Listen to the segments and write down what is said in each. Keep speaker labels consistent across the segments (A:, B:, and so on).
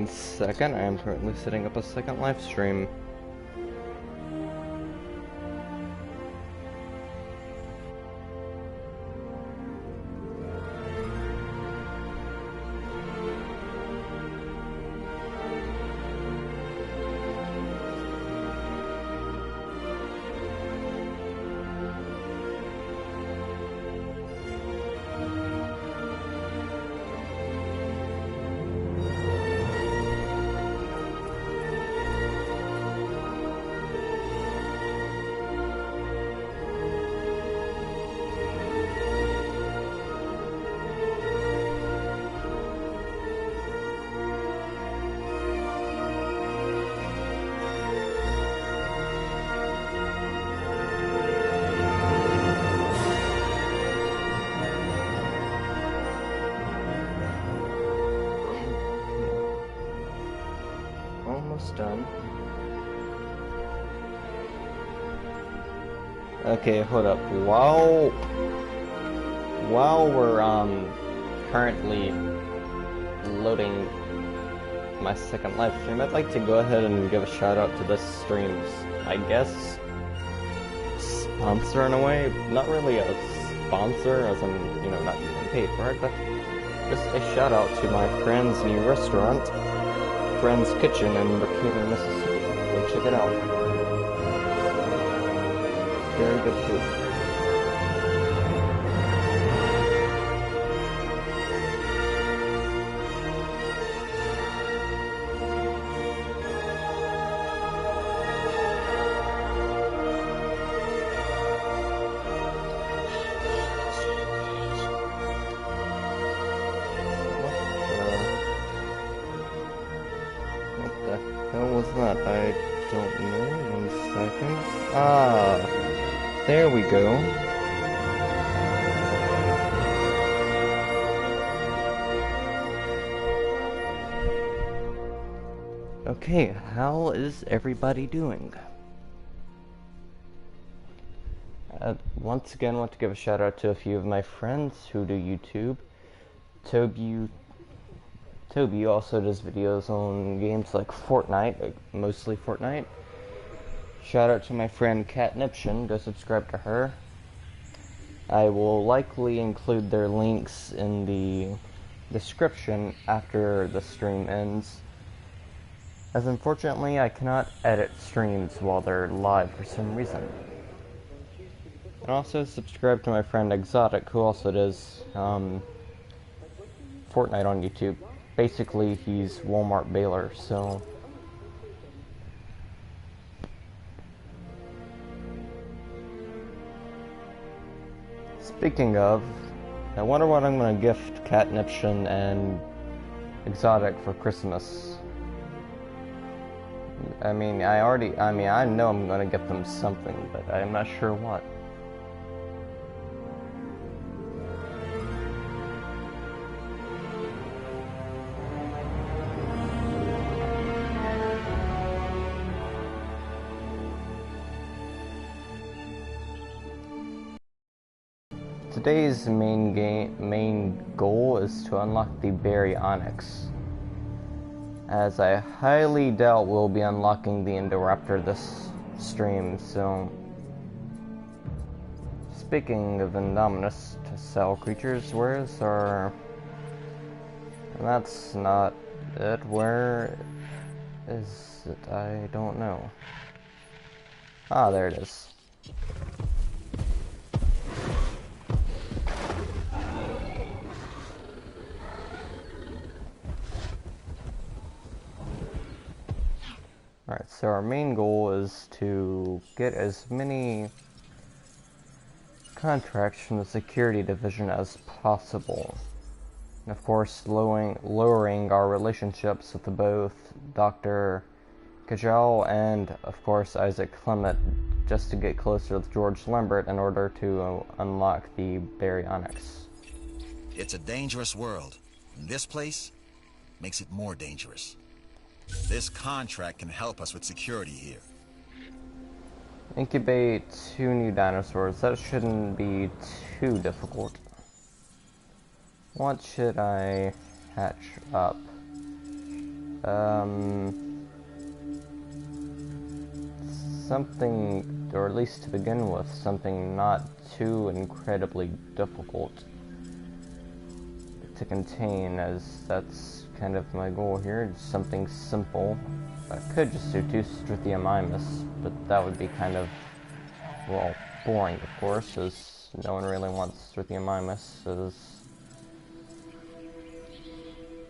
A: 1 second. I am currently setting up a second live stream. Done. Okay, hold up. While we're currently loading my second live stream, I'd like to go ahead and give a shout out to this stream's, I guess, sponsor in a way. Not really a sponsor, as in, you know, not getting paid for it, but just a shout out to my friend's new restaurant, Friend's Kitchen in Brookhaven, Mississippi. Go check it out. Very good food. I don't know. 1 second. Ah, there we go. Okay, how is everybody doing? Once again, I want to give a shout out to a few of my friends who do YouTube. Toby also does videos on games like Fortnite, mostly Fortnite. Shout out to my friend Catniption, go subscribe to her. I will likely include their links in the description after the stream ends, as unfortunately I cannot edit streams while they're live for some reason. And also subscribe to my friend Exotic, who also does Fortnite on YouTube. Basically, he's Walmart Baylor, so... Speaking of, I wonder what I'm going to gift Catniption and Exotic for Christmas. I mean, I know I'm going to get them something, but I'm not sure what. Today's main goal is to unlock the baryonyx, as I highly doubt we'll be unlocking the Indoraptor this stream. So, speaking of Indominus to sell creatures, where is our... That's not it. Where is it? I don't know. Ah, there it is. Alright, so our main goal is to get as many contracts from the security division as possible. And of course, lowering our relationships with both Dr. Kajal and, of course, Isaac Clement, just to get closer with George Lambert in order to unlock the baryonyx.
B: It's a dangerous world, and this place makes it more dangerous. This contract can help us with security here.
A: Incubate 2 new dinosaurs. That shouldn't be too difficult. What should I hatch up? Something, or at least to begin with, something not too incredibly difficult to contain, as that's kind of my goal here. Just something simple. I could just do 2 Struthiomimus, but that would be kind of, well, boring, of course, as no one really wants Struthiomimus. As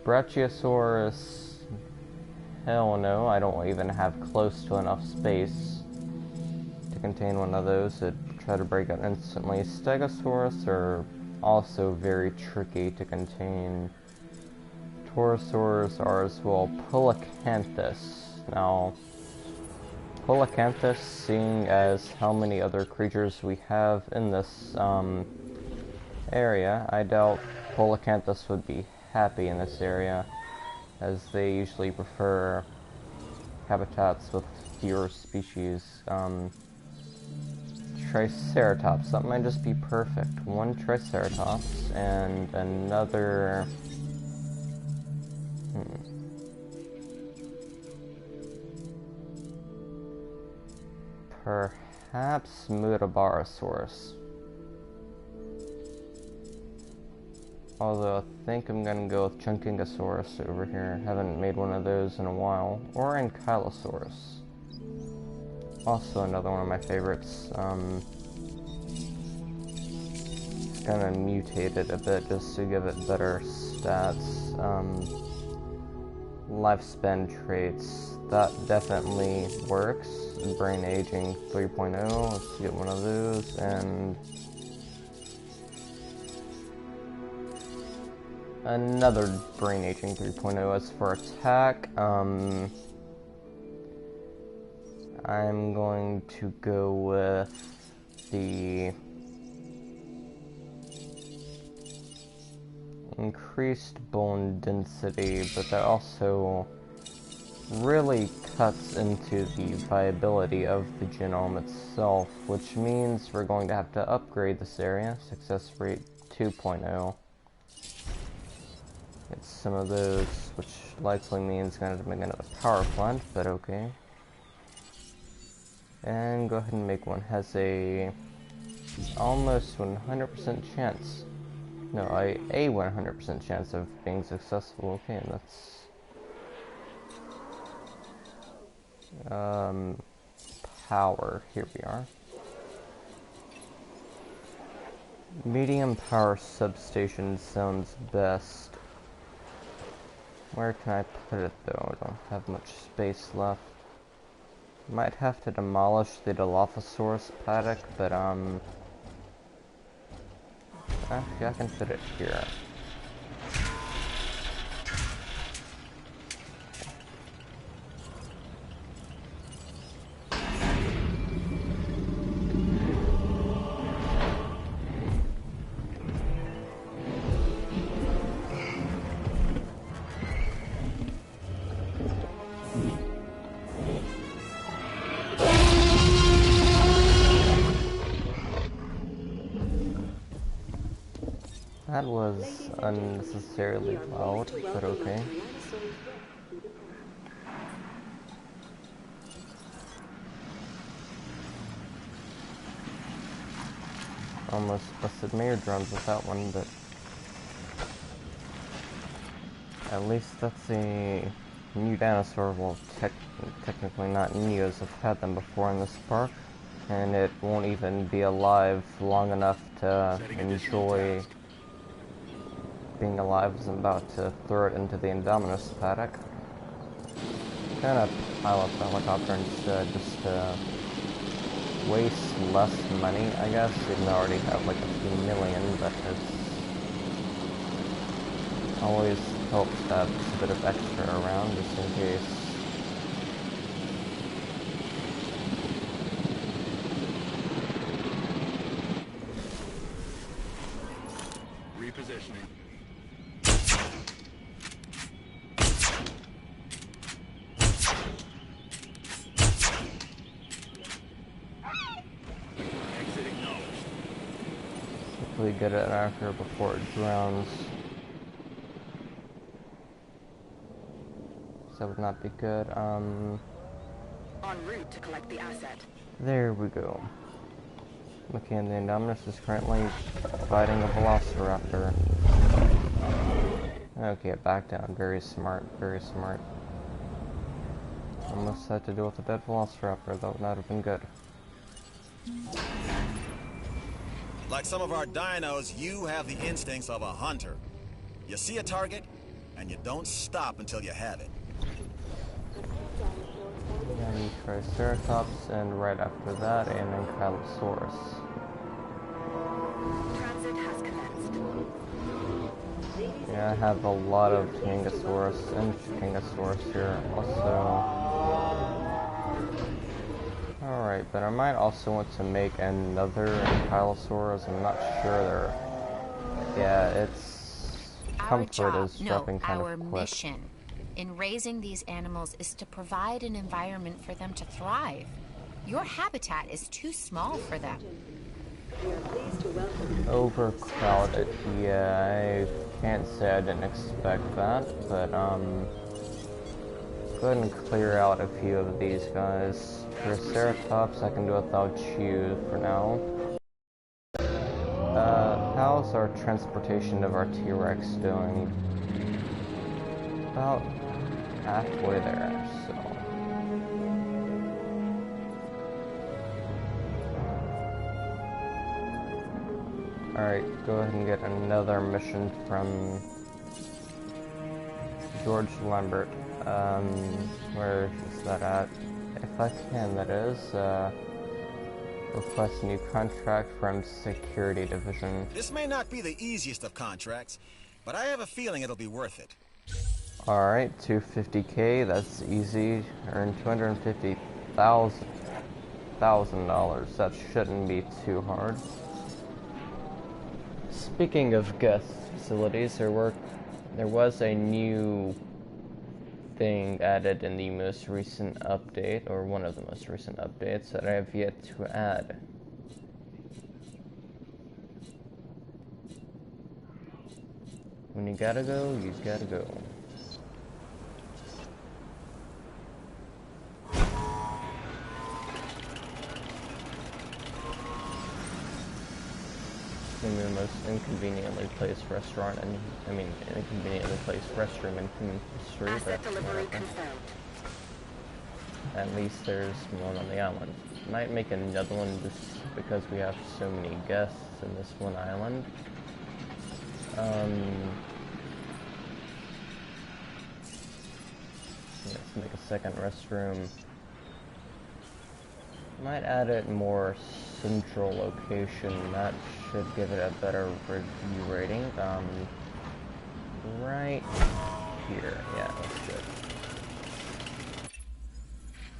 A: Brachiosaurus, hell no, I don't even have close to enough space to contain one of those. It'd try to break it instantly. Stegosaurus are also very tricky to contain. Torosaurs are as well. Polacanthus. Now, Polacanthus, seeing as how many other creatures we have in this area, I doubt Polacanthus would be happy in this area, as they usually prefer habitats with fewer species. Triceratops, that might just be perfect. 1 Triceratops and another... Perhaps Muttabarosaurus. Although I think I'm gonna go with Chunkingosaurus over here. Haven't made one of those in a while. Or Ankylosaurus. Also another one of my favorites. Just gonna mutate it a bit just to give it better stats. Lifespan traits. That definitely works. Brain aging 3.0. Let's get one of those. And another brain aging 3.0. As for attack, I'm going to go with the increased bone density, but that also really cuts into the viability of the genome itself, which means we're going to have to upgrade this area. Success rate 2.0. Get some of those, which likely means going to make another power plant, but okay. And go ahead and make one. Has a almost 100% chance. No, a 100% chance of being successful. Okay, and that's power. Here we are. Medium power substation sounds best. Where can I put it though? I don't have much space left. Might have to demolish the Dilophosaurus paddock, but actually I can fit it here. That was unnecessarily loud, but okay. Almost busted my eardrums with that one, but at least that's a new dinosaur. Well, technically not new, as I've had them before in this park, and it won't even be alive long enough to enjoy being alive, as I'm about to throw it into the Indominus paddock. Gonna pilot the helicopter instead, just to waste less money, I guess, even though I already have like a few million, but it's always helps to have just a bit of extra around, just in case.
C: Repositioning.
A: Hopefully get it out here before it drowns. that would not be good.
C: En route to collect the asset.
A: There we go. Okay, and the Indominus is currently fighting a Velociraptor. Okay, back down. Very smart, very smart. Almost had to deal with a dead Velociraptor. That would not have been good.
B: Like some of our dinos, you have the instincts of a hunter. You see a target, and you don't stop until you have it.
A: And Triceratops, and right after that, an Ankylosaurus.
C: Transit has commenced.
A: Yeah, I have a lot of Tangosaurus and Shingosaurus here also. Alright, but I might also want to make another Ankylosaurus. I'm not sure they're... Yeah, it's... Comfort is dropping kind of quick.
D: Our mission in raising these animals is to provide an environment for them to thrive. Your habitat is too small for them.
A: Overcrowded. Yeah, I can't say I didn't expect that, but go ahead and clear out a few of these guys. Triceratops, I can do without you for now. How's our transportation of our T-Rex doing? About halfway there, so... Alright, go ahead and get another mission from George Lambert. Where is that at? If I can, that is, request a new contract from Security Division.
B: This may not be the easiest of contracts, but I have a feeling it'll be worth it.
A: Alright, $250K, that's easy. Earn $250,000. That shouldn't be too hard. Speaking of guest facilities, there was a new thing added in the most recent update, or one of the most recent updates that I have yet to add. When you gotta go, you gotta go. The most inconveniently placed restaurant, and inconveniently placed restroom in human history.
C: Asset delivery confirmed.
A: At least there's one on the island. Might make another one just because we have so many guests in this one island. Let's make a second restroom. Might add it more central location. That should give it a better review rating. Right here. Yeah, that's good.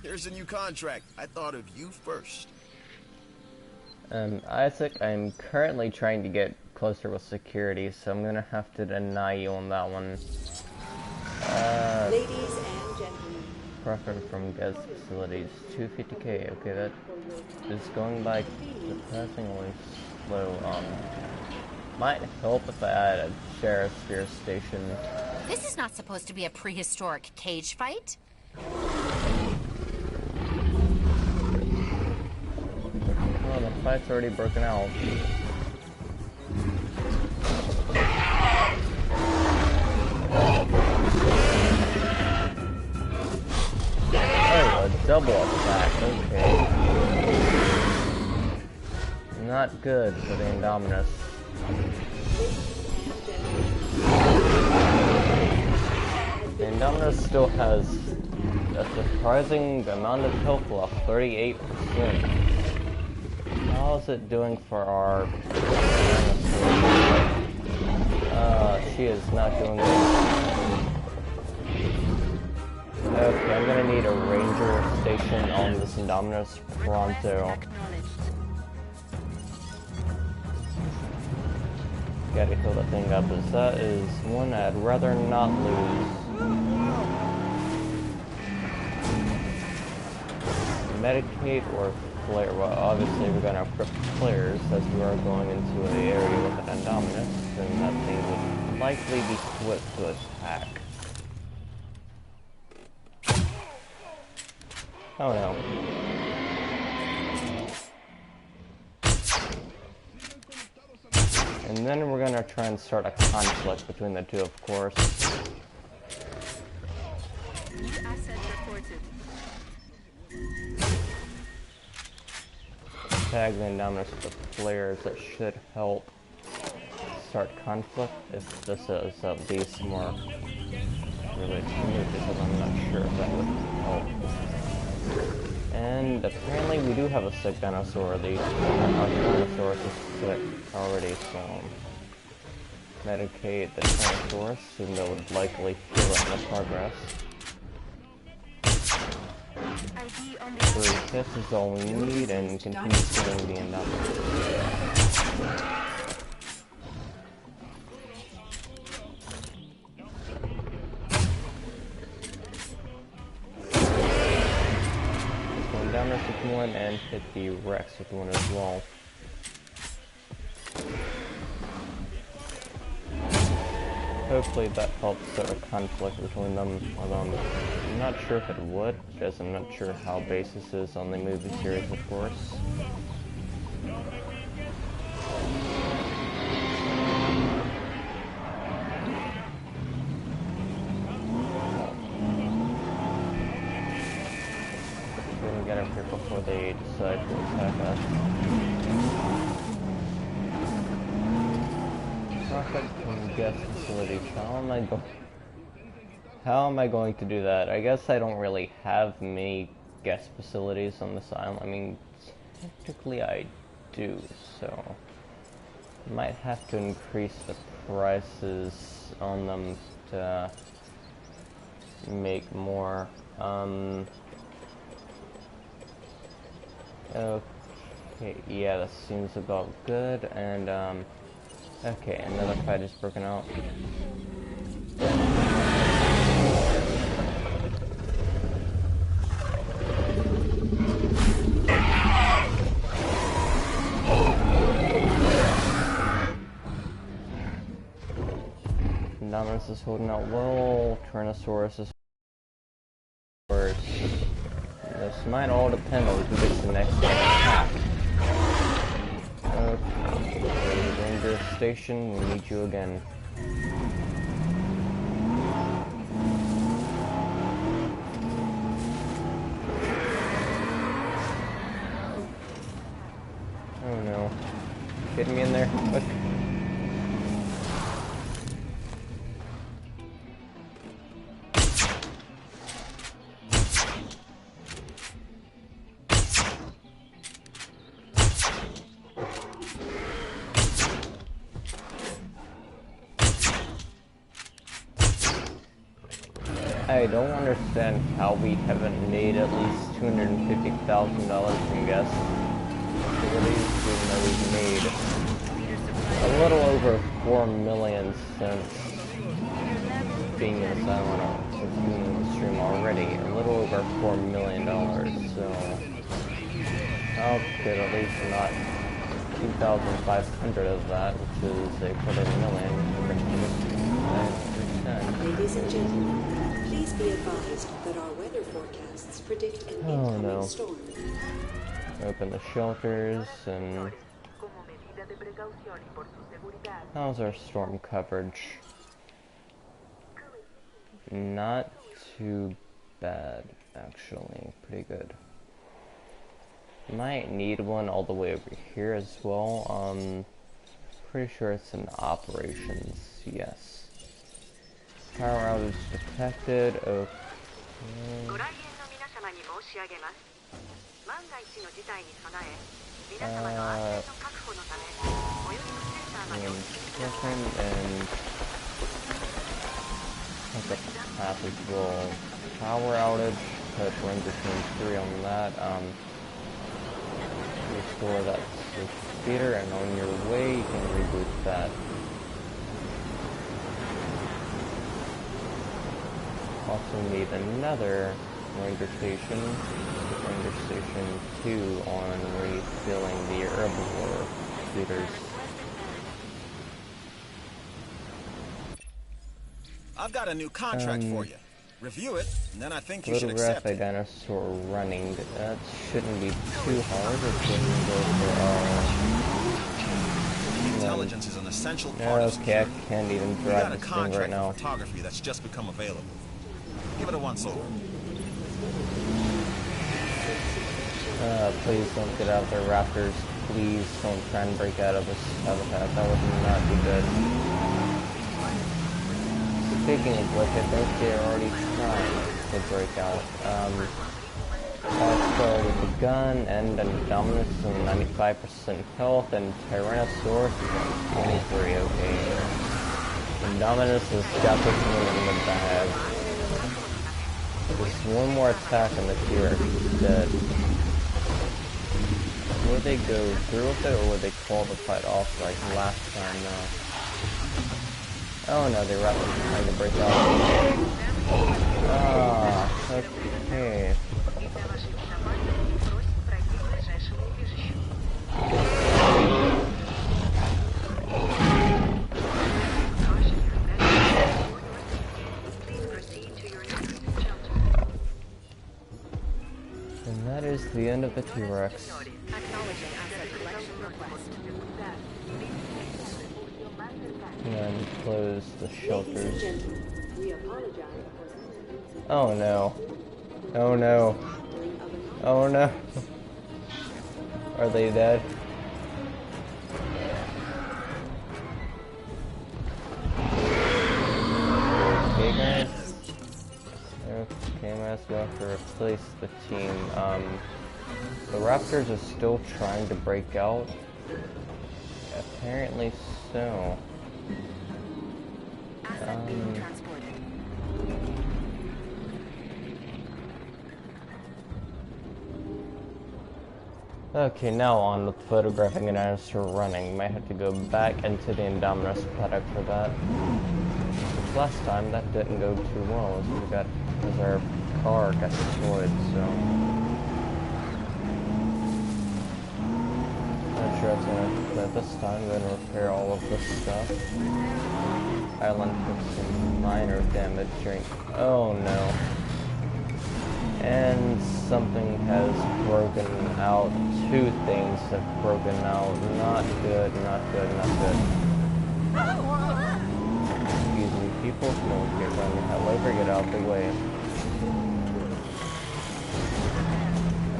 B: Here's a new contract. I thought of you first.
A: Isaac, I'm currently trying to get closer with security, so I'm gonna have to deny you on that one.
E: Ladies and gentlemen.
A: Profit from guest facilities, 250K. Okay, that is going by surprisingly slow. Might help if I add a sheriff's fear station.
D: This is not supposed to be a prehistoric cage fight.
A: Well, the fight's already broken out. Oh, a double attack, okay. Not good for the Indominus. The Indominus still has a surprising amount of health left, 38%. How is it doing for our dinosaur? She is not doing good. Okay, I'm gonna need a ranger station on this Indominus pronto. Gotta heal that thing up, as that is one I'd rather not lose. Medicate or flare? Well, obviously we're gonna equip flares as we are going into an area with an Indominus, and that thing would likely be swift to attack. Oh no. And then we're gonna try and start a conflict between the two, of course.
C: New asset reported.
A: Tag the Indominus with the players. That should help start conflict, if this is at least more really smooth, because I'm not sure if that would help. And apparently we do have a sick dinosaur. The Tyrannosaurus is sick already, so medicate the Tyrannosaurus, and that would likely heal it in the progress.
C: ID on the
A: So this is all we need, and continue killing the Indominus. Indominus with one, and hit the Rex with one as well. Hopefully that helps start a conflict between them, although I'm not sure if it would, because I'm not sure how basis is on the movie series, of course. We're gonna get up here before they decide to attack us. Profit from guest facilities. How am I going to do that? I guess I don't really have many guest facilities on this island. I mean, technically I do, so I might have to increase the prices on them to make more. Okay, yeah, that seems about good, and okay, another fight is broken out. Indominus is holding out well, Tyrannosaurus is worse. This might all depend on who gets the next attack. Okay, Ranger Station, we need you again. Oh no. Get me in there, quick. I don't understand how we haven't made at least $250,000 from guest facilities, even though we've made a little over $4 million since being in this island, or since being in the stream already. A little over $4 million, so I could at least not 2,500 of that, which is a $250,000.
E: Ladies and gentlemen, please be advised that our weather forecasts predict an incoming storm.
A: Open the shelters, and how's our storm coverage? Not too bad, actually. Pretty good. Might need one all the way over here as well. Pretty sure it's in operations. Yes. Power outage detected. Okay. And passable power outage. Put Ranger Team 3 on that. Restore that speeder, and on your way you can reboot that. Also need another Ranger Station 2 on refilling the herbivore speeders.
B: I've got a new contract for you. Review it, and then I think you should
A: Photograph
B: accept
A: a
B: it.
A: dinosaur running. That shouldn't be too hard if we can go for
B: Intelligence is an essential part of
A: okay, I
B: security.
A: can't even
B: We got
A: drive
B: a
A: this thing right
B: contract
A: now.
B: for photography that's just become available. Give it a once over.
A: Please don't get out there, raptors. Please don't try and break out of this habitat. That would not be good. Speaking of which, I think they're already trying to break out. Also, the gun and Indominus is 95% health, and Tyrannosaurus is at 23, okay. Indominus has got this one in the bag. Just one more attack and the T-Rex is dead. Would they go through with it, or would they call the fight off like last time? No. Oh no, they were trying to break out. Ah, okay. And that is the end of the T-Rex.
C: Acknowledging asset collection request.
A: And close the
E: Ladies and
A: shelters.
E: gentlemen, we apologize for
A: Oh no. Oh no.
E: handling of an
A: Oh no. Are they dead? Okay guys. Okay, I'm just going to replace the team. The Raptors are still trying to break out. Apparently so.
C: Asset being transported.
A: Okay, now on with photographing a dinosaur running. Might have to go back into the Indominus paddock for that. Last time that didn't go too well as our car got destroyed, so not sure it's gonna, but this time I'm gonna repair all of this stuff. Island took some minor damage during, oh no. And something has broken out. Two things have broken out. Not good, not good, not good. Excuse me, people. No, get run the hell over, get out the way.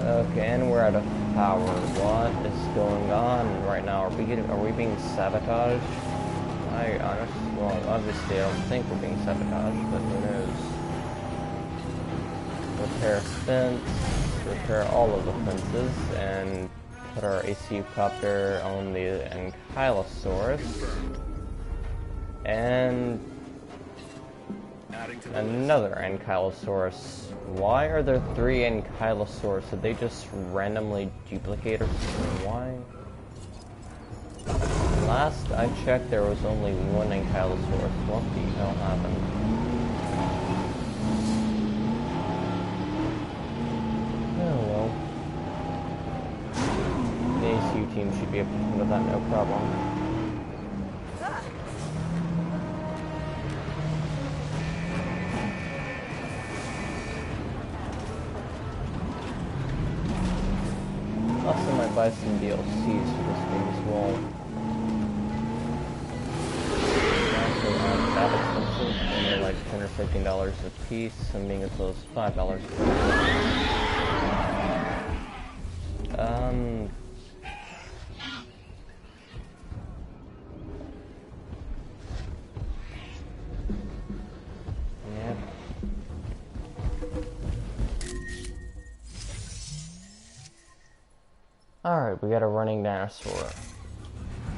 A: Okay, and we're out of power. What is going on right now? Are we being sabotaged? Well, obviously I don't think we're being sabotaged, but who knows? Repair fence, repair all of the fences, and put our ACU copter on the Ankylosaurus. And another Ankylosaurus. Why are there 3 Ankylosaurus? Did they just randomly duplicate or something? Why? Last I checked, there was only 1 Ankylosaurus. What the hell happened? Oh well. The ACU team should be able to handle that no problem. Also might buy some DLCs for this game as well. Actually aren't that expensive, and they're like $10 or $15 a piece, some being as low as $5 a piece. Yep. Alright, we got a running dinosaur.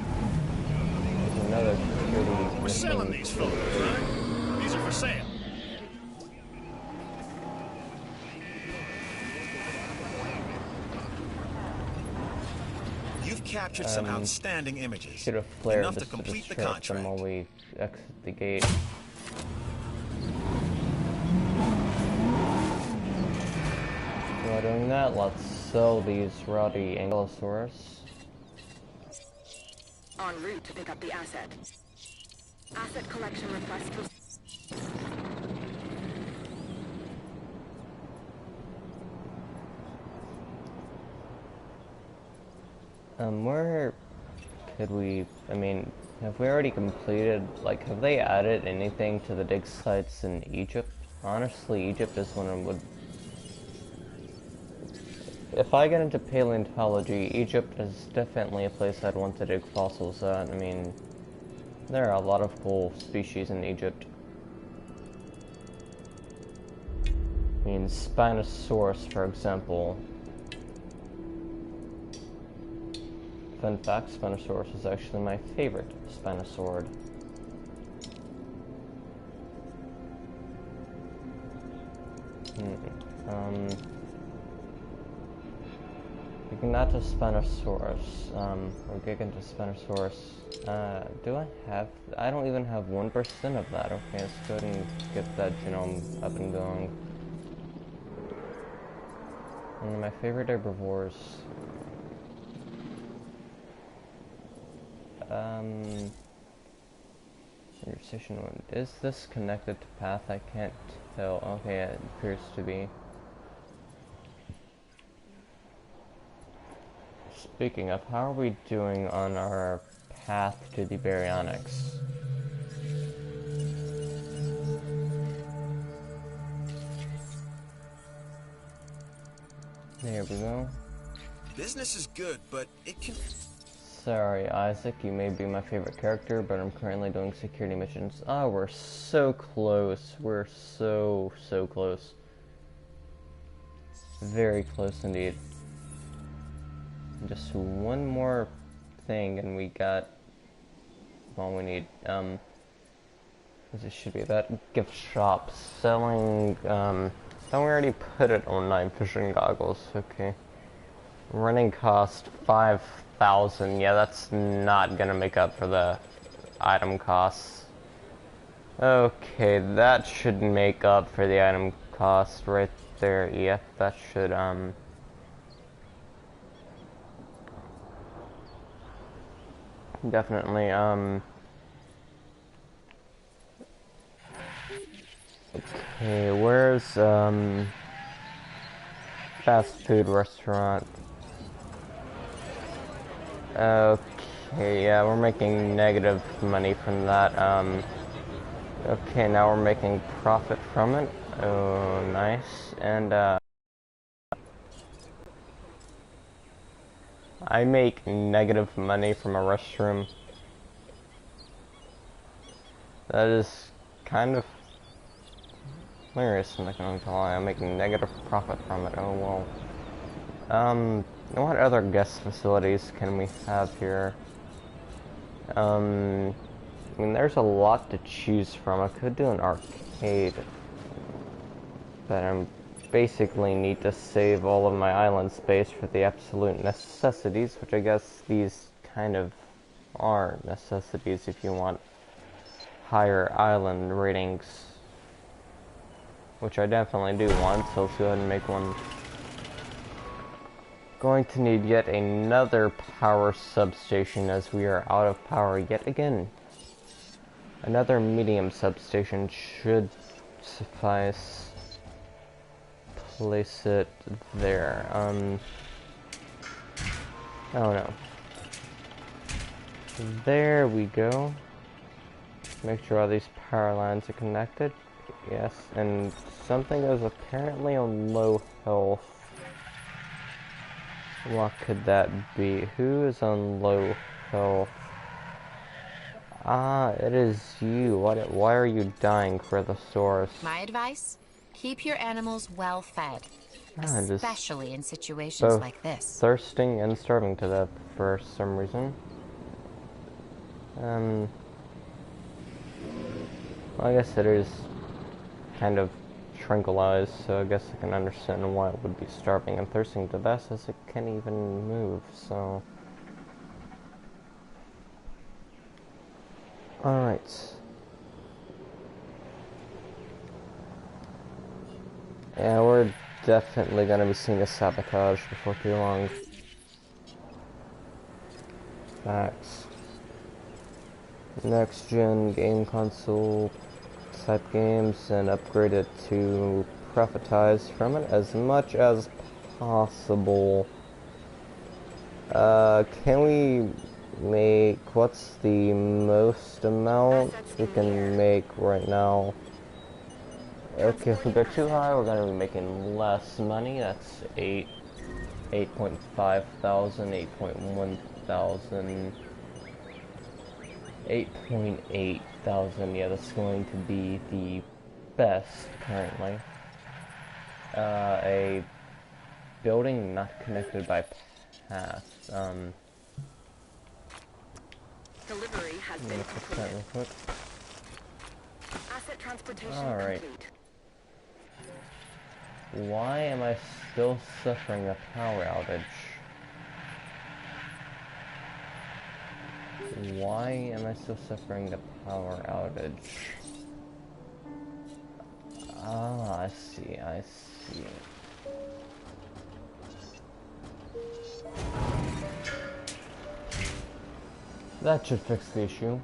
A: There's another security.
F: We're selling these photos, right? These are for sale.
B: You've captured some outstanding images.
A: Should have flared
B: Enough
A: this
B: to
A: to
B: complete the
A: distract them
B: contract.
A: while we exit the gate. While doing that, let's sell these rowdy Ankylosaurus.
C: En route to pick up the asset. Asset collection request.
A: Where could we, I mean, have we already completed, like, have they added anything to the dig sites in Egypt? Honestly, Egypt is one of would. If I get into paleontology, Egypt is definitely a place I'd want to dig fossils at. I mean, there are a lot of cool species in Egypt. I mean, Spinosaurus, for example. Fun fact, Spinosaurus is actually my favorite Spinosaurid. Not to Spinosaurus, or Giganta Spinosaurus. Do I have? I don't even have 1% of that. Okay, let's go ahead and get that genome up and going. One of my favorite herbivores. Conversation one. Is this connected to path? I can't tell. Okay, it appears to be. Speaking of, how are we doing on our path to the baryonyx? There we go.
B: Business is good, but it can...
A: Sorry, Isaac, you may be my favorite character, but I'm currently doing security missions. Oh, we're so close. We're so close. Very close indeed. Just one more thing and we got all we need. This should be that gift shop selling, oh, we already put it on night vision goggles. Okay. Running cost 5,000. Yeah, that's not gonna make up for the item costs. Okay, that should make up for the item cost right there. Yeah, that should, definitely, okay, where's, fast food restaurant? Okay, yeah, we're making negative money from that, okay, now we're making profit from it. Oh, nice, and, I make negative money from a restroom. That is kind of hilarious, I'm not going to lie. I'm making negative profit from it. Oh well. What other guest facilities can we have here? I mean, there's a lot to choose from. I could do an arcade, but I'm basically need to save all of my island space for the absolute necessities, which I guess these kind of are necessities if you want higher island ratings, which I definitely do want, so let's go ahead and make one. Going to need yet another power substation as we are out of power yet again. Another medium substation should suffice. Place it there. Oh no. There we go. Make sure all these power lines are connected. Yes, and something is apparently on low health. What could that be? Who is on low health? Ah, it is you. Why are you dying for the source?
D: My advice? Keep your animals well fed, especially in situations
A: both
D: like this.
A: Thirsting and starving to death for some reason. Well, I guess it is kind of tranquilized, so I guess I can understand why it would be starving and thirsting to death as it can't even move, so... Alright. Yeah, we're definitely gonna be seeing a sabotage before too long. Facts. Next gen game console type games and upgrade it to profitize from it as much as possible. Can we make, what's the most amount we can make right now? Okay, if we go too high, we're gonna be making less money. That's 8.5 thousand, 8.1 thousand, 8.8 thousand. Yeah, that's going to be the best currently. A building not connected by paths.
C: Delivery has been
A: Fix that real
C: completed.
A: quick.
C: Asset transportation
A: Alright.
C: complete.
A: Why am I still suffering a power outage? Why am I still suffering a power outage? Ah, I see, I see. That should fix the issue.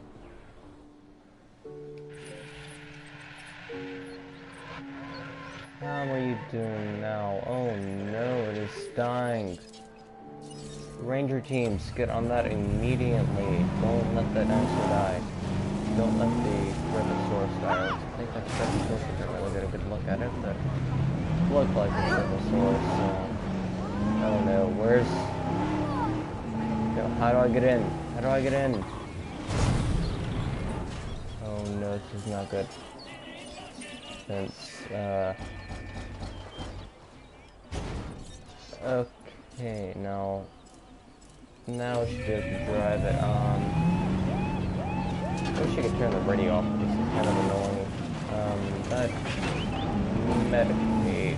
A: How are you doing now? Oh no, it is dying. Ranger teams, get on that immediately. Don't let that dinosaur die. Don't let the Brontosaurus die. I think that's Brontosaurus. I didn't really get a good look at it, but it looked like a Brontosaurus, so... Oh no, where's... Yo, how do I get in? How do I get in? Oh no, this is not good. Since, okay, now we should be able to drive it. I wish I could turn the radio off. This is kind of annoying. But medicate.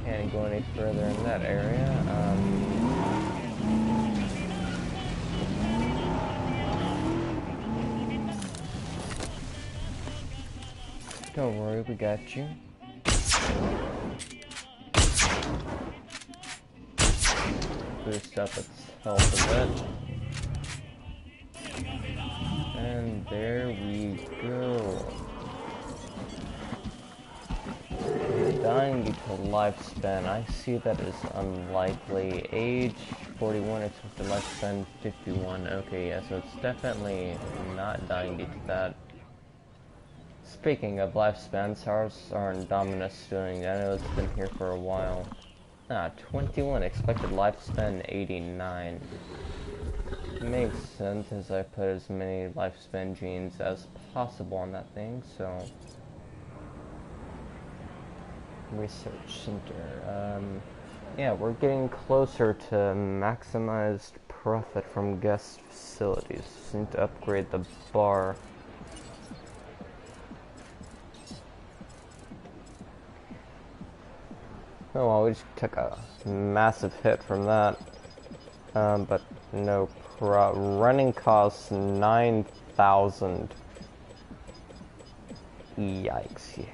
A: Can't go any further in that area. Don't worry, we got you. Boost up its health a bit. And there we go. Dying due to lifespan. I see that is unlikely. Age 41, expected lifespan 51. Okay, yeah, so it's definitely not dying due to that. Speaking of lifespans, how's our Indominus doing? I know it's been here for a while. 21, expected lifespan 89. Makes sense as I put as many lifespan genes as possible on that thing, so... Research center. Yeah, we're getting closer to maximized profit from guest facilities. Just need to upgrade the bar. Oh well, we just took a massive hit from that. But no running costs 9,000. Yikes.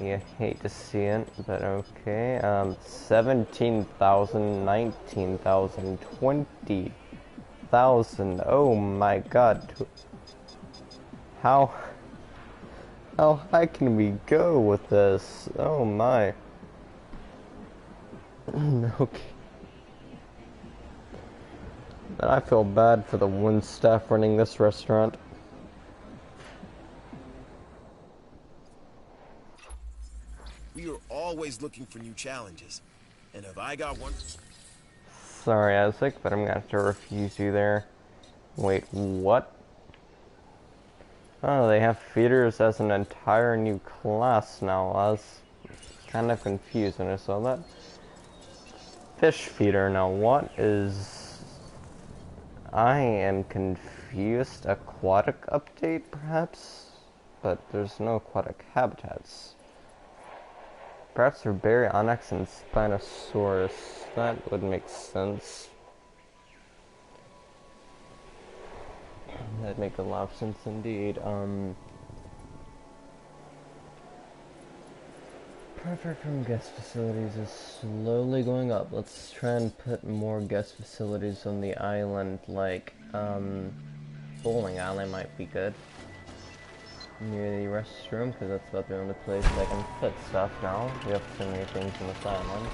A: You hate to see it, but okay. 17,000, 19,000, 20,000. Oh my god. How high can we go with this? Oh my. Okay. And I feel bad for the one staff running this restaurant.
G: We are always looking for new challenges. And have I got one?
A: Sorry, Isaac, but I'm gonna have to refuse you there. Wait, what? Oh, they have feeders as an entire new class now. I was kind of confused when I saw that. Fish feeder, now what is... I am confused. Aquatic update, perhaps? But there's no aquatic habitats. Perhaps for baryonyx and Spinosaurus. That would make sense. That'd make a lot of sense indeed. Profit from guest facilities is slowly going up. Let's try and put more guest facilities on the island, like, bowling alley might be good. Near the restroom, because that's about the only place I can put stuff now. We have so many things on this island.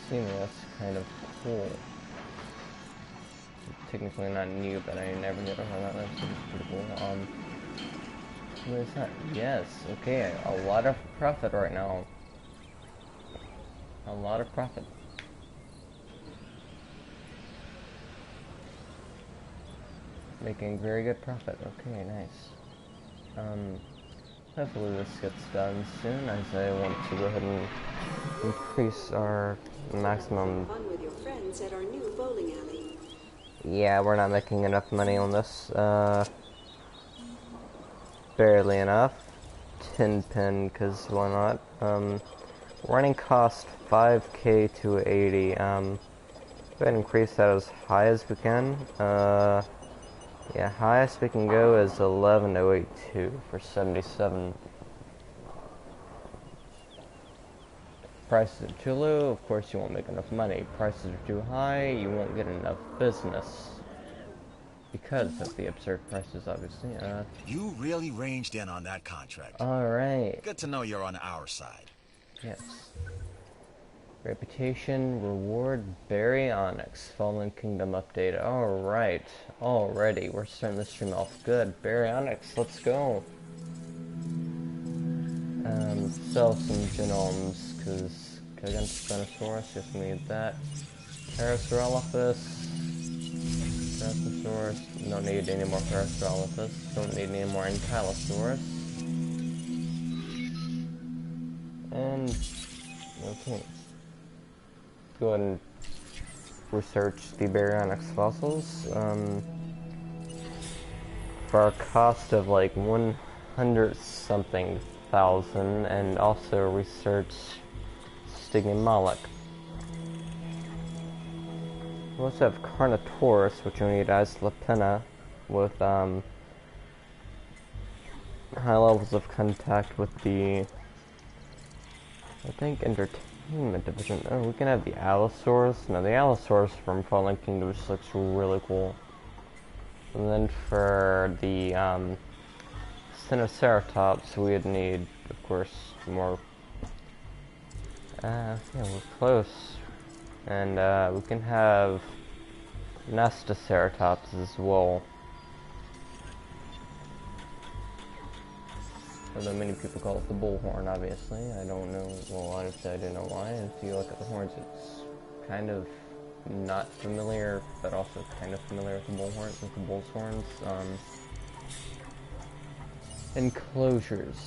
A: scenery. That's kind of cool. Technically not new, but I never get over that. That's pretty cool. What is that? Yes. Okay, a lot of profit right now. A lot of profit. Making very good profit. Okay, nice. Hopefully this gets done soon, as I want to go ahead and increase our maximum.
E: Fun with your friends at our new bowling alley.
A: Yeah, we're not making enough money on this. Barely enough. 10 pin, cause why not? Running cost 5k to 80. Go ahead and increase that as high as we can. Yeah, highest we can go is 11082 for 77. Prices are too low, of course you won't make enough money. Prices are too high, you won't get enough business. Because of the absurd prices, obviously.
B: You really ranged in on that contract.
A: Alright.
B: Good to know you're on our side.
A: Yes. Reputation, reward, baryonyx, Fallen Kingdom update. Alright. Already, we're starting the stream off good. Baryonyx, let's go. Sell some genomes, because Spinosaurus, just need that. Parasaurolophus. Parasaurus, don't need any more Parasaurolophus. Don't need any more Ankylosaurus. And, okay. Go ahead and research the baryonyx fossils. For a cost of like 100 something thousand, and also research Stigmoloch. We also have Carnotaurus, which we need as Lapena, with high levels of contact with the, I think, entertainment division. Oh, we can have the Allosaurus. No, the Allosaurus from Fallen Kingdom just looks really cool. And then for the Sinoceratops, we'd need, of course, more. Yeah, we're close. And we can have Nestaceratops as well. Although many people call it the bullhorn, obviously. I don't know, well, honestly, I don't know why. If you look at the horns, it's kind of not familiar, but also kind of familiar with the bullhorn, with the bull's horns. Enclosures.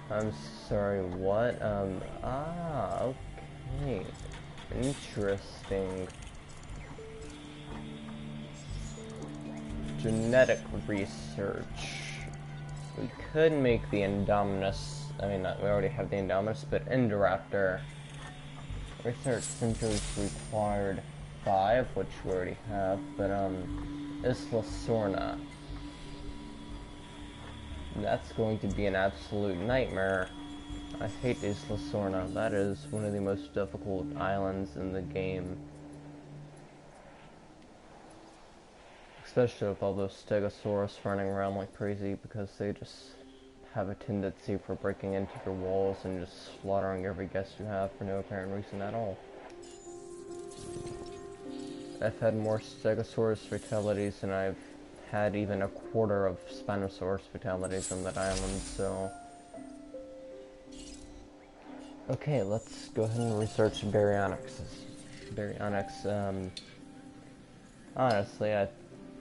A: I'm sorry, what? Okay. Interesting. Genetic research. We could make the Indominus, I mean, we already have the Indominus, but Indoraptor. Research centers required 5, which we already have, but, Isla Sorna. That's going to be an absolute nightmare. I hate Isla Sorna. That is one of the most difficult islands in the game. Especially with all those Stegosaurus running around like crazy, because they just have a tendency for breaking into your walls and just slaughtering every guest you have for no apparent reason at all. I've had more Stegosaurus fatalities than I've had even a quarter of Spinosaurus fatalities on that island, so... Okay, let's go ahead and research baryonyx. Baryonyx, honestly, I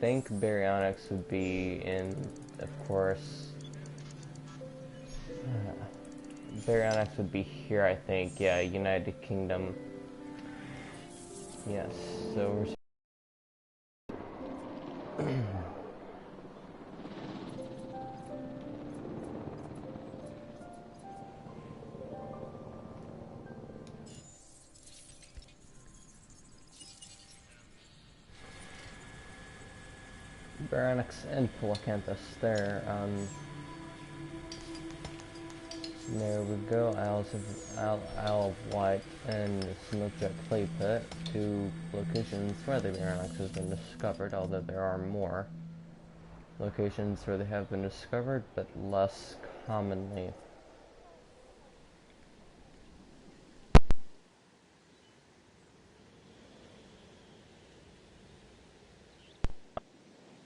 A: think baryonyx would be in, of course... baryonyx would be here, I think. Yeah, United Kingdom. Yes, so we're... Baryonyx and Polacanthus there. There we go. Isle of Wight and Smokejack Clay Pit, 2 locations where the Baryonyx has been discovered, although there are more. locations where they have been discovered, but less commonly.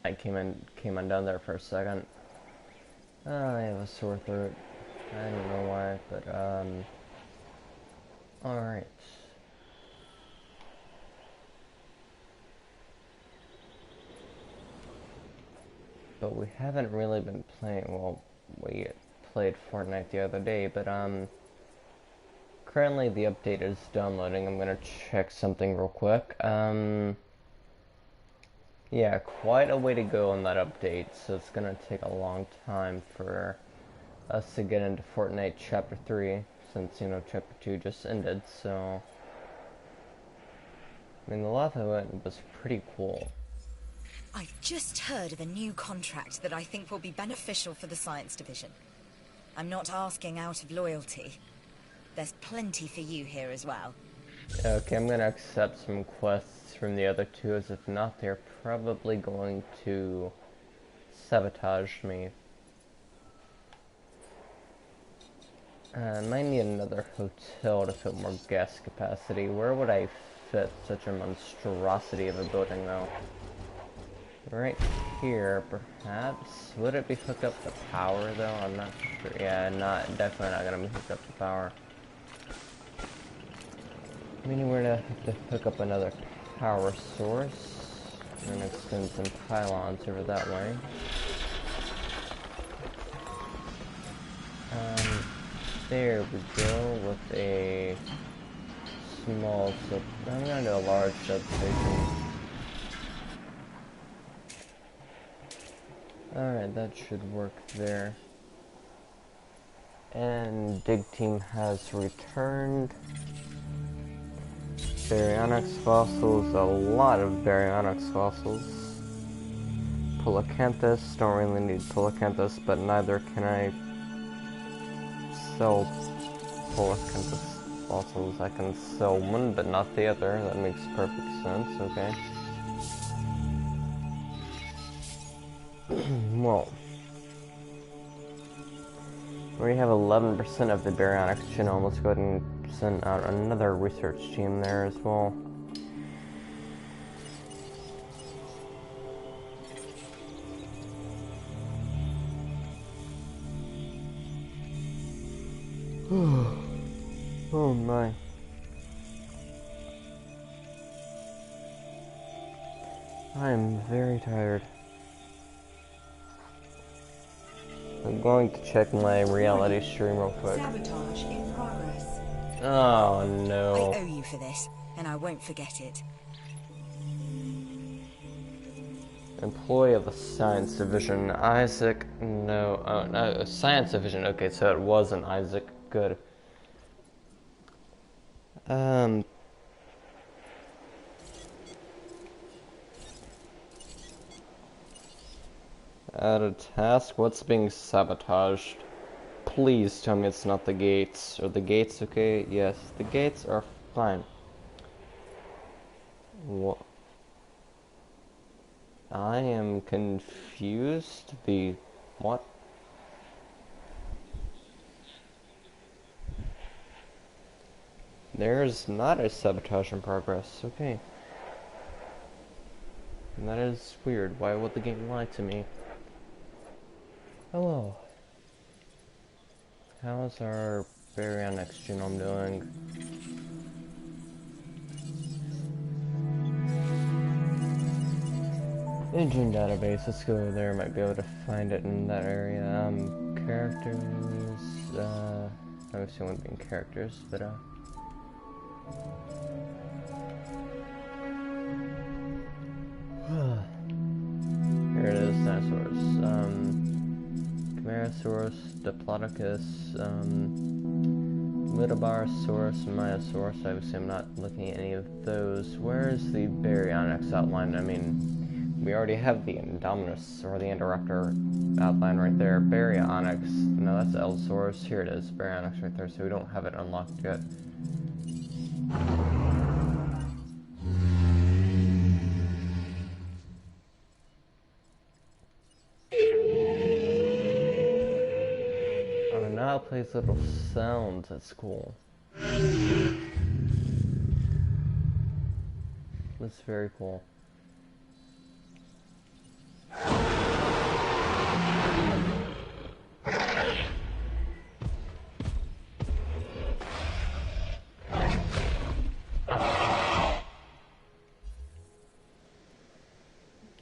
A: I came on down there for a second. I have a sore throat. I don't know why, but alright. But we haven't really been playing, well, we played Fortnite the other day, but currently the update is downloading. I'm gonna check something real quick. Yeah, quite a way to go on that update, so it's gonna take a long time for us to get into Fortnite Chapter 3, since, you know, Chapter 2 just ended, so... I mean, the lot of it was pretty cool.
H: I've just heard of a new contract that I think will be beneficial for the science division. I'm not asking out of loyalty. There's plenty for you here as well.
A: Okay, I'm gonna accept some quests from the other two, as if not, they're probably going to sabotage me. I might need another hotel to fit more gas capacity. Where would I fit such a monstrosity of a building, though? Right here, perhaps? Would it be hooked up to power, though? I'm not sure. Yeah, definitely not gonna be hooked up to power. Meaning we're gonna have to hook up another power source and extend some pylons over that way. There we go, with a small I'm gonna do a large substation. Alright, that should work there. And Dig Team has returned. Baryonyx fossils, a lot of baryonyx fossils. Polacanthus, don't really need Polacanthus, but neither can I sell Polacanthus fossils. I can sell one, but not the other. That makes perfect sense, okay. Well, we already have 11% of the baryonyx genome. Let's go ahead and send out another research team there as well. Oh my. I am very tired. I'm going to check my reality stream real quick.
E: Sabotage in progress.
A: Oh no.
H: I owe you for this, and I won't forget it.
A: Employee of the Science Division, Isaac, no, oh no, Science Division, okay, so it wasn't Isaac, good. Add a task, what's being sabotaged? Please tell me it's not the gates. Are the gates okay? Yes, the gates are fine. What? I am confused. The what? There's not a sabotage in progress. Okay. And that is weird. Why would the game lie to me? Hello. How's our baryonyx genome doing? Engine database, let's go there, might be able to find it in that area. Characters, obviously wouldn't be in characters, but here it is, dinosaurs. Camarasaurus, Diplodocus, Metabarosaurus, and Myosaurus. Obviously I'm not looking at any of those. Where is the baryonyx outline? I mean, we already have the Indominus, or the Indoraptor outline right there. Baryonyx, no, that's Allosaurus. Here it is, Baryonyx right there, so we don't have it unlocked yet. now it plays little sounds. That's cool. That's very cool.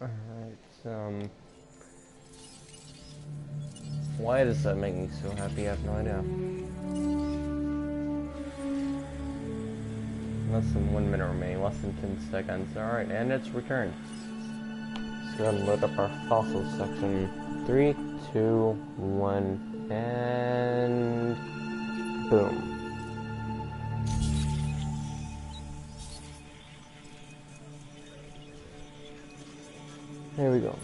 A: Alright, why does that make me so happy? I have no idea. Less than 1 minute remaining, less than 10 seconds. Alright, and it's returned. Let's go ahead and load up our fossils section. 3, 2, 1, and boom. Here we go.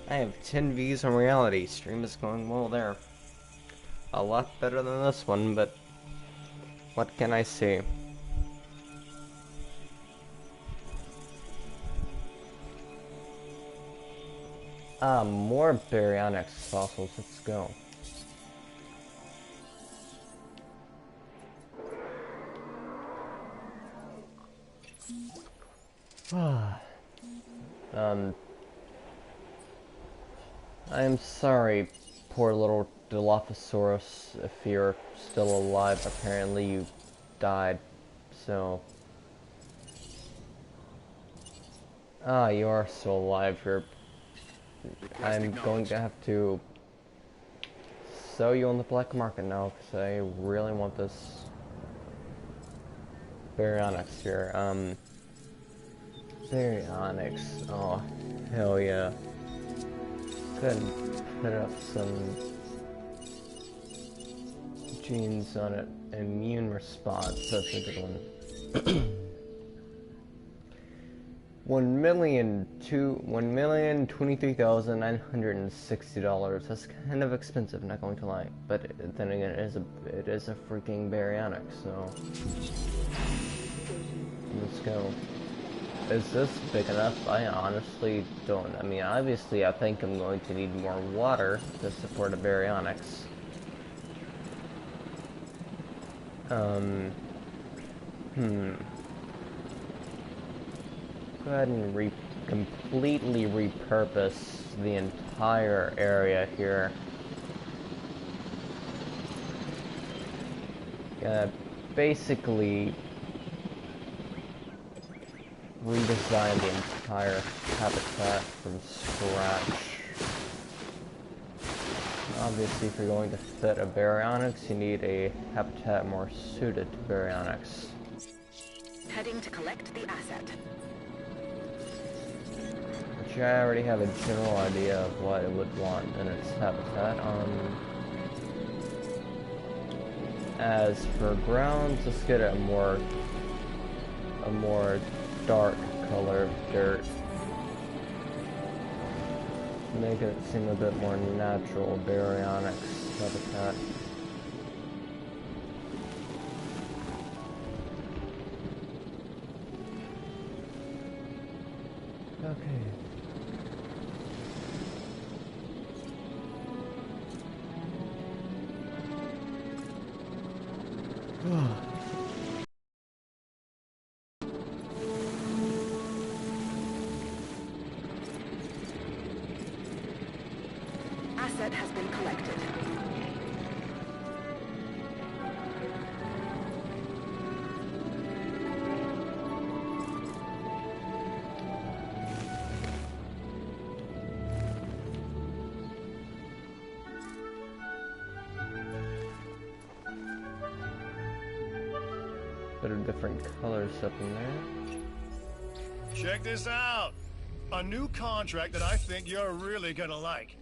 A: I have 10 views on reality. Stream is going well there. A lot better than this one, but what can I say? More baryonyx fossils. Let's go. I am sorry, poor little Dilophosaurus, if you're still alive. Apparently you died, so... you are still alive. I'm going to have to sell you on the black market now, because I really want this baryonyx here. Baryonyx, oh, hell yeah. Go ahead and put up some genes on it. Immune response, that's a good one. $1,023,960. That's kind of expensive, not going to lie. But then again, it is a freaking baryonyx, so let's go. Is this big enough? I honestly don't. I mean, obviously, I think I'm going to need more water to support a baryonyx. Go ahead and completely repurpose the entire area here. Basically redesign the entire habitat from scratch. Obviously, if you're going to fit a baryonyx, you need a habitat more suited to baryonyx.
C: Heading to collect the asset.
A: Which I already have a general idea of what it would want in its habitat. As for grounds, let's get a more dark color dirt. Make it seem a bit more natural baryonyx habitat. Okay.
C: Asset has been collected.
A: Bit of different colors up in there.
F: Check this out. A new contract that I think you're really gonna like.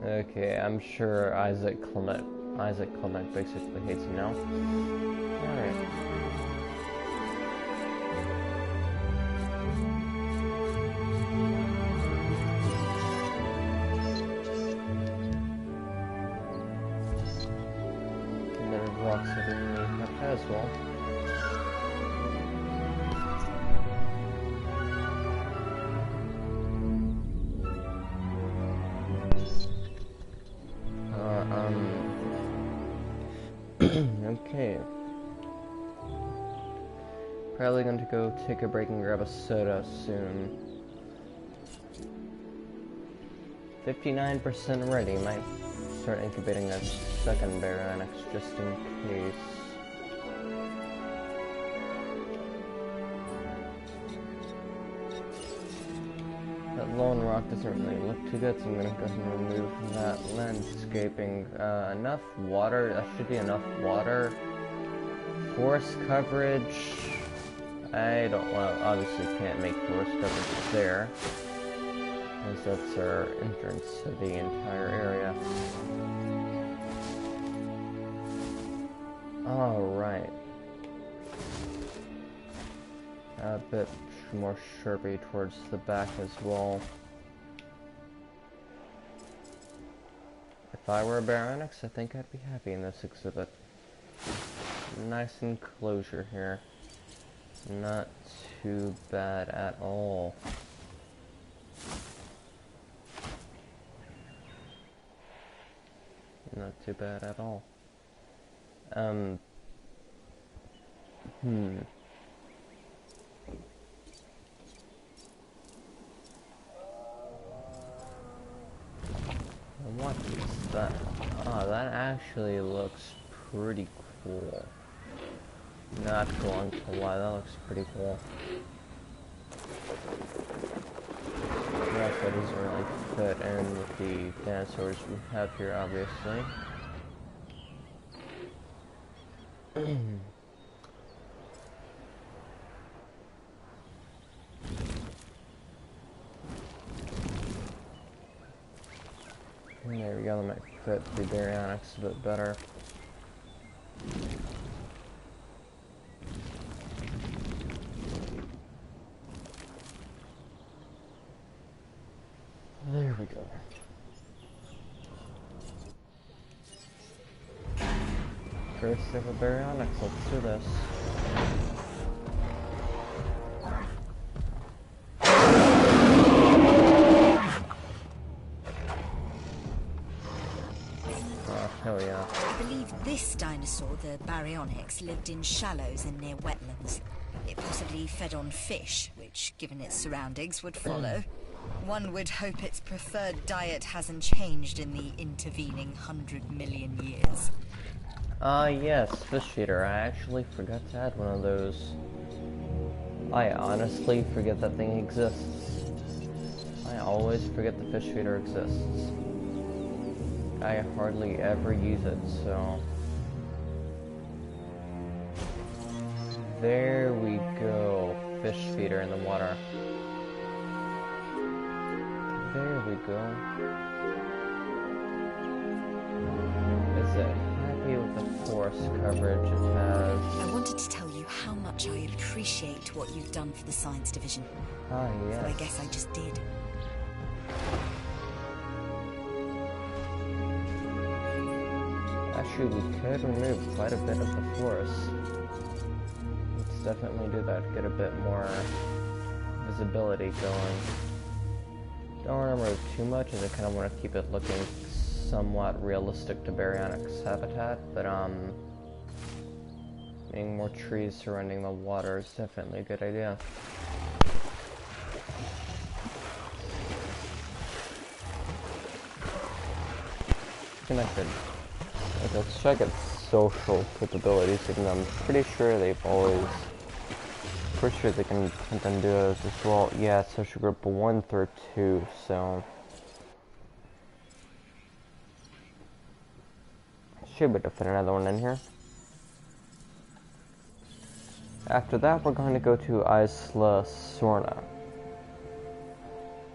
A: Okay, I'm sure Isaac Clement basically hates him now. Alright. rocks that we have as well. Okay. Probably going to go take a break and grab a soda soon. 59% ready. Might start incubating a second baryonyx just in case. That lone rock doesn't really look too good, so I'm going to go ahead and remove that landscaping. Enough water. That should be enough water. Forest coverage. I don't want to, obviously can't make forest coverage there, as that's our entrance to the entire area. Alright. A bit more sharpy towards the back as well. If I were a baryonyx, I think I'd be happy in this exhibit. Nice enclosure here. Not too bad at all. Not too bad at all. What is that? Oh, that actually looks pretty cool. Not going to lie, that looks pretty cool. That doesn't really fit in with the dinosaurs we have here, obviously. There we go, that might fit the baryonyx a bit better. There we go. First ever baryonyx, let's do this. Oh, hell yeah.
H: I believe this dinosaur, the baryonyx, lived in shallows and near wetlands. It possibly fed on fish, which, given its surroundings, would follow. One would hope its preferred diet hasn't changed in the intervening 100 million years.
A: Yes, fish eater. I actually forgot to add one of those. I honestly forget that thing exists. I always forget the fish feeder exists. I hardly ever use it, so... There we go. Fish feeder in the water. There we go. Is it happy with the forest coverage it has?
H: I wanted to tell you how much I appreciate what you've done for the science division.
A: Ah, yes.
H: So I guess I just did.
A: Actually, we could remove quite a bit of the forest. Let's definitely do that. Get a bit more visibility going. Don't want to remove too much, as I kind of want to keep it looking somewhat realistic to baryonyx habitat, but getting more trees surrounding the water is definitely a good idea. Connected. Okay, let's check its social capabilities, even though I'm pretty sure they can do those as well. Yeah, social group 1 through 2, so should be able to fit another one in here. After that, we're going to go to Isla Sorna,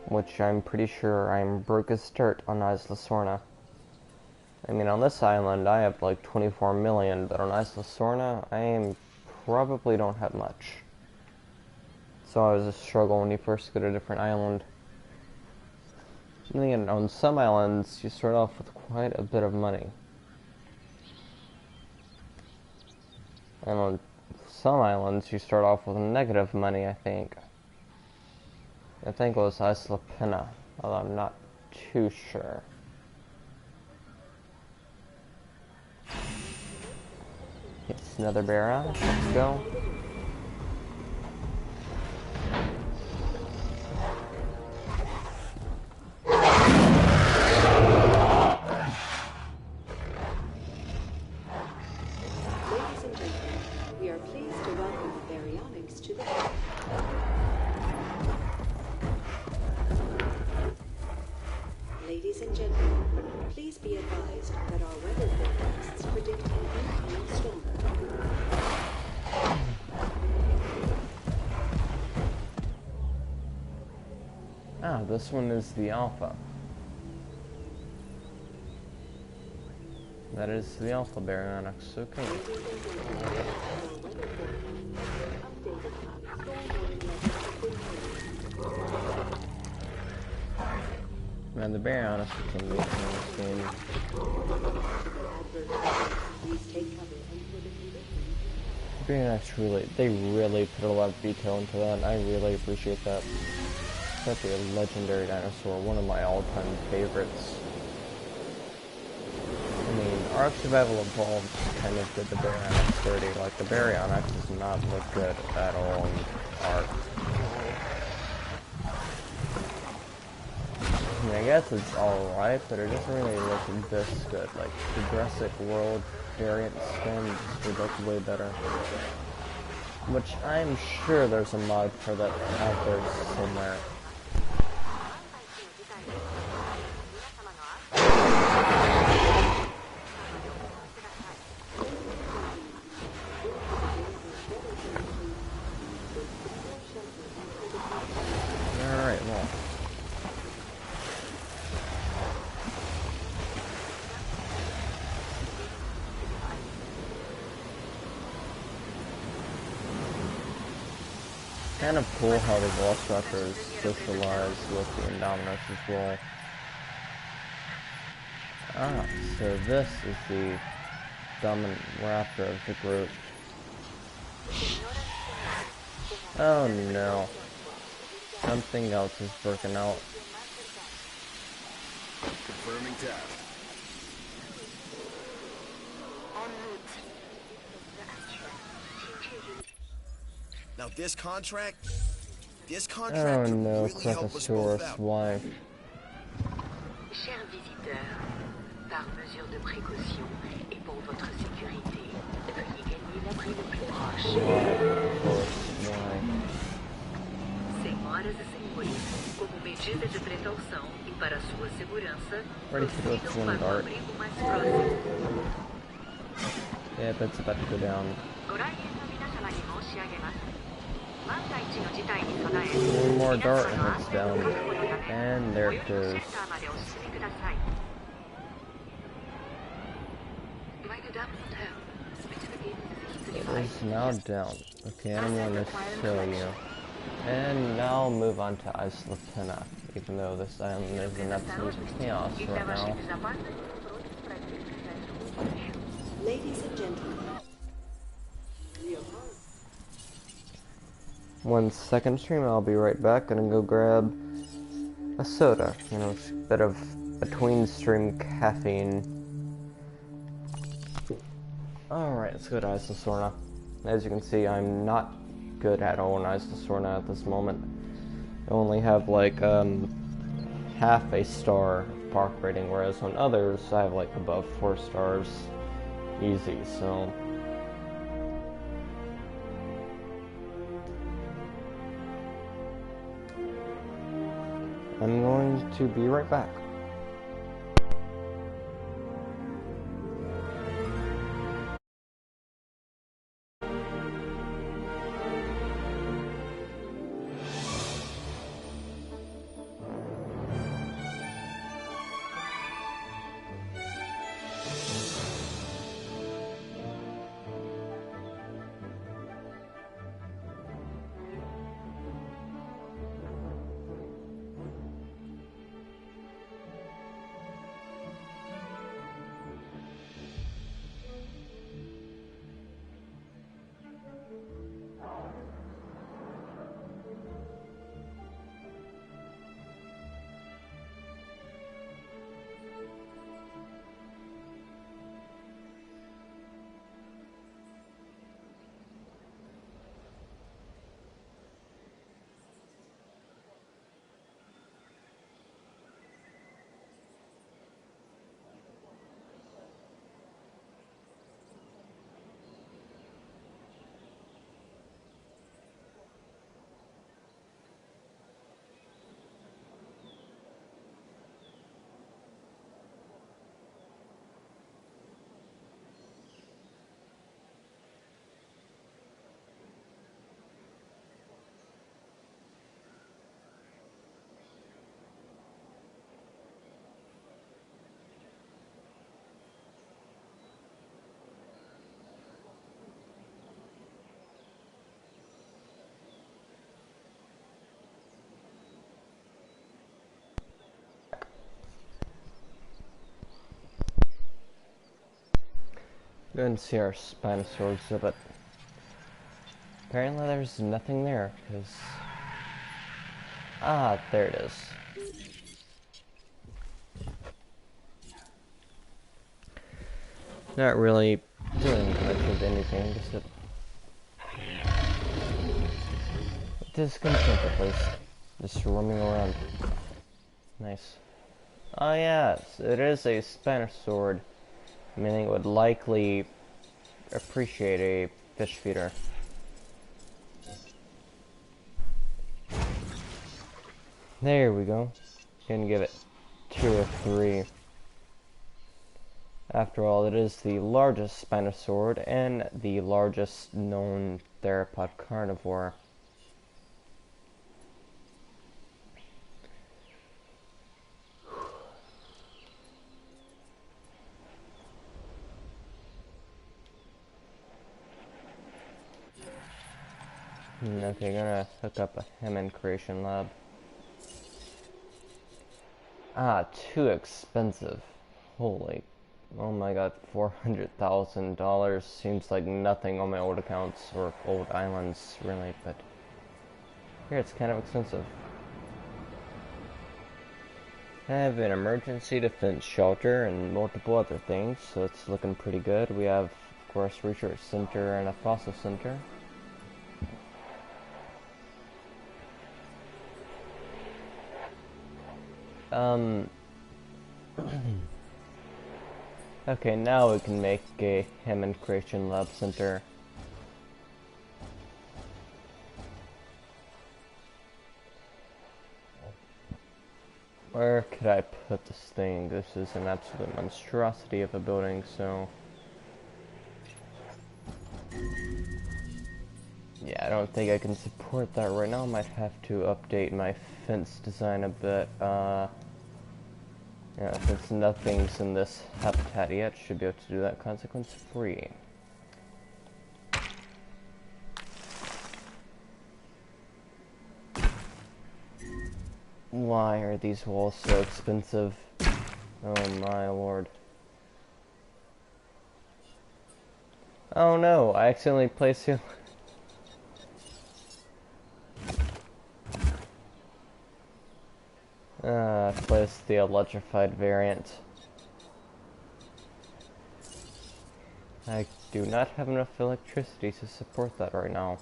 A: which I'm pretty sure I'm broke as dirt on Isla Sorna. I mean, on this island, I have like 24 million, but on Isla Sorna, I probably don't have much. So I was a struggle when you first go to a different island. And again, on some islands, you start off with quite a bit of money. And on some islands, you start off with negative money, I think. I think it was Isla Pena, although I'm not too sure. It's another baryonyx. Let's go.
E: Ladies and gentlemen, we are pleased to welcome the baryonyx to the... Ladies and gentlemen, please be advised that our weather forecasts predict an incoming storm.
A: Ah, this one is the alpha. That is the alpha baryonyx. Okay. Man, the baryonyx is amazing in this game. The baryonyx they really put a lot of detail into that, and I really appreciate that. Such a legendary dinosaur, one of my all-time favorites. I mean, Ark Survival Evolved kind of did the baryonyx dirty. Like, the baryonyx does not look good at all in Ark. I mean, I guess it's alright, but it doesn't really look this good. Like, the Jurassic World variant skin just would look way better. Which I'm sure there's a mod for that out there somewhere. Alright, well. Kind of cool how the Velociraptors socialize with the Indominus as well. Ah, so this is the dominant raptor of the group. Oh no. Something else is working out.
G: Confirming task. Now this contract
A: Oh
G: could
A: no,
G: really help us both
A: Crocosaurus,
G: out.
A: why?
I: Chers visiteurs, par mesure de précaution et pour votre sécurité, veuillez gagner l'abri le plus proche.
A: Why?
I: Senhoras e senhores, como medida de precaução e para sua segurança,
A: Ready to go
I: prossigam
A: swim
I: para o
A: dart.
I: abrigo mais próximo.
A: Yeah, that's about to go down.
I: ご来園の皆様に申し上げます。万が一の事態に備え、
A: One more
I: 皆
A: dart
I: 様
A: and
I: の
A: it's
I: 安全
A: down.
I: の確保のため、
A: And
I: 最
A: there
I: 寄
A: it
I: りのシェ
A: goes.
I: ルターまでお進みください。Meine Damen und Herren, bitte begeben Sie sich zu
A: It is now down. Okay, I'm going to show you. And now I'll move on to Isla Pena, even though this island is in absolute chaos right now.
E: Ladies and gentlemen,
A: 1 second stream, I'll be right back. Gonna go grab a soda, you know, a bit of between stream caffeine. Alright, let's go to Isla Sorna. As you can see, I'm not good at all in Isla Sorna at this moment. I only have like half a star park rating, whereas on others I have like above 4 stars easy, so I'm going to be right back. Go and see our Spinosaur exhibit. Apparently there's nothing there, because... Ah, there it is. Not really doing much of anything, just it discontent at least. Just roaming around. Nice. Oh yes, it is a Spinosaur, meaning it would likely appreciate a fish feeder. There we go. Gonna give it 2 or 3. After all, it is the largest Spinosaur and the largest known theropod carnivore. Okay, gonna hook up a Hammond Creation Lab. Ah, too expensive. Holy, oh my god, $400,000 seems like nothing on my old accounts, or old islands, really, but here it's kind of expensive. I have an emergency defense shelter and multiple other things, so it's looking pretty good. We have, of course, research center and a fossil center. Okay, now we can make a Hammond Creation Lab Center. Where could I put this thing? This is an absolute monstrosity of a building, so... Yeah, I don't think I can support that right now. I might have to update my fence design a bit. Yeah, since nothing's in this habitat yet, should be able to do that consequence-free. Why are these walls so expensive? Oh my lord. Oh no, I accidentally placed it. I placed the electrified variant. I do not have enough electricity to support that right now.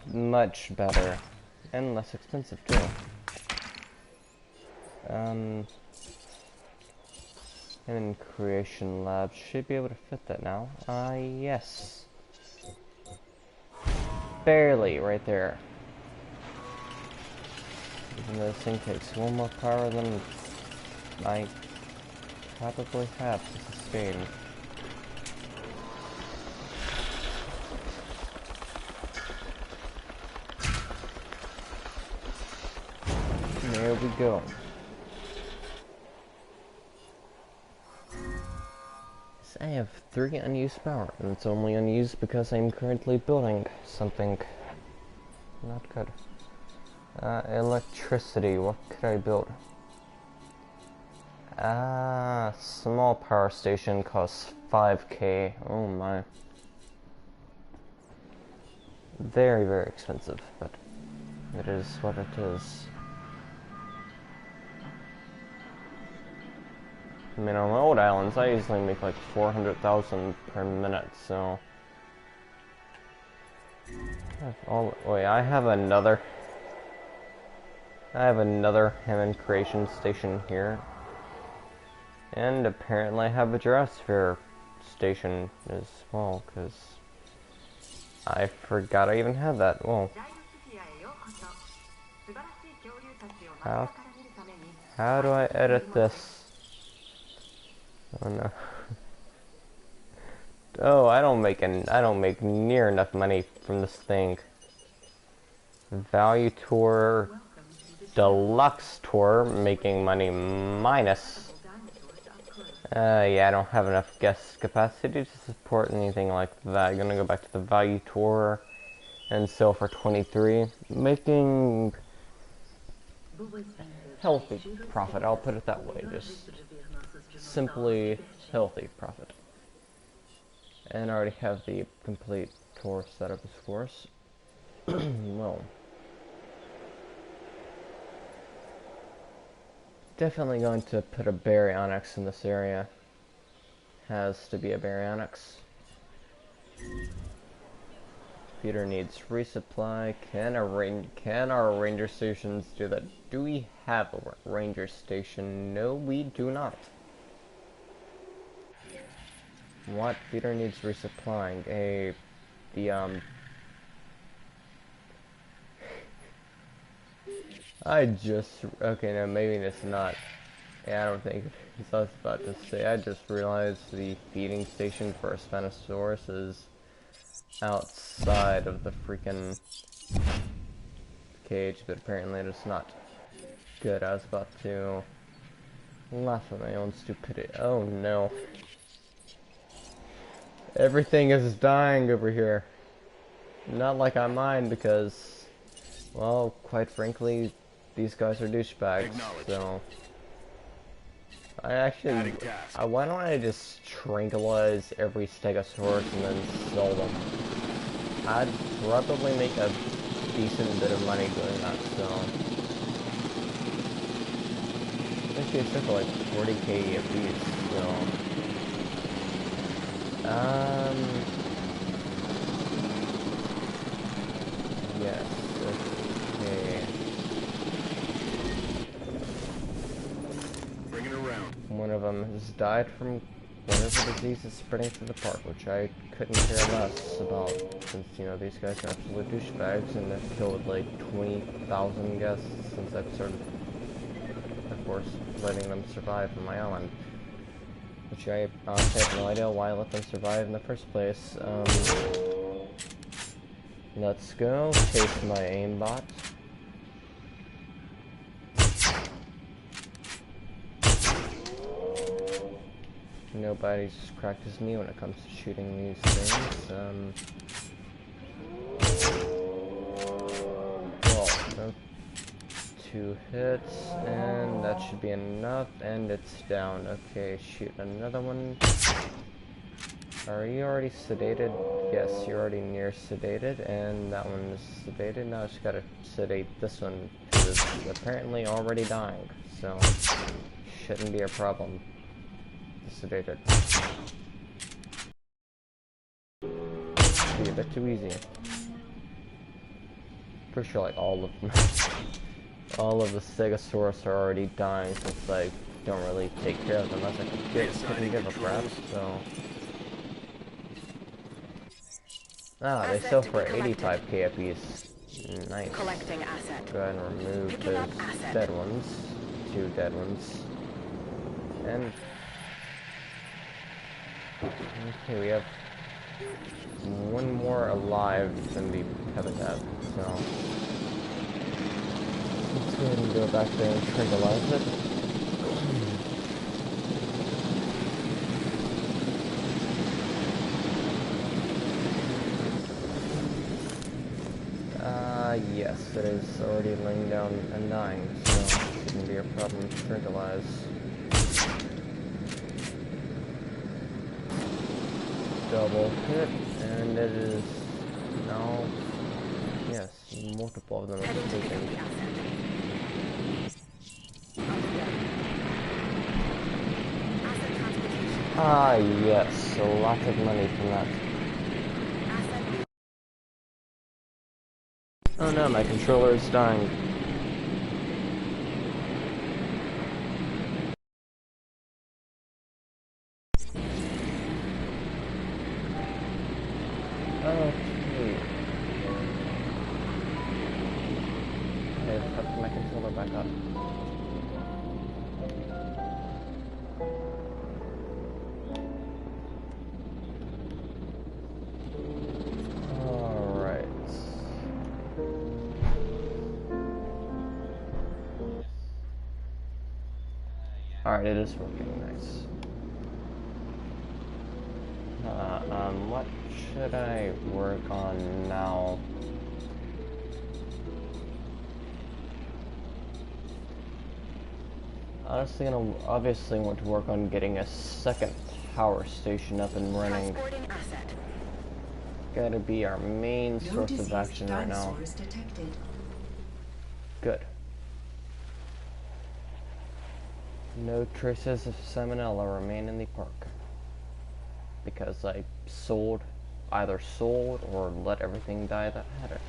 A: Much better. And less expensive too. And Creation Lab should be able to fit that now. Yes. Barely, right there. Even though this thing takes one more power than I probably have to sustain. There we go. So I have 3 unused power, and it's only unused because I'm currently building something not good. Electricity, what could I build? Small power station costs 5k. Oh my. Very, very expensive, but it is what it is. I mean, on my old islands, I usually make like 400,000 per minute, so... Wait, I have another Hammond Creation station here. And apparently I have a Jurassic station as well, because I forgot I even had that. Well, how do I edit this? Oh no. Oh, I don't make near enough money from this thing. Value tour, deluxe tour, making money minus. Yeah, I don't have enough guest capacity to support anything like that. I'm gonna go back to the value tour and sell for 23, making healthy profit. I'll put it that way. Just simply healthy profit. And I already have the complete tour setup, of course. Well, definitely going to put a baryonyx in this area. Has to be a baryonyx. Peter needs resupply. Can our ranger stations do that? Do we have a ranger station? No, we do not. What? Peter needs resupplying. Okay, no, maybe it's not. Yeah, I don't think it's I was about to say. I just realized the feeding station for a Spinosaurus is outside of the freaking cage, but apparently it's not good. I was about to laugh at my own stupidity. Oh no. Everything is dying over here. Not like I mind because, well, quite frankly, these guys are douchebags, so... why don't I just tranquilize every Stegosaurus and then sell them? I'd probably make a decent bit of money doing that, so... Actually, it's for like 40k a piece, so... Yes, okay.
G: Bring it around.
A: One of them has died from whatever disease is spreading through the park, which I couldn't care less about, since, you know, these guys are absolute douchebags, and I've killed like 20,000 guests since I've started, of course, letting them survive on my island. Which I honestly have no idea why I let them survive in the first place. Let's go. Taste my aimbot. Nobody's as cracked as me when it comes to shooting these things. Well, no, 2 hits, and that should be enough, and it's down. Okay, shoot another one. Are you already sedated? Yes, you're already near sedated, and that one is sedated. Now I just gotta sedate this one, who is apparently already dying, so shouldn't be a problem. Sedated. Be a bit too easy. Pretty sure like all of them, all of the Stegosaurus are already dying since I don't really take care of them unless I couldn't give a crap, so... Ah, they sell for 85k a piece. Nice.
C: Collecting asset.
A: Go ahead and remove
C: Picking
A: those
C: up asset.
A: dead ones. 2 dead ones. And... okay, we have 1 more alive than the habitat, so... let's go ahead and go back there and tranquilize it. Yes, it is already laying down and dying, so it shouldn't be a problem to tranquilize. Double hit, and it is now, yes, multiple of them are taken. Ah, yes, a lot of money from that. Oh no, my controller is dying. Okay. I've hooked my controller back up. Alright. Alright, it is working, nice. What should I work on now? Honestly, gonna obviously want to work on getting a second power station up and running.
C: Transporting asset.
A: Gotta be our main source of action right now.
E: Detected.
A: Good. No traces of salmonella remain in the park. Because I either sold or let everything die that had it.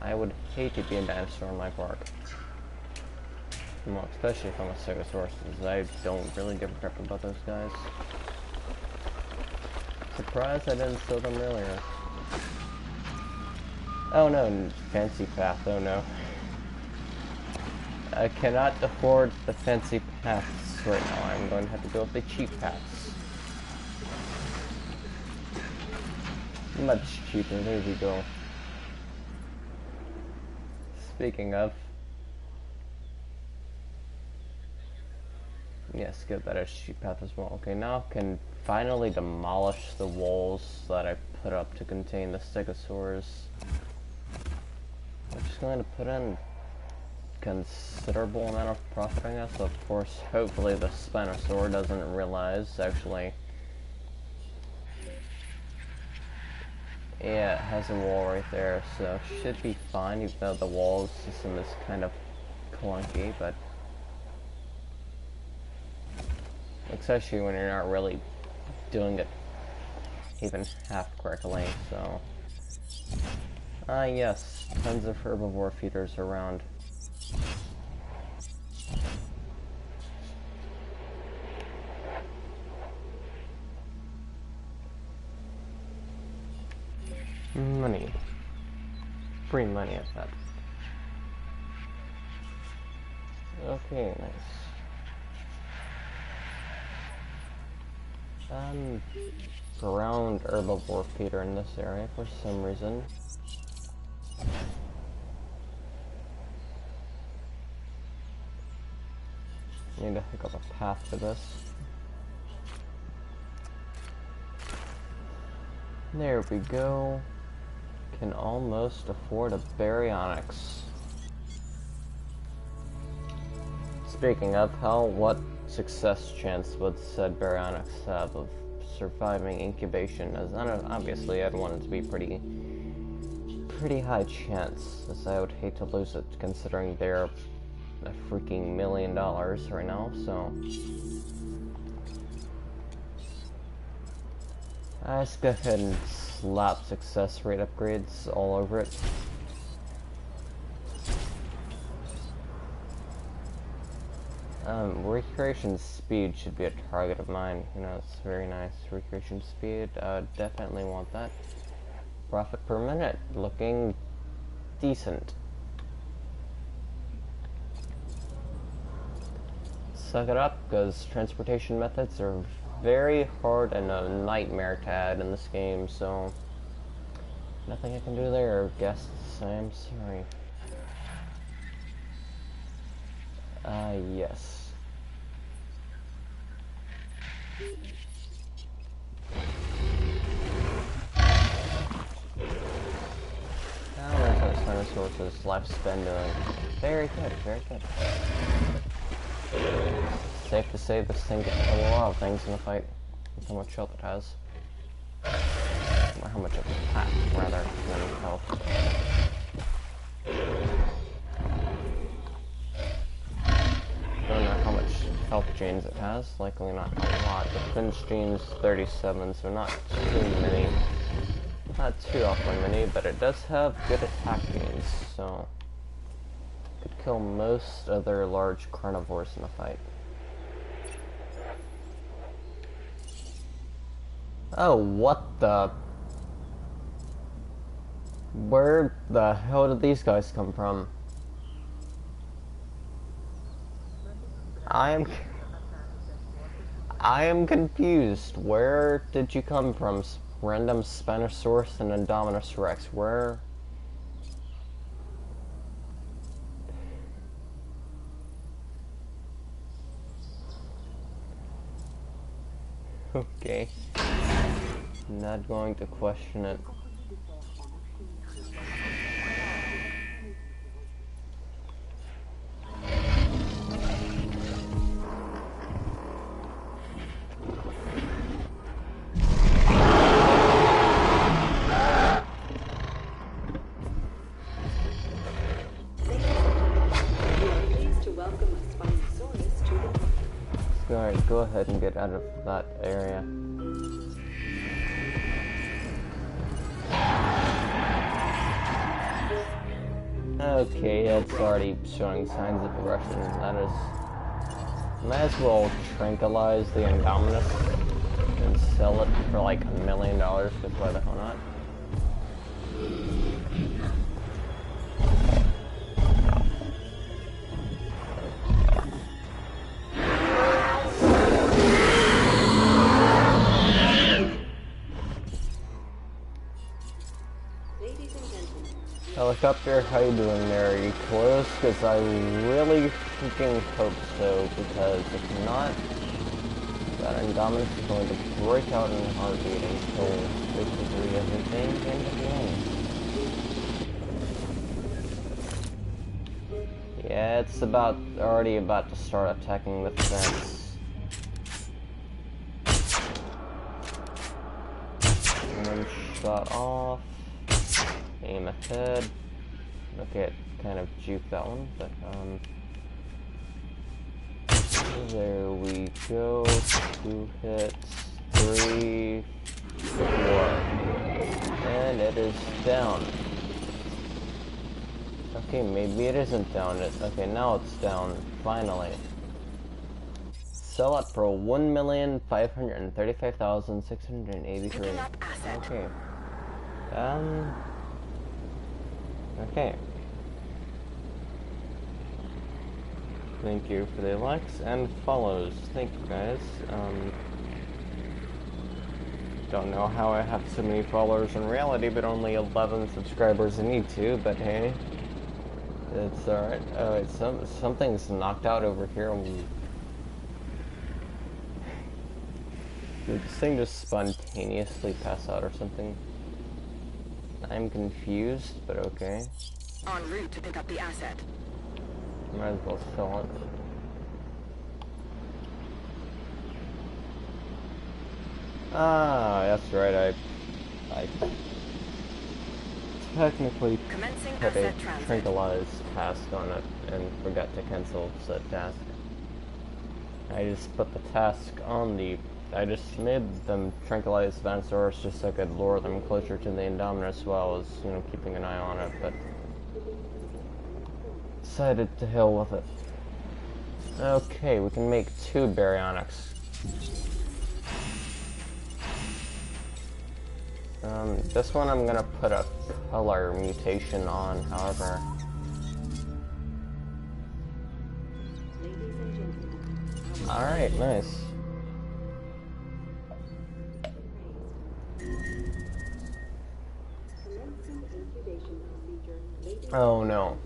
A: I would hate to be a dinosaur in my park. Well, especially if I'm a Stegosaurus, because I don't really give a crap about those guys. Surprised I didn't sell them earlier. Oh no, fancy path, oh no. I cannot afford the fancy paths right now. I'm going to have to go with the cheap paths. Much cheaper, there we go. Speaking of... Yes, good, that is cheap path as well. Okay, now I can finally demolish the walls that I put up to contain the Stegosaurs. I'm just going to put in considerable amount of profit, I guess. Of course, hopefully the Spinosaur doesn't realize, actually. Yeah, it has a wall right there, so should be fine, even though the wall system is kind of clunky, but... especially when you're not really doing it even half correctly, so... yes, tons of herbivore feeders around. Money. Free money at that. Okay, nice. Ground herbivore feeder in this area for some reason. Need to hook up a path for this. There we go. Can almost afford a baryonyx. Speaking of, what success chance would said baryonyx have of surviving incubation? As obviously I'd want it to be pretty high chance, as I would hate to lose it considering they're a freaking $1 million right now, so let's go ahead and slap success rate upgrades all over it. Recreation speed should be a target of mine. You know, it's very nice. Recreation speed, definitely want that. Profit per minute, looking decent. Suck it up, because transportation methods are very hard and a nightmare to add in this game, so nothing I can do there, guests. I am sorry. Yes. How is our Spinosaurus' lifespan doing? Very good, very good. Safe to say this thing can kill a lot of things in a fight. With how much health it has. Or how much of a pack, rather, than health. Don't know how much health genes it has. Likely not a lot. The Finch gene's 37, so not too many. Not too awfully many, but it does have good attack genes, so could kill most other large carnivores in a fight. Oh, what the? Where the hell did these guys come from? I am confused. Where did you come from? Random Spinosaurus and Indominus Rex. Where? Okay. Not going to question it. Alright, go ahead and get out of that area. Okay, it's already showing signs of aggression. That is... Might as well tranquilize the Indominus and sell it for like $1 million, because why the hell not? Helicopter, how you doing there? Are you close? Because I really freaking hope so, because if not, that Indominus is going to break out in a heartbeat and kill basically everything in the game. Yeah, it's already about to start attacking the fence. One shot off. Aim ahead. Okay, it kind of juked that one, but there we go. 2 hits, 3, 4, and it is down. Okay, maybe it isn't down. Okay, now it's down. Finally. Sell it for $1,535,683. Okay. Okay. Thank you for the likes and follows. Thank you guys. Don't know how I have so many followers in reality, but only 11 subscribers in YouTube, but hey. It's alright. Oh, wait, something's knocked out over here. Did this thing just spontaneously pass out or something? I'm confused, but okay.
C: En route to pick up the asset.
A: Might as well sell it. Ah, that's right, I technically had a tranquilized task on it and forgot to cancel said task. I just put the task on I just made them tranquilize Vanosaurus just so I could lure them closer to the Indominus while I was, keeping an eye on it, but decided to hell with it. Okay, we can make 2 baryonyx. This one I'm gonna put a color mutation on, however. Alright, nice. Oh no.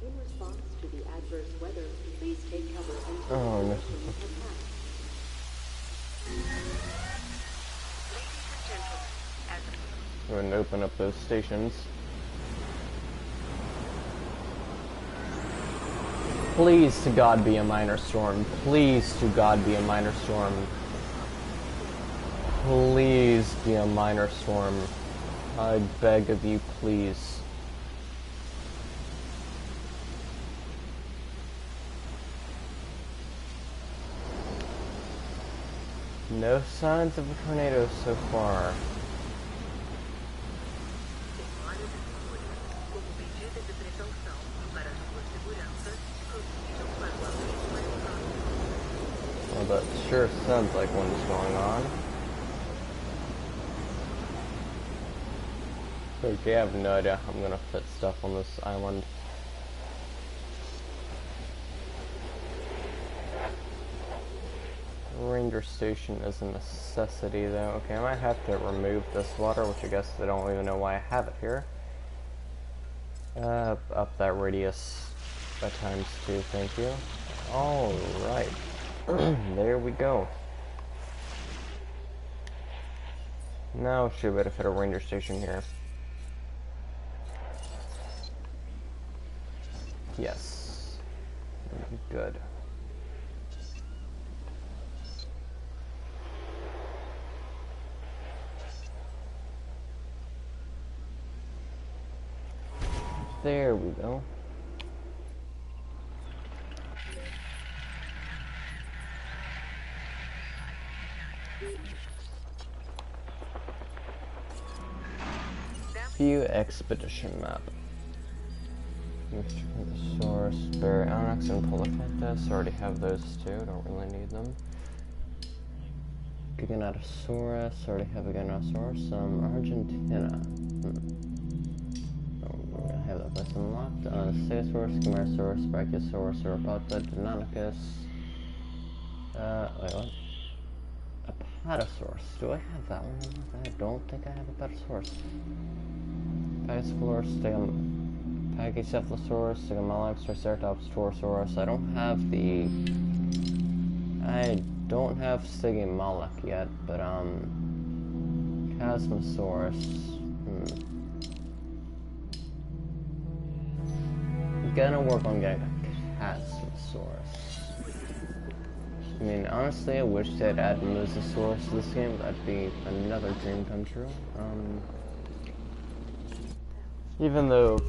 E: In response to the adverse weather, please take cover until
A: oh no. I'm gonna open up those stations. Please to God be a minor storm. Please to God be a minor storm. Please be a minor storm. I beg of you, please. No signs of a tornado so far. Well, that sure sounds like one's going on. Okay, I have no idea how I'm gonna fit stuff on this island. Ranger station is a necessity though. Okay, I might have to remove this water, which I guess I don't even know why I have it here. Up that radius by ×2, thank you. Alright. There we go. Now should be able to fit a ranger station here. Yes. Good. There we go. View expedition map. Source, baryonyx, and polycactus. Already have those two, don't really need them. Giganotosaurus, already have a Giganotosaurus. Argentina. Oh, we're gonna have that place unlocked. Stegosaurus, Camarasaurus, Brachiosaurus, Sauropoda, Deinonychus. Wait, what? Apatosaurus. Do I have that one? I don't think I have a Apatosaurus. Pachycephalosaurus, Pachycephalosaurus, Stigomolox, Triceratops, Torosaurus. I don't have the... I don't have Stigomoloch yet, but, Chasmosaurus. I'm gonna work on getting a Chasmosaurus. I mean, honestly, I wish they'd add Mosasaurus to this game. That'd be another dream come true. Even though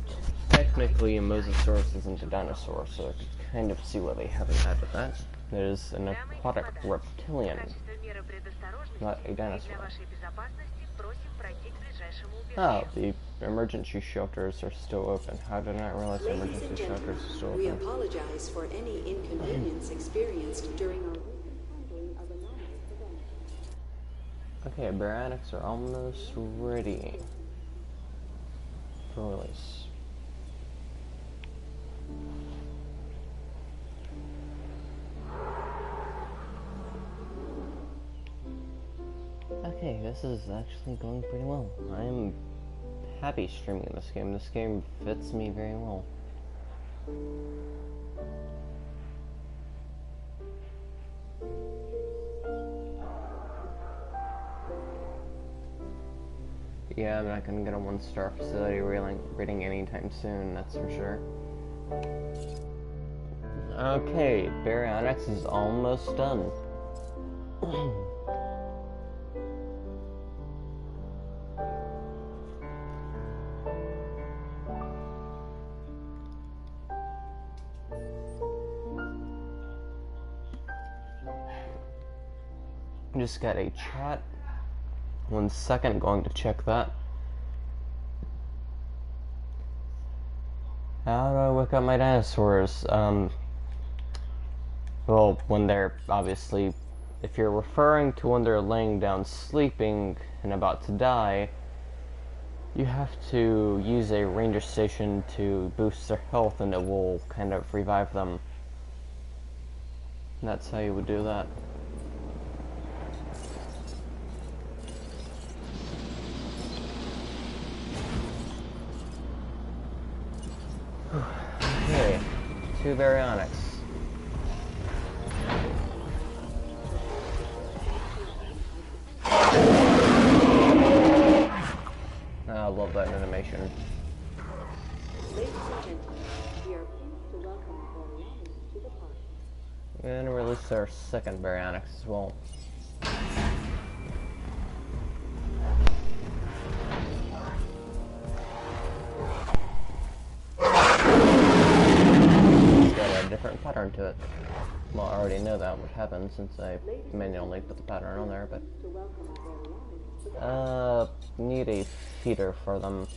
A: technically a Mosasaurus isn't a dinosaur, so I could kind of see why they haven't added that. It is an aquatic reptilian, not a dinosaur. Oh, the emergency shelters are still open. How did I not realize the emergency shelters are still open?
E: We apologize for any inconvenience experienced during our recent handling of anomalous events.
A: Okay, baryonyx are almost ready for release. Okay, this is actually going pretty well. I'm happy streaming this game. This game fits me very well. Yeah, I'm not gonna get a 1-star facility rating anytime soon, that's for sure. Okay, baryonyx is almost done. Just got a chat. 1 second, going to check that. How do I wake up my dinosaurs? Well, when they're obviously, if you're referring to when they're laying down sleeping and about to die, you have to use a ranger station to boost their health and it will kind of revive them. And that's how you would do that. Okay, 2 baryonyx. I love that animation.
E: Ladies and gentlemen, we are pleased to welcome baryonyx to the park.
A: We're gonna release our 2nd baryonyx as well. Different pattern to it. Well, I already know that would happen since I manually put the pattern on there, but need a feeder for them.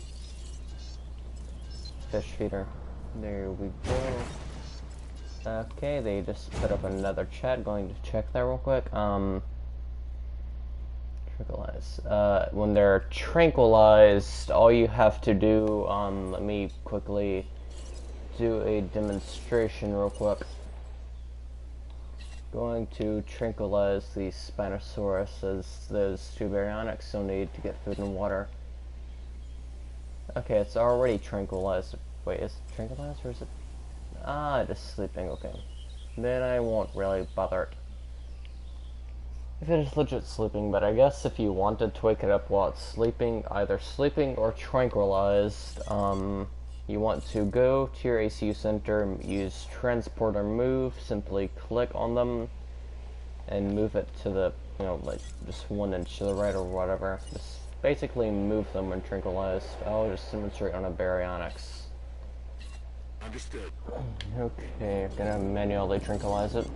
A: Fish feeder. There we go. Okay, they just put up another chat. Going to check that real quick. Tranquilize. When they're tranquilized, all you have to do, let me quickly do a demonstration real quick. Going to tranquilize the Spinosaurus, as those 2 baryonyx still need to get food and water. Okay, it's already tranquilized. Wait, is it tranquilized or is it? Ah, just sleeping, okay. Then I won't really bother it. If it is legit sleeping, but I guess if you wanted to wake it up while it's sleeping, either sleeping or tranquilized, you want to go to your ACU center, use transport or move, simply click on them, and move it to the, like, just 1 inch to the right or whatever. Just basically move them when tranquilized. I'll just demonstrate on a baryonyx.
G: Understood.
A: Okay, I'm gonna manually tranquilize it.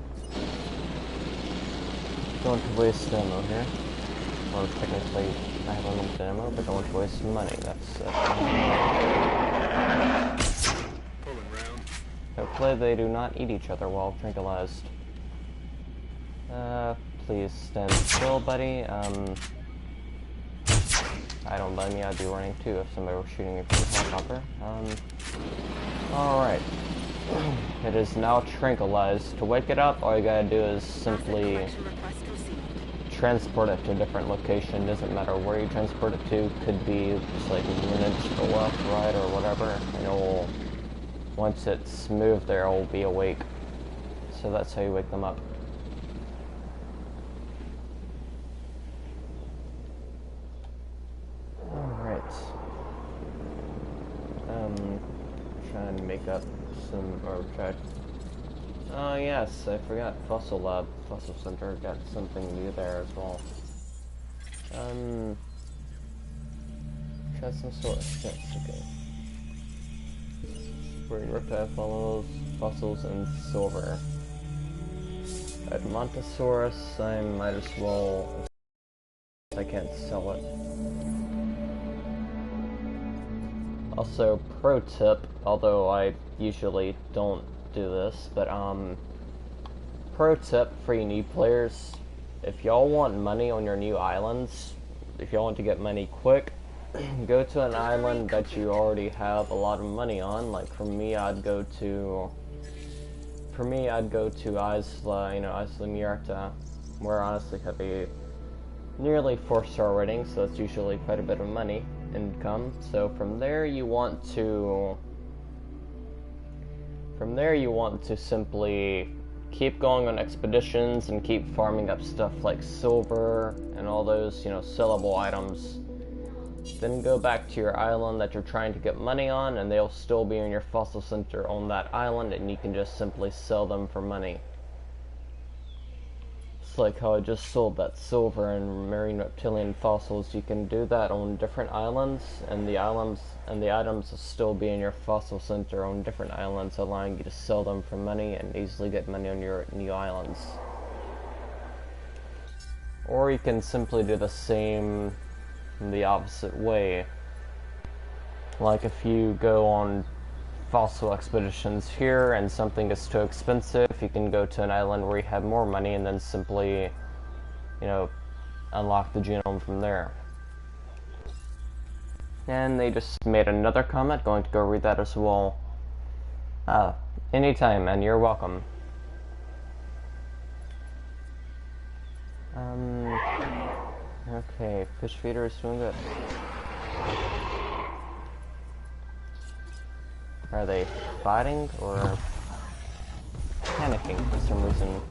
A: Going to waste ammo here. Or technically I have unlimited ammo, but don't want to waste money. That's
G: Pulling round.
A: hopefully they do not eat each other while tranquilized. Please stand still, buddy. I don't blame you, I'd be running too if somebody were shooting me from the helicopter. Alright. It is now tranquilized. To wake it up, all you gotta do is simply
C: Request received.
A: transport it to a different location. Doesn't matter where you transport it to. Could be just like moving to the left, right, or whatever. And it will, once it's moved there, it will be awake. So that's how you wake them up. Alright. Trying to make up some, or try. Oh yes, I forgot Fossil Lab, Fossil Center got something new there as well. Try some sort of yes, okay. Marine reptile fossils, and silver. Edmontosaurus, I might as well, I can't sell it. Also, pro tip, although I usually don't do this, but pro tip for you new players, if y'all want money on your new islands, if y'all want to get money quick, go to an island that you already have a lot of money on. Like for me, I'd go to Isla, Isla Mierta, where I honestly have a nearly 4-star rating, so it's usually quite a bit of money income. So from there you want to simply keep going on expeditions and keep farming up stuff like silver and all those, sellable items. Then go back to your island that you're trying to get money on, and they'll still be in your fossil center on that island, and you can just simply sell them for money. It's like how I just sold that silver and marine reptilian fossils. You can do that on different islands, and the items will still be in your fossil center on different islands, allowing you to sell them for money and easily get money on your new islands. Or you can simply do the same the opposite way. Like if you go on fossil expeditions here and something is too expensive, you can go to an island where you have more money and then simply, unlock the genome from there. And they just made another comment, going to go read that as well. Anytime, and you're welcome. Okay, fish feeder is doing good. Are they fighting or panicking for some reason?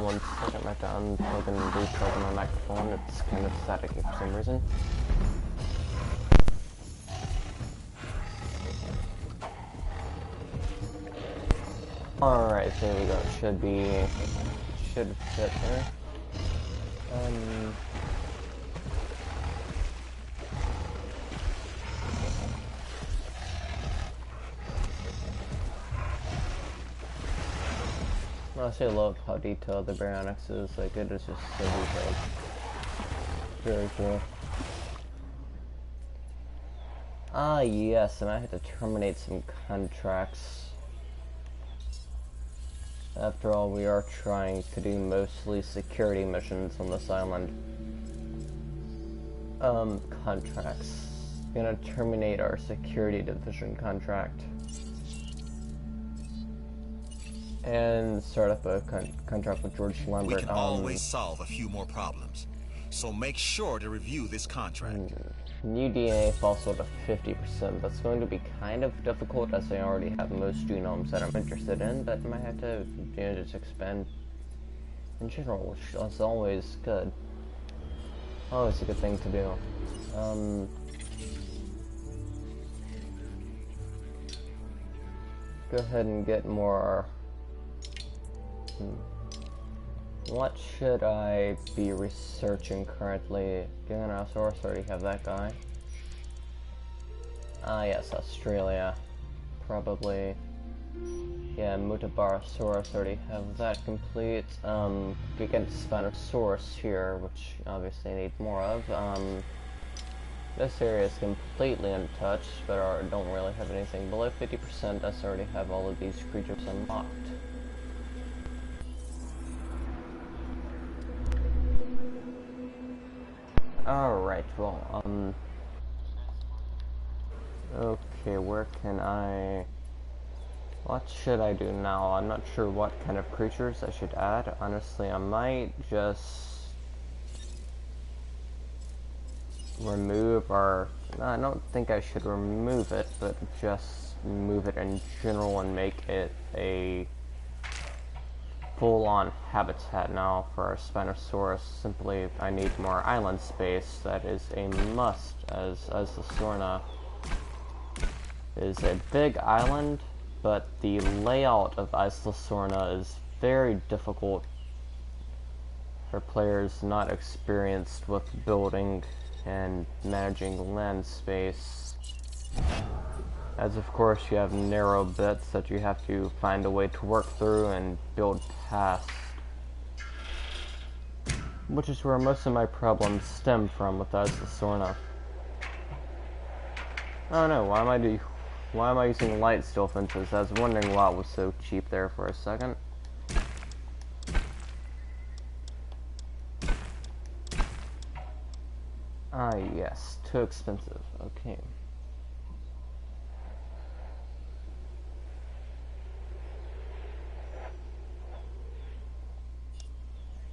A: One second, I have to unplug and replug my microphone. It's kind of staticky for some reason. Alright, there we go. Should fit there. Honestly, I love how detailed the baryonyx is. Like, it is just so detailed. Very cool. Ah, yes, and I had to terminate some contracts. After all, we are trying to do mostly security missions on this island. Contracts. Gonna terminate our security division contract. And start up a contract with George Lambert.
B: We can always solve a few more problems, so make sure to review this contract.
A: New DNA fossil to 50%. That's going to be kind of difficult, as I already have most genomes that I'm interested in, but I might have to, just expand in general, which is always good. Always a good thing to do. Go ahead and get more. What should I be researching currently? Giganosaurus, already have that guy. Ah yes, Australia. Probably Yeah, Mutabarosaurus, already have that complete. Against Spinosaurus here, which obviously I need more of. This area is completely untouched, but I don't really have anything below 50%. I already have all of these creatures unlocked. Alright, well, okay, where can I... What should I do now? I'm not sure what kind of creatures I should add. Honestly, I might just remove our... No, I don't think I should remove it, but just move it in general and make it a full-on habitat now for our Spinosaurus. Simply, I need more island space. That is a must, as the Sorna is a big island, but the layout of Isla Sorna is very difficult for players not experienced with building and managing land space. As of course you have narrow bits that you have to find a way to work through and build past. Which is where most of my problems stem from with Isla Sorna. Oh no, why am I using light steel fences? I was wondering why it was so cheap there for a second. Ah yes, too expensive. Okay.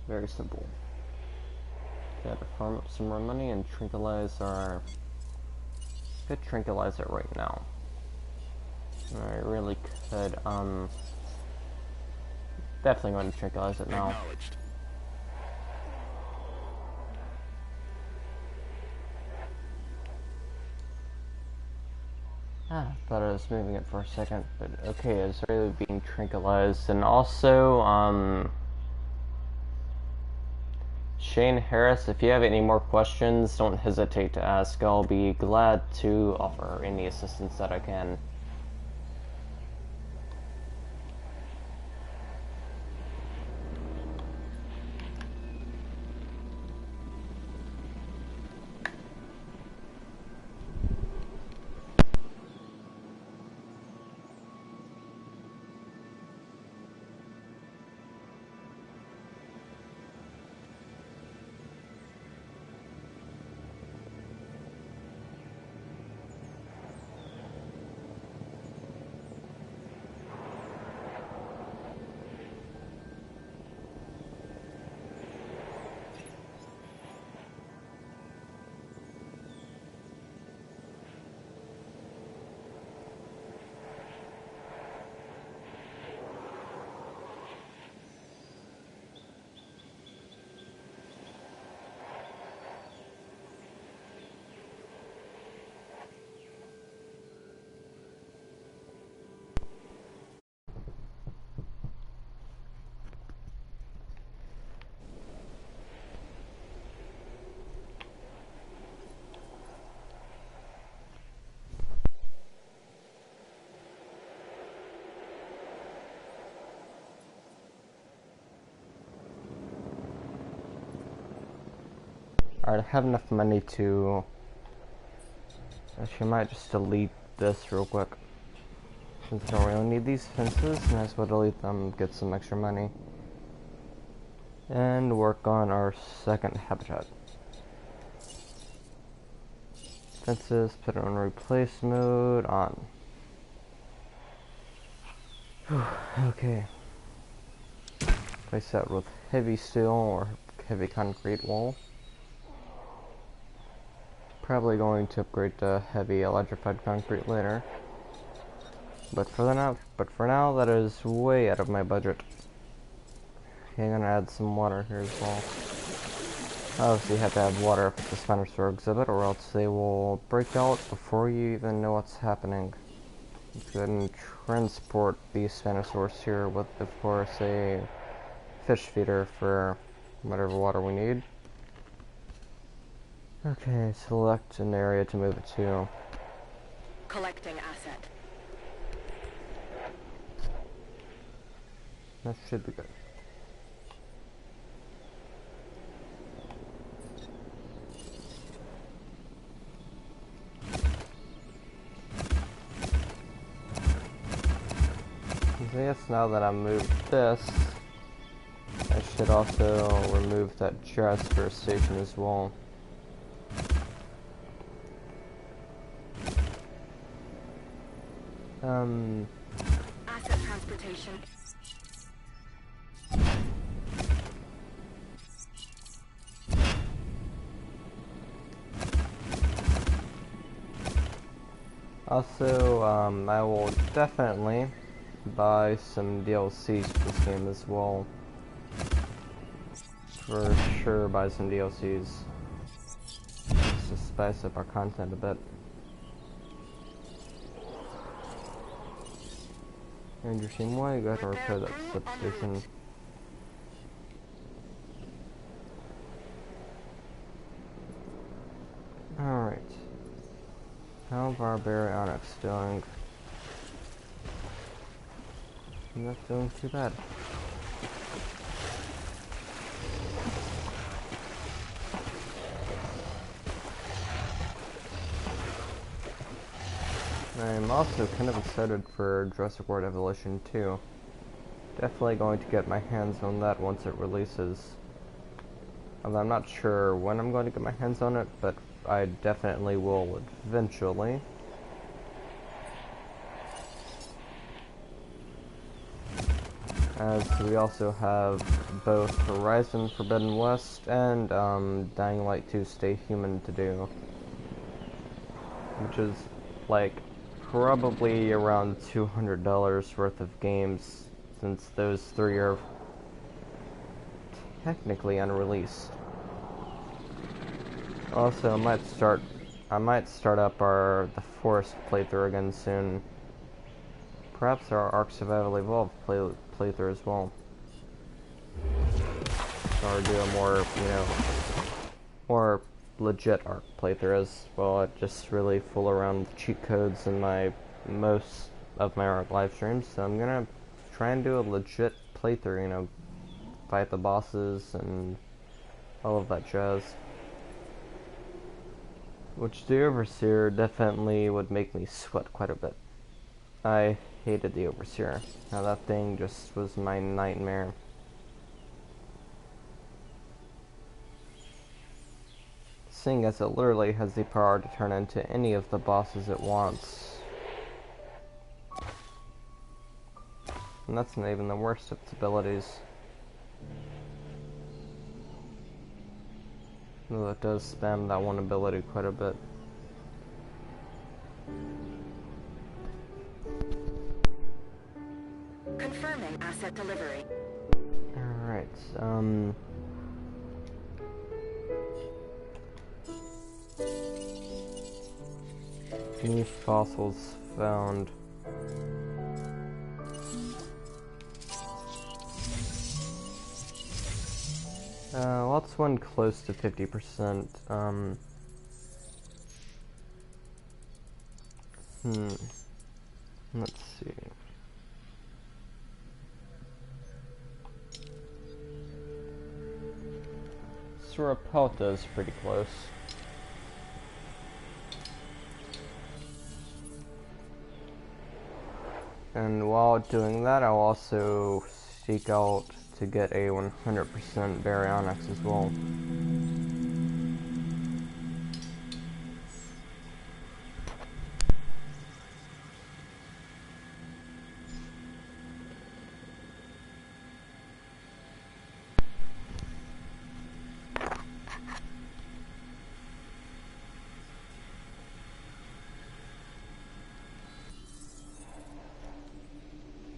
A: Very simple. Gotta farm up some more money and tranquilize our... Could tranquilize it right now. I really could, definitely going to tranquilize it now. Thought I was moving it for a second, but okay, it's really being tranquilized. And also, Shane Harris, if you have any more questions, don't hesitate to ask. I'll be glad to offer any assistance that I can. Alright, I have enough money to... Actually, I might just delete this real quick. Since I don't really need these fences, I might as well delete them, get some extra money. And work on our second habitat. Fences, put it on replace mode, on. Whew, okay. Place that with heavy steel or heavy concrete wall. Probably going to upgrade to heavy electrified concrete later. But for now, that is way out of my budget. Okay, I'm gonna add some water here as well. Obviously, you have to have water if it's a Spinosaurus exhibit, or else they will break out before you even know what's happening. Let's go ahead and transport the Spinosaurus here with, of course, a fish feeder for whatever water we need. Okay, select an area to move it to.
C: Collecting asset.
A: That should be good. I guess now that I moved this, I should also remove that Jurassic station as well.
C: Asset transportation.
A: Also, I will definitely buy some DLCs for this game as well. For sure, buy some DLCs. Just to spice up our content a bit. Interesting. Why you gotta repair that substation? Alright. How's our baryonyx doing? Not doing too bad. I'm also kind of excited for Jurassic World Evolution 2. Definitely going to get my hands on that once it releases. Although I'm not sure when I'm going to get my hands on it, but I definitely will eventually. As we also have both Horizon Forbidden West and Dying Light 2 Stay Human to do. Which is like probably around $200 worth of games, since those three are technically unreleased. Also, I might start up the Forest playthrough again soon. Perhaps our Ark Survival Evolved playthrough as well. Or do a more, more legit Ark playthrough as well. I just really fool around with cheat codes in most of my Ark live streams, so I'm gonna try and do a legit playthrough, fight the bosses and all of that jazz. Which the Overseer definitely would make me sweat quite a bit. I hated the Overseer. Now that thing just was my nightmare. Seeing as it literally has the power to turn into any of the bosses it wants. And that's not even the worst of its abilities. Though it does spam that one ability quite a bit.
C: Confirming asset delivery.
A: Alright, new fossils found. Lots one close to 50%. Let's see. Surapelta is pretty close. And while doing that, I'll also seek out to get a 100% baryonyx as well.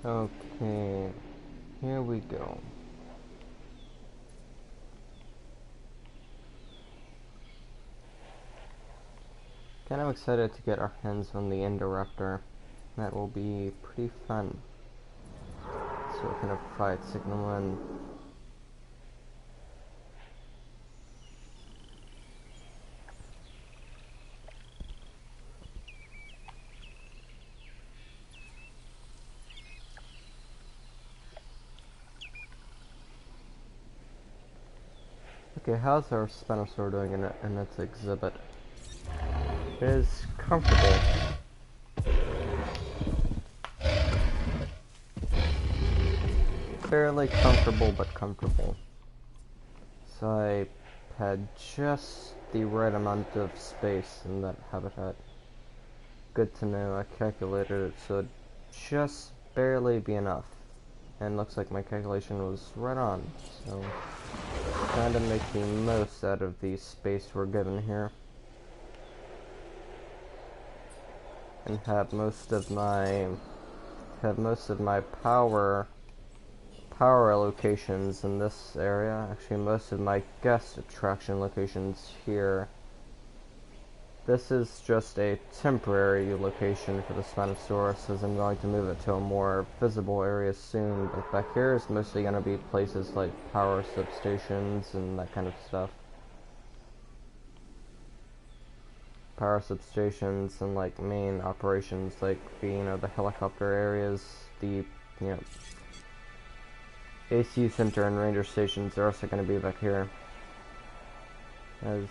A: Okay, here we go. Kind of excited to get our hands on the Indoraptor. That will be pretty fun. So we're gonna fight Signalman. Okay, how's our Spinosaur doing in its exhibit? It is comfortable. Fairly comfortable, but comfortable. So I had just the right amount of space in that habitat. Good to know. I calculated it, so it'd just barely be enough. And looks like my calculation was right on. So, trying to make the most out of the space we're given here. And have most of my power locations in this area. Actually, most of my guest attraction locations here. This is just a temporary location for the Spinosaurus, as I'm going to move it to a more visible area soon, but back here is mostly going to be places like power substations and that kind of stuff. Power substations and like main operations like the, the helicopter areas, the, AC center and ranger stations are also going to be back here. As,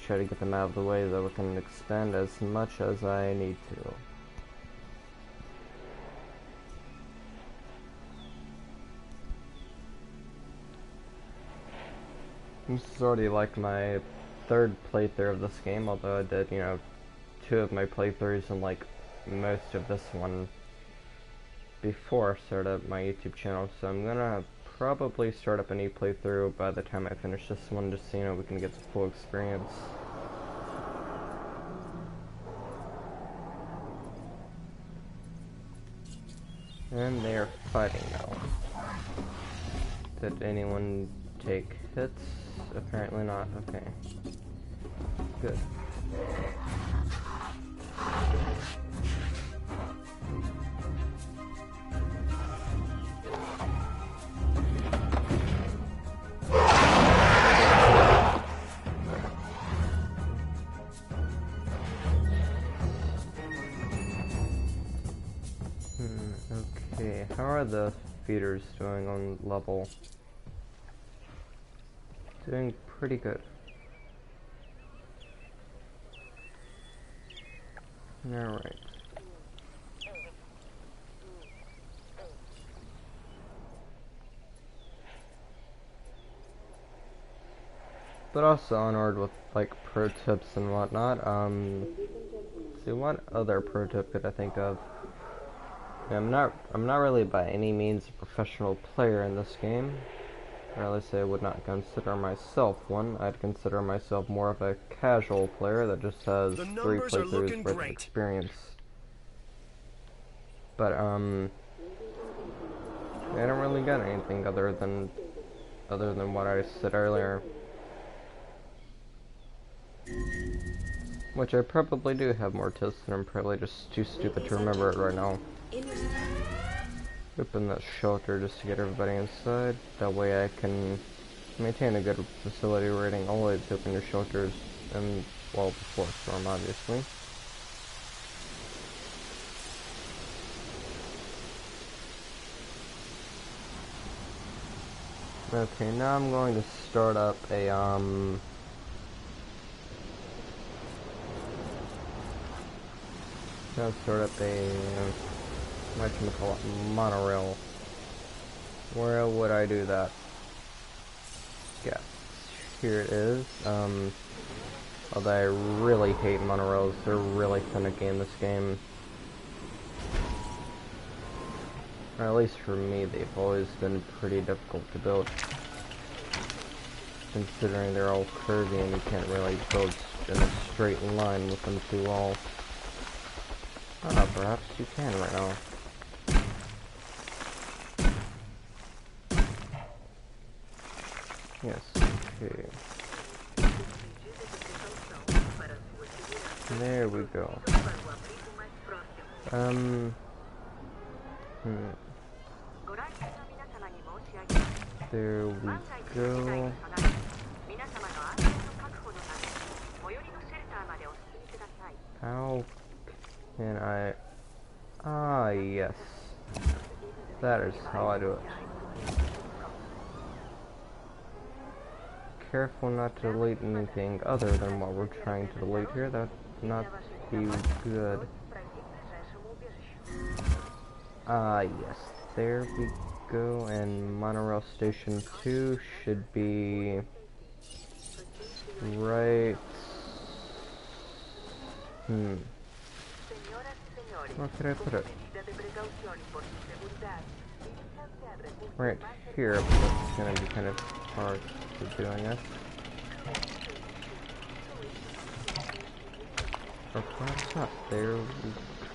A: try to get them out of the way so we can expand as much as I need to. This is already like my third playthrough of this game, although I did, 2 of my playthroughs and like most of this one before I started up my YouTube channel, so I'm gonna probably start up a new playthrough by the time I finish this one, just so we can get the full experience. And they are fighting now. Did anyone take hits? Apparently not. Okay. Good. Okay, how are the feeders doing on level? Doing pretty good. Alright. But also onward with like pro tips and whatnot. See, what other pro tip could I think of? I'm not really by any means a professional player in this game. Or at least I would not consider myself one. I'd consider myself more of a casual player that just has 3 playthroughs worth of experience. But I don't really got anything other than what I said earlier. Which I probably do have more tips, and I'm probably just too stupid to remember it right now. Open that shelter just to get everybody inside. That way I can maintain a good facility rating. Always open your shelters, and well, before storm, obviously. Okay, now I'm going to start up a whatchamacallit, monorail. Where would I do that? Yes, here it is. Although I really hate monorails, they're really finicky in this game. Or at least for me, they've always been pretty difficult to build. Considering they're all curvy and you can't really build in a straight line with them too well. Ah, perhaps you can right now. Yes, okay. There we go. There we go. How can I... Ah, yes. That is how I do it. careful not to delete anything other than what we're trying to delete here. That would not be good. Yes, there we go, and monorail station 2 should be right... Where could I put it? Right here, but that's gonna be kind of hard to doing this. Or perhaps not. There we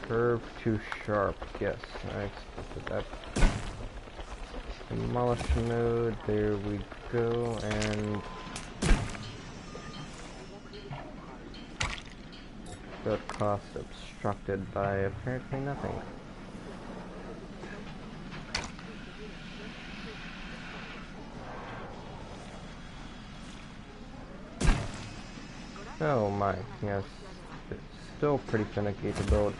A: curve too sharp. Yes, I expected that. Demolish mode, there we go, and the cost obstructed by apparently nothing. Oh my, yes, it's still pretty finicky to build.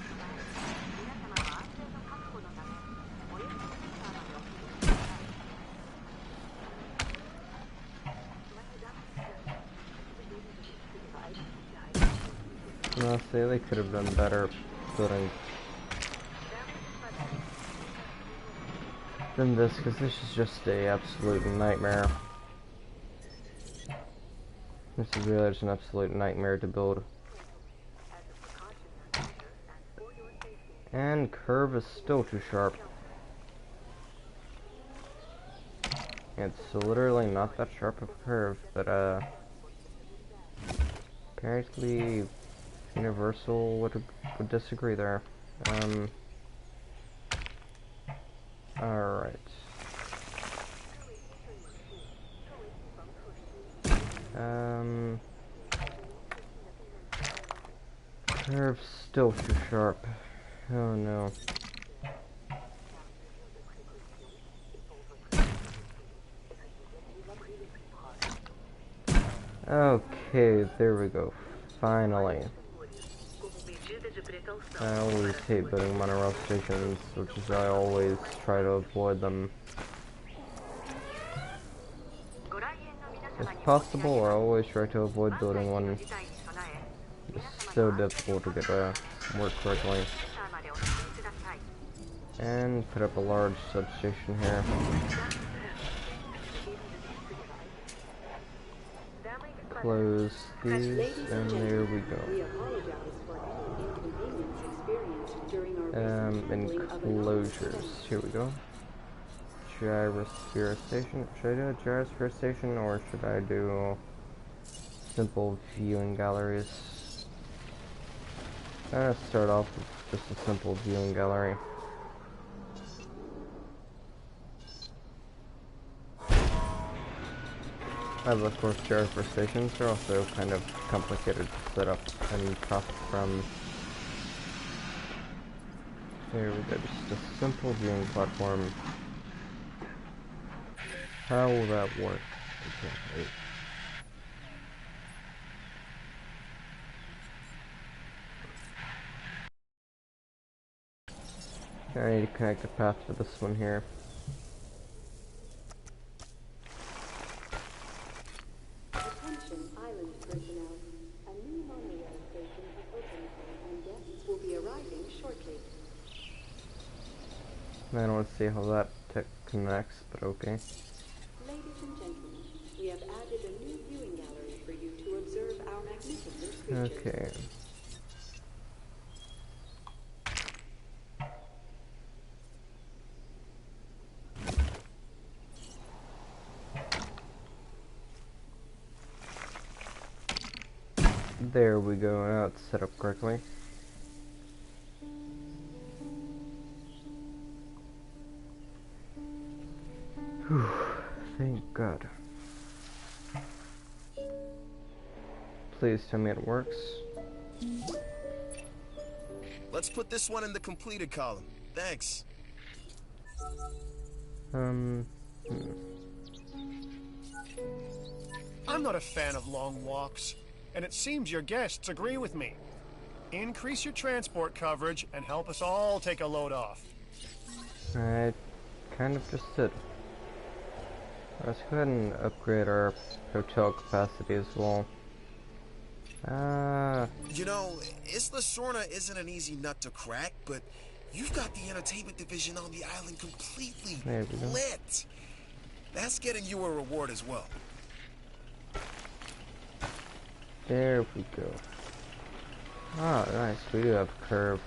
A: Honestly, they could have done better building than this, because this is just a absolute nightmare. This is really just an absolute nightmare to build. And curve is still too sharp. It's literally not that sharp of a curve, but apparently Universal would disagree there. Alright. Curve still too sharp. Oh no. Okay, there we go. Finally. I always hate building monorail stations, which is why I always try to avoid them. If possible, I always try to avoid building one. It's so difficult to get work correctly. And put up a large substation here. Close these, and there we go. Enclosures. Here we go. Gyrosphere station. Should I do a gyrosphere station, or should I do simple viewing galleries? I'm gonna start off with just a simple viewing gallery. As of course, gyrosphere stations are also kind of complicated to set up and tough from. There we go, just a simple viewing platform. How will that work? Okay. I need to connect a path to this one here.
E: Attention, island personnel. A new monorail station has opened, and guests will be arriving shortly.
A: I don't see how that connects, but okay.
E: Ladies and gentlemen, we have added a new viewing gallery for you to observe our magnificent creatures.
A: Okay. There we go, now it's set up correctly. Whew, thank God. Please tell me it works.
G: Let's put this one in the completed column. Thanks.
F: I'm not a fan of long walks, and it seems your guests agree with me. Increase your transport coverage and help us all take a load off.
A: I kind of just did. Let's go ahead and upgrade our hotel capacity as well.
G: You know, Isla Sorna isn't an easy nut to crack, but you've got the entertainment division on the island completely lit. That's getting you a reward as well.
A: There we go. Ah, nice. We do have curved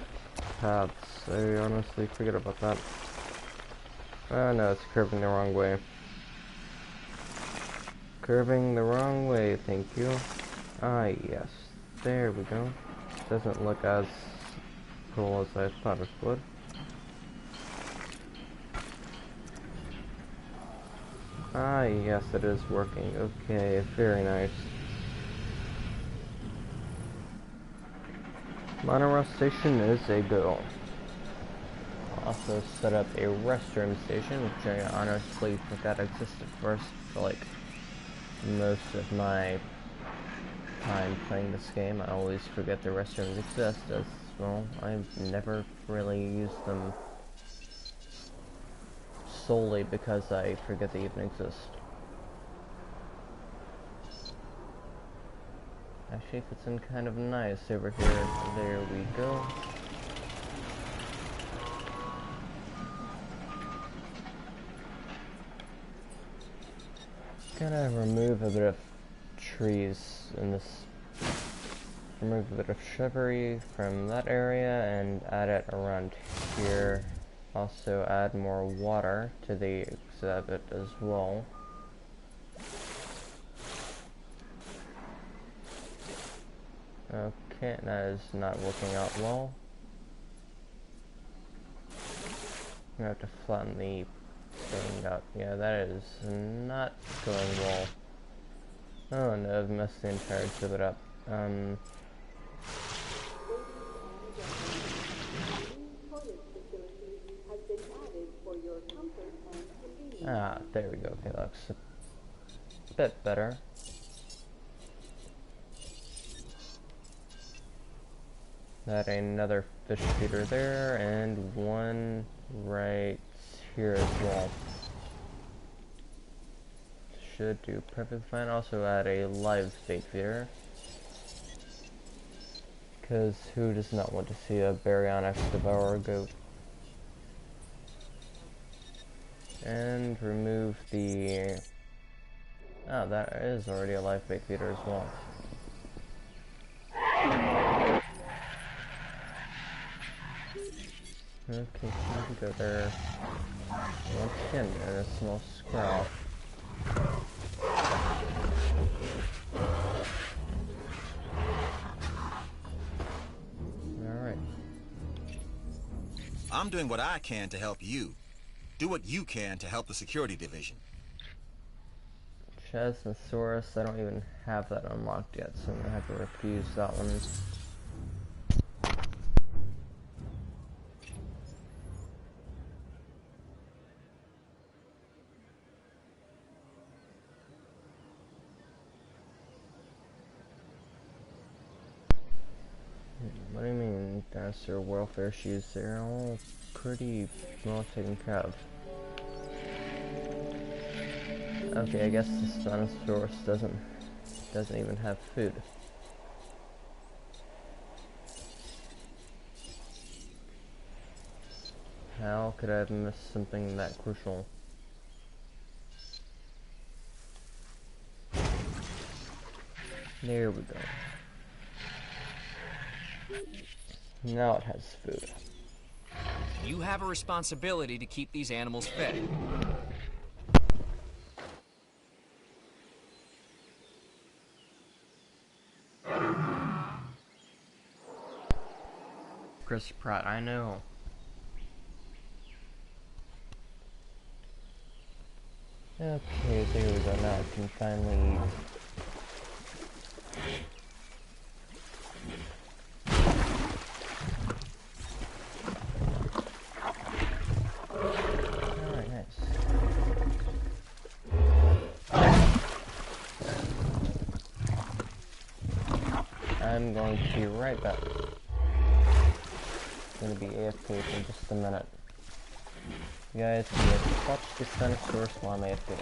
A: paths. I honestly forget about that. Oh no, it's curving the wrong way. Curving the wrong way, thank you. Ah, yes. There we go. Doesn't look as cool as I thought it would. Ah, yes, it is working. Okay, very nice. Monorail station is a go. Also set up a restroom station, which I honestly forgot existed first for like most of my time playing this game. I always forget the restrooms exist, as well. I've never really used them solely because I forget they even exist. Actually, if it's in kind of nice over here, there we go. Gonna remove a bit of trees in this, remove a bit of shrubbery from that area and add it around here. Also add more water to the exhibit as well. Okay, that is not working out well. I'm gonna have to flatten the thing out. Yeah, that is not going well. Oh no, I've messed the entire exhibit up. Ah, there we go. Okay, that looks a bit better. Add another fish feeder there, and one right here as well. Should do perfectly fine. Also add a live bait feeder, because who does not want to see a baryonyx devour a goat? And remove the... oh, that is already a live bait feeder as well. Okay, so we can go there once again in a small scroll. Alright.
B: I'm doing what I can to help you. Do what you can to help the security division.
A: Chasmosaurus, I don't even have that unlocked yet, so I'm gonna have to refuse that one. What do you mean, dinosaur welfare shoes? They're all pretty well taken care of. Okay, I guess this Spinosaurus doesn't even have food. How could I have missed something that crucial? There we go. Now it has food.
J: You have a responsibility to keep these animals fed.
A: Chris Pratt, I know. Okay, there we go. Now I can finally eat. Alright, nice. I'm going to be right back. I'm going to be AFK for just a minute. You guys can watch the Spinosaurus while I'm AFK.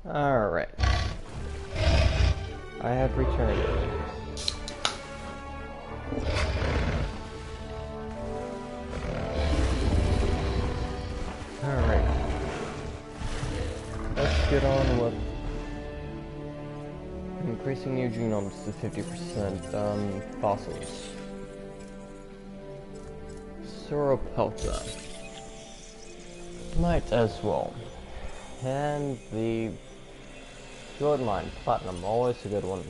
A: Alright. I have returned. Alright. Let's get on with increasing new genomes to 50%, fossils. Sauropelta. Might as well. And the gold mine, platinum, always a good one.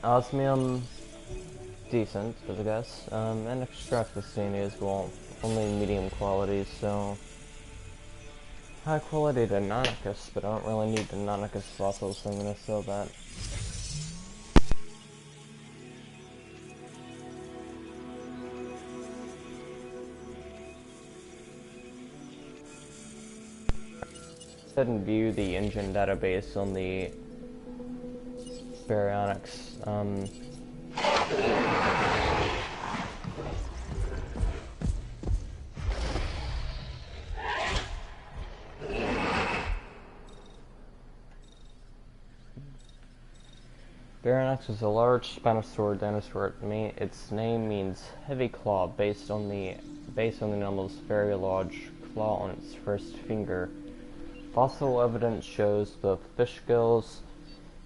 A: Osmium, decent, as I guess. And extractocene as well, only medium quality, so high quality Deinonychus, but I don't really need Deinonychus fossils, so I'm gonna sell that. And view the engine database on the baryonyx. Baryonyx is a large Spinosaur dinosaur. Its name means heavy claw, based on the animal's very large claw on its first finger. Fossil evidence shows both fish gills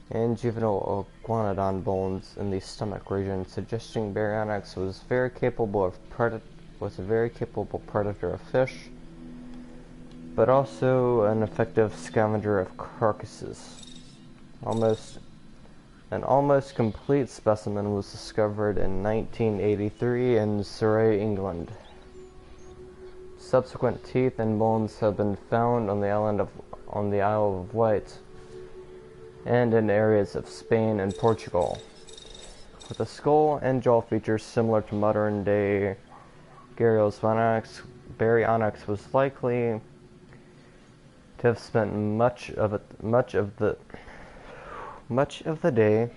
A: and juvenile iguanodon bones in the stomach region, suggesting baryonyx was a very capable predator of fish, but also an effective scavenger of carcasses. An almost complete specimen was discovered in 1983 in Surrey, England. Subsequent teeth and bones have been found on the Isle of Wight and in areas of Spain and Portugal. With a skull and jaw features similar to modern-day Baryonyx, Baryonyx was likely to have spent much of the day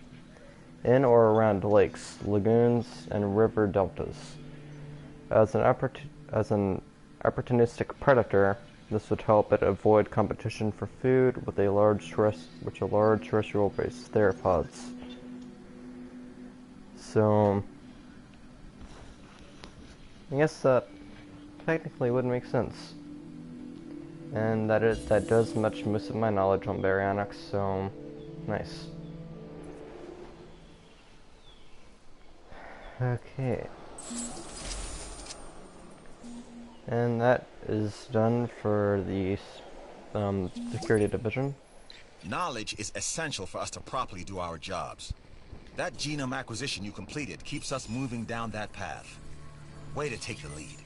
A: in or around lakes, lagoons, and river deltas. As an opportunistic predator, this would help it avoid competition for food with large terrestrial-based theropods. So, I guess that technically would make sense. And that does match most of my knowledge on baryonyx, so nice. Okay. And that is done for the security division.
B: Knowledge is essential for us to properly do our jobs. That genome acquisition you completed keeps us moving down that path. Way to take the lead.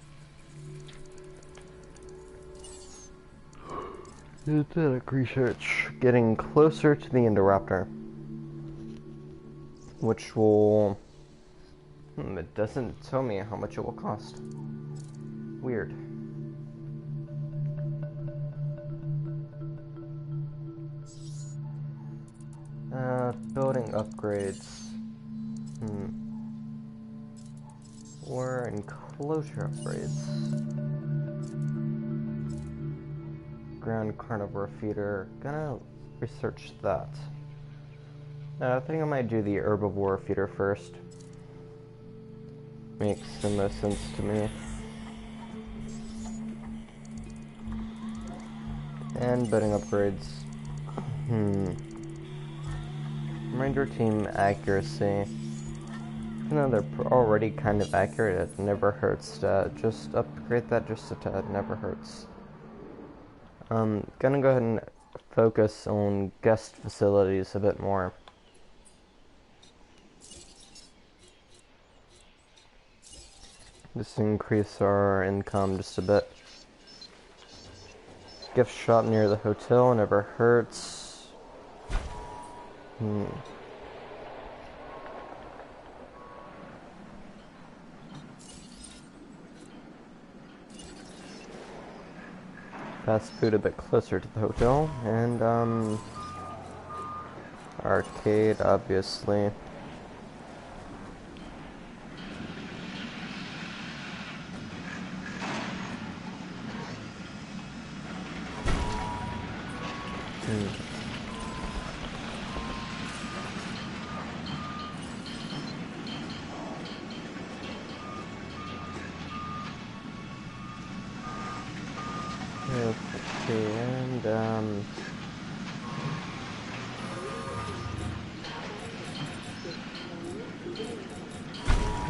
A: Genetic research, getting closer to the Indoraptor, which will... it doesn't tell me how much it will cost. Weird. Building upgrades. Or enclosure upgrades. Ground carnivore feeder. Gonna research that. I think I might do the herbivore feeder first. Makes the most sense to me. And building upgrades. Ranger team accuracy. Even though they're already kind of accurate, it never hurts to just upgrade that just a tad. Never hurts. Gonna go ahead and focus on guest facilities a bit more. Just increase our income just a bit. Gift shop near the hotel never hurts. Fast food a bit closer to the hotel, and arcade obviously. Okay, and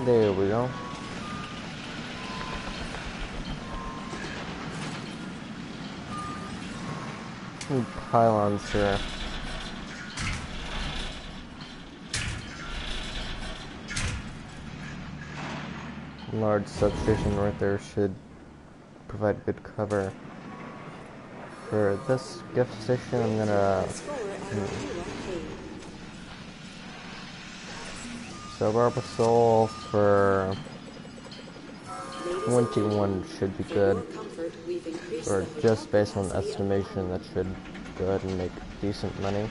A: there we go. New pylons here. Large substation right there should provide good cover. For this gift station, I'm gonna so Barbasol for 21 should be good, or just based on estimation, that should go ahead and make decent money.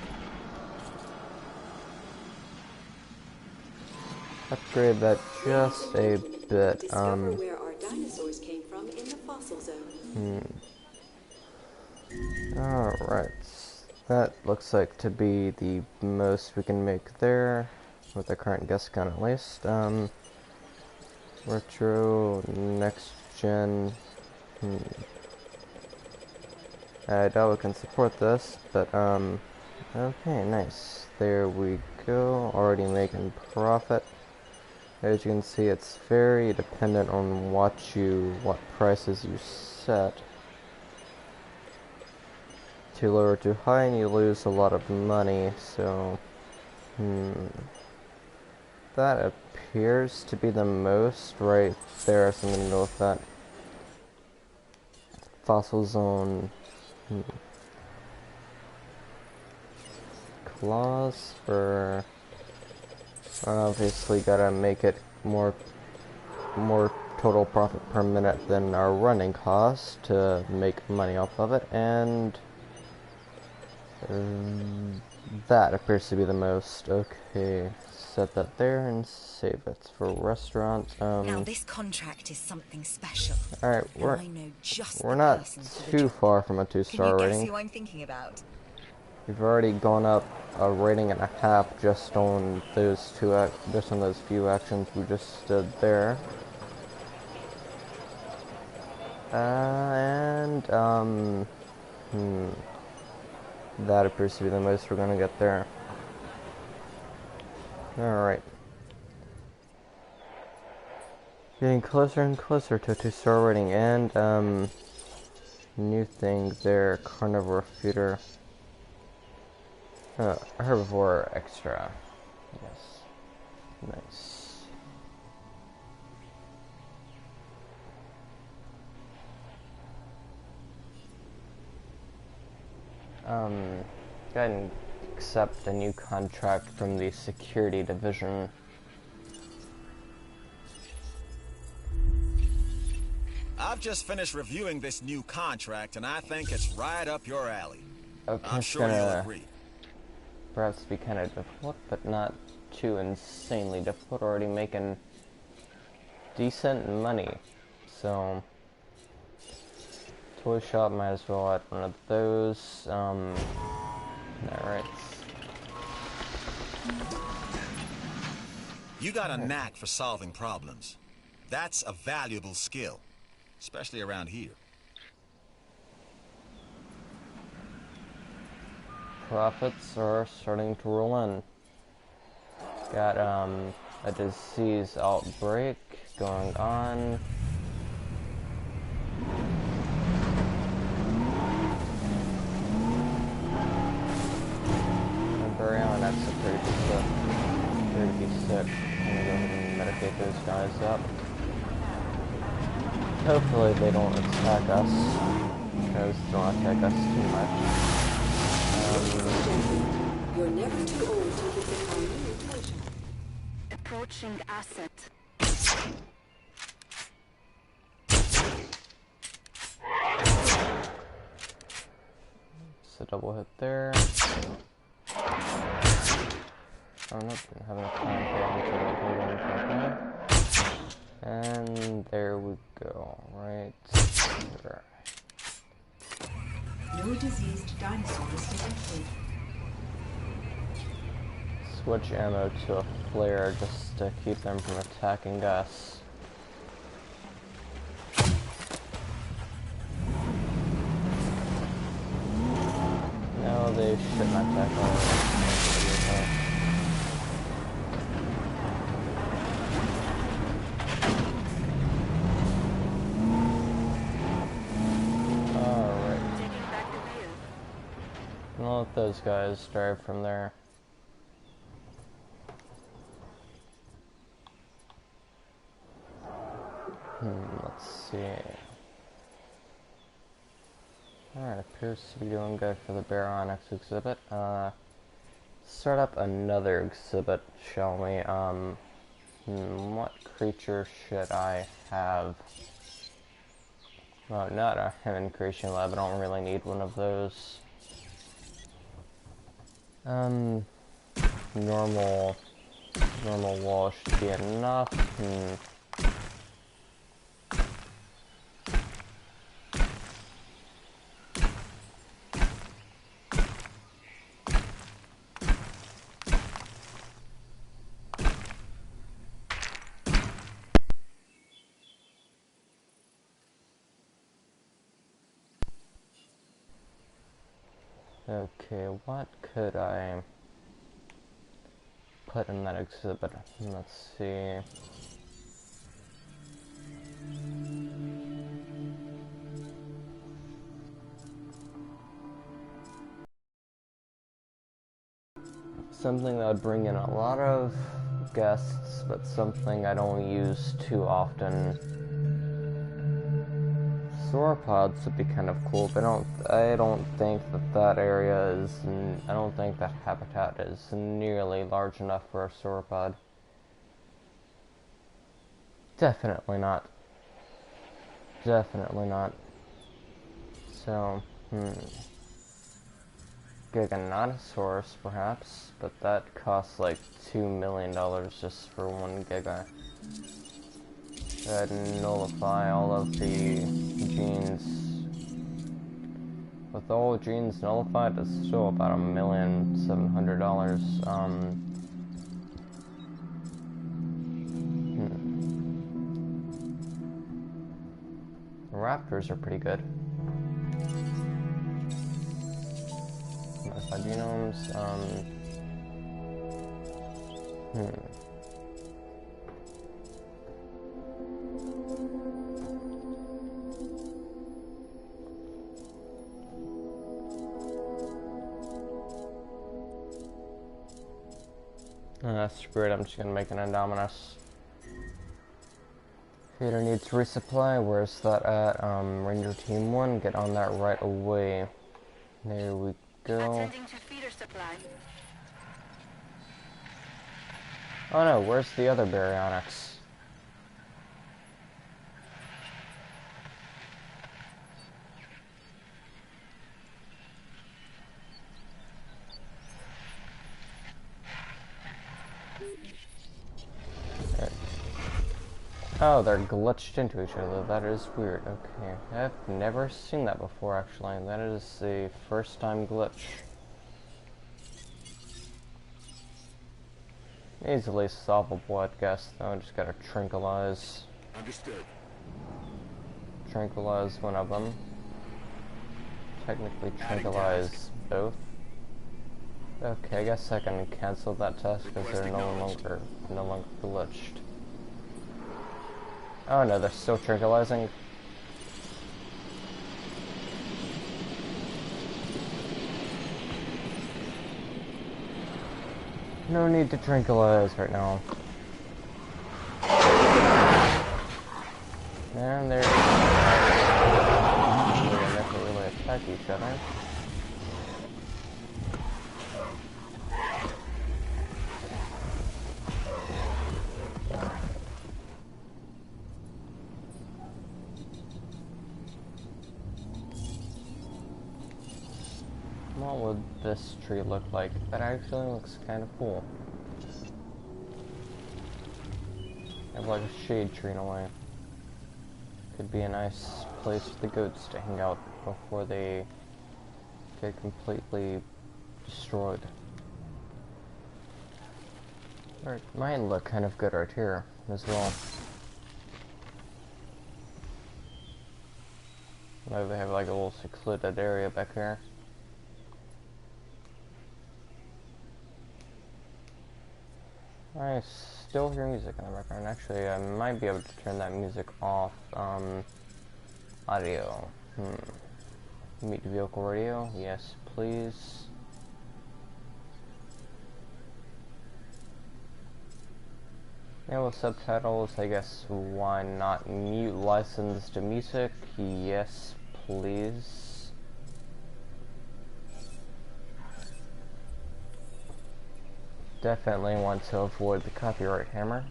A: Upgrade that just a bit.
E: Discover where our dinosaurs came from in the fossil zone.
A: Alright, that looks like to be the most we can make there, with the current guest count at least. Retro, next gen, I doubt we can support this, but okay, nice. There we go, already making profit. As you can see, it's very dependent on what prices you set. Too low or too high and you lose a lot of money, so that appears to be the most right there, so I'm gonna go with that. Fossil zone. Claws for obviously gotta make it more total profit per minute than our running cost to make money off of it, and that appears to be the most. Okay, set that there and save it for restaurant.
H: Now this contract is something special.
A: Alright, we're not too far from a 2-star rating.
H: Can you guess who I'm thinking about?
A: We've already gone up a rating and a half just on those few actions we just did there. That appears to be the most we're gonna get there. Alright. Getting closer and closer to a 2-star rating, and new thing there, carnivore feeder. Herbivore extra. Yes. Nice. Go ahead and accept a new contract from the security division.
B: I've just finished reviewing this new contract, and I think it's right up your alley.
A: Okay,
B: I'm sure you'll agree.
A: Perhaps be kind of difficult, but not too insanely difficult. Already making decent money, so toy shop might as well add one of those. Alright.
B: You got a knack for solving problems. That's a valuable skill, especially around here.
A: profits are starting to roll in. Got a disease outbreak going on. And baryonyx are pretty sick. I'm gonna go ahead and medicate those guys up. Hopefully they don't attack us, because they don't attack us too much.
E: You're never too old to hit the final mutation.
C: Approaching asset.
A: It's a double hit there. Oh no, didn't have enough time for him to hold on properly. And there we go, right there.
E: No diseased dinosaurs detected.
A: Switch ammo to a flare just to keep them from attacking us. No, they should not attack all of us. I'll let those guys drive from there. Let's see. Alright, appears to be doing good for the baryonyx exhibit. Start up another exhibit, shall we? What creature should I have? Well, not a human creation lab, I don't really need one of those. Normal wall should be enough. Okay, what could I put in that exhibit? Let's see. Something that would bring in a lot of guests, but something I don't use too often. Sauropods would be kind of cool, but I don't think that area is. I don't think that habitat is nearly large enough for a sauropod. Definitely not. Definitely not. So, Giganotosaurus, perhaps, but that costs like $2 million just for one Giga. I'd nullify all of the genes. With all genes nullified, it's still about $1,700,000. The raptors are pretty good. Modified genomes. Screw it, I'm just gonna make an Indominus. Feeder needs resupply. Where's that at? Ranger Team 1, get on that right away. There we go.
C: Attending to feeder supply.
A: Oh no, where's the other baryonyx? Oh, they're glitched into each other. That is weird. Okay. I've never seen that before, actually. That is the first time glitch. Easily solvable, I guess, though. Just gotta tranquilize.
G: Understood.
A: Tranquilize one of them. Technically tranquilize both. Okay, I guess I can cancel that task because they're no longer glitched. Oh no, they're still tranquilizing. No need to tranquilize right now. And they're never really attack each other. What would this tree look like? That actually looks kind of cool. I have like a shade tree in a way. Could be a nice place for the goats to hang out before they get completely destroyed. Or it might look kind of good right here as well. Maybe they have like a little secluded area back here. I still hear music in the background. Actually, I might be able to turn that music off. Audio. Meet vehicle radio. Yes, please. Yeah, with subtitles, I guess why not? Mute licensed music. Yes, please. Definitely want to avoid the copyright hammer,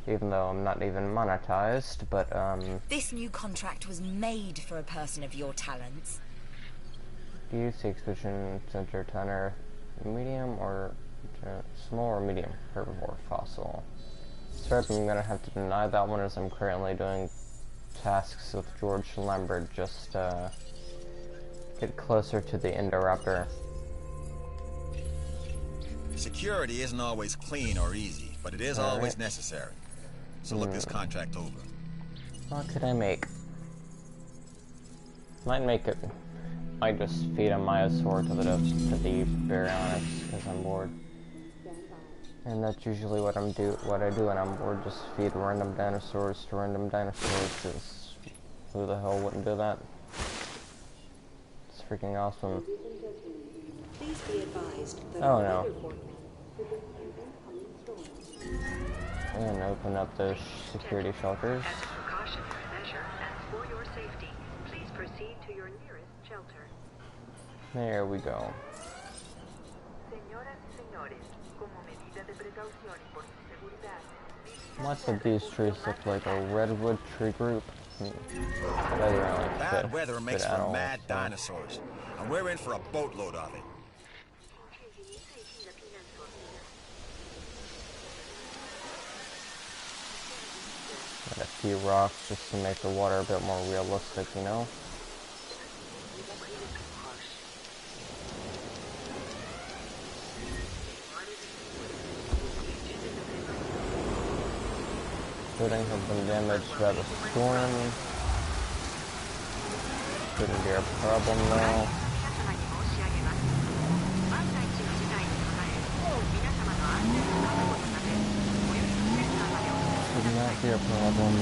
A: even though I'm not even monetized, but
H: This new contract was made for a person of your talents.
A: do you see expedition center toner medium or small or medium herbivore fossil? Sorry, I'm gonna have to deny that one as I'm currently doing tasks with George Lambert just to get closer to the Indoraptor.
B: Security isn't always clean or easy, but it is always necessary. So look this contract over.
A: What could I make? Might make it. Might just feed a Myosaur to the baryonyx because I'm bored. And that's usually what I do when I'm bored. Just feed random dinosaurs to random dinosaurs. Because who the hell wouldn't do that? It's freaking awesome.
E: Please be advised that
A: Oh
E: our
A: no.
E: weather forecast predicts an incoming storm.
A: And open up those security shelters.
I: As a precautionary measure and for your safety, please proceed to your nearest shelter.
A: There we go.
I: Señoras y señores, como medida de precaución y por su seguridad,
A: Lots of these trees look like a redwood tree group.
B: Bad weather makes for mad dinosaurs, and we're in for a boatload of it.
A: Got a few rocks just to make the water a bit more realistic, you know? Buildings have been damaged by the storm. Shouldn't be a problem though. Should not be a problem.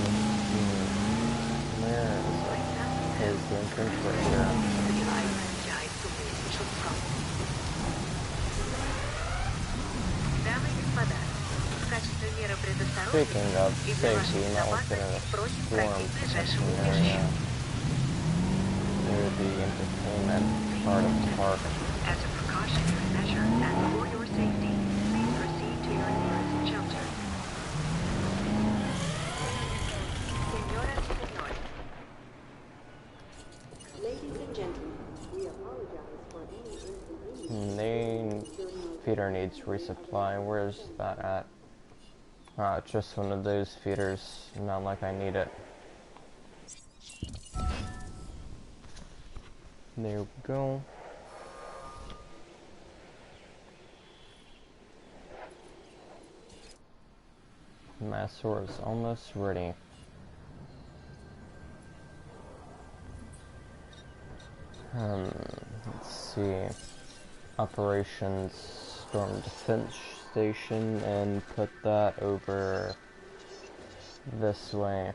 A: Where is the entrance right here? Speaking of safety, not within a storm protection area near the entertainment part of the park.
I: As a precautionary measure and for your safety, please proceed to your nearest shelter. Señoras y señores.
E: Ladies and gentlemen, we apologize for any inconvenience.
A: Feeder needs resupply. Where's that at? Ah, it's just one of those feeders. Not like I need it. There we go. Myosaur is almost ready. Let's see. operations storm defense station and put that over this way.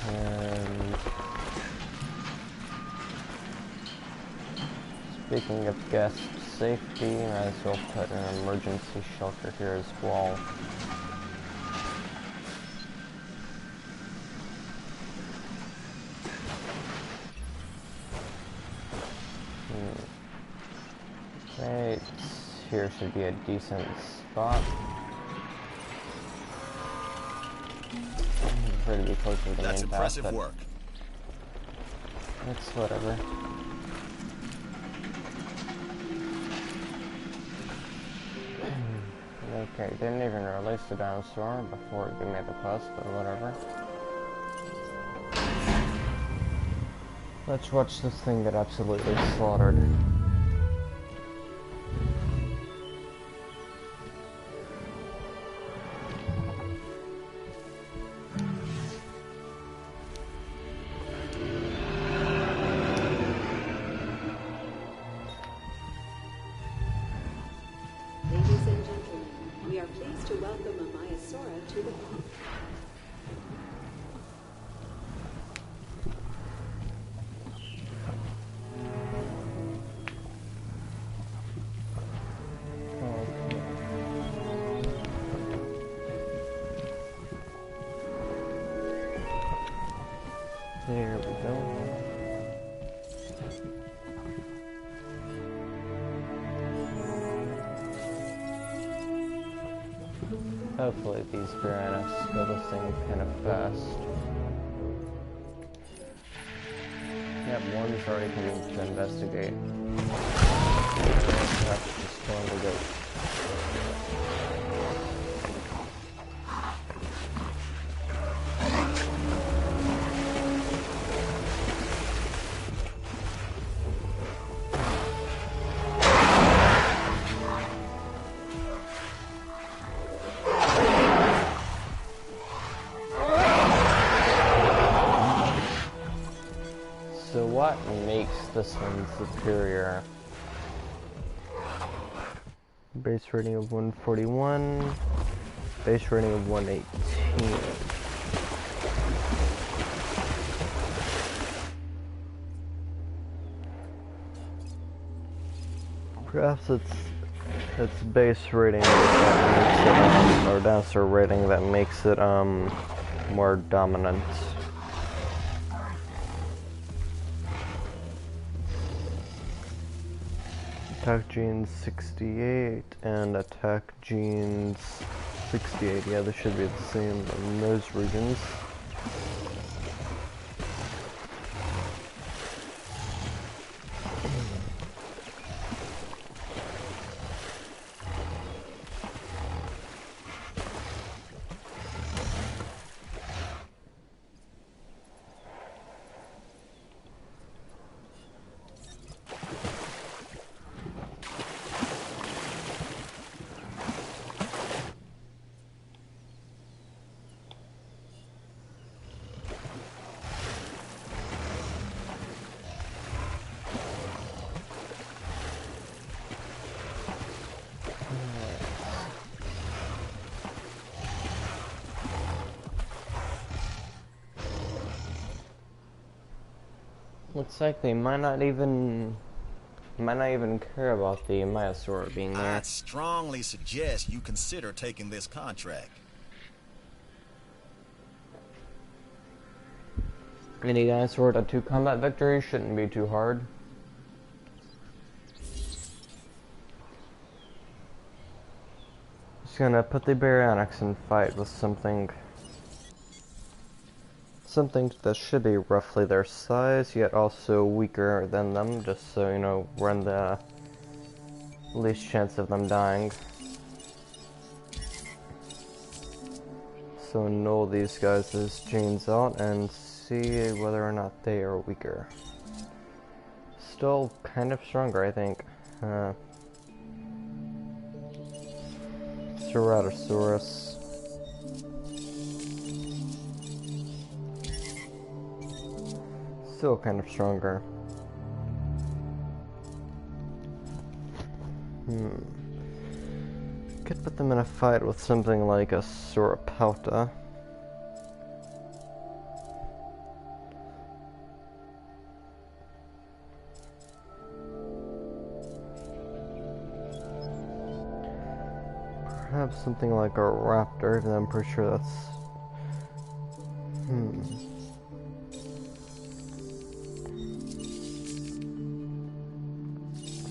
A: And speaking of guest safety, might as well put an emergency shelter here as well. Right here should be a decent spot. Pretty be closer to the
B: That's
A: main
B: impressive
A: path,
B: work.
A: It's whatever. Okay, didn't even release the dinosaur before it gave me the quest, but whatever. Let's watch this thing get absolutely slaughtered.
E: Ladies and gentlemen, we are pleased to welcome a Maiasaura to the park.
A: There we go. Hopefully these baryonyx go this thing kind of fast. Yep, one's already coming to investigate. Perhaps just killing the goat. So what makes this one superior? Base rating of 141, base rating of 118. Perhaps it's base rating that makes it, or dinosaur rating that makes it more dominant. Attack genes 68 and attack genes 68. Yeah, they should be the same in those regions. Looks like they might not even care about the Maiasaur being there.
B: I'd strongly suggest you consider taking this contract.
A: Any dinosaur to 2 combat victories shouldn't be too hard. Just gonna put the baryonyx in fight with something that should be roughly their size, yet also weaker than them, just so, you know, run the least chance of them dying. So null these guys' genes out and see whether or not they are weaker. still kind of stronger, I think. Ceratosaurus. Still kind of stronger. Could put them in a fight with something like a Sauropelta. Perhaps something like a raptor, even though I'm pretty sure that's...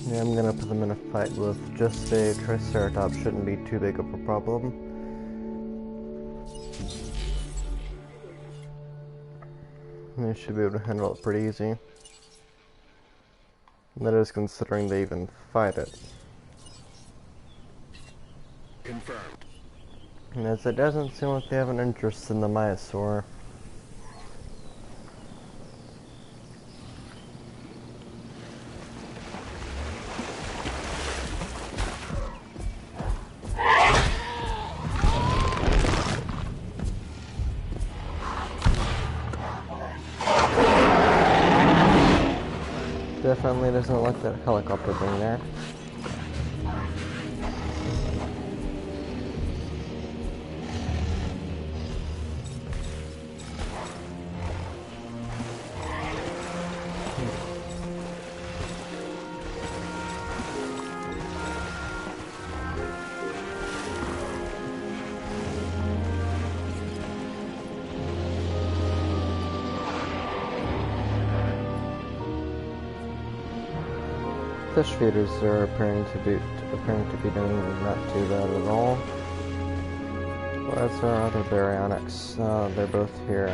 A: Yeah, I'm gonna put them in a fight with just a Triceratops. Shouldn't be too big of a problem. They should be able to handle it pretty easy. That is considering they even fight it.
F: Confirmed.
A: And as it doesn't seem like they have an interest in the Maiasaur. Definitely doesn't like that helicopter thing there. Fish feeders are appearing to be doing not too bad at all. Where's our other baryonyx? They're both here.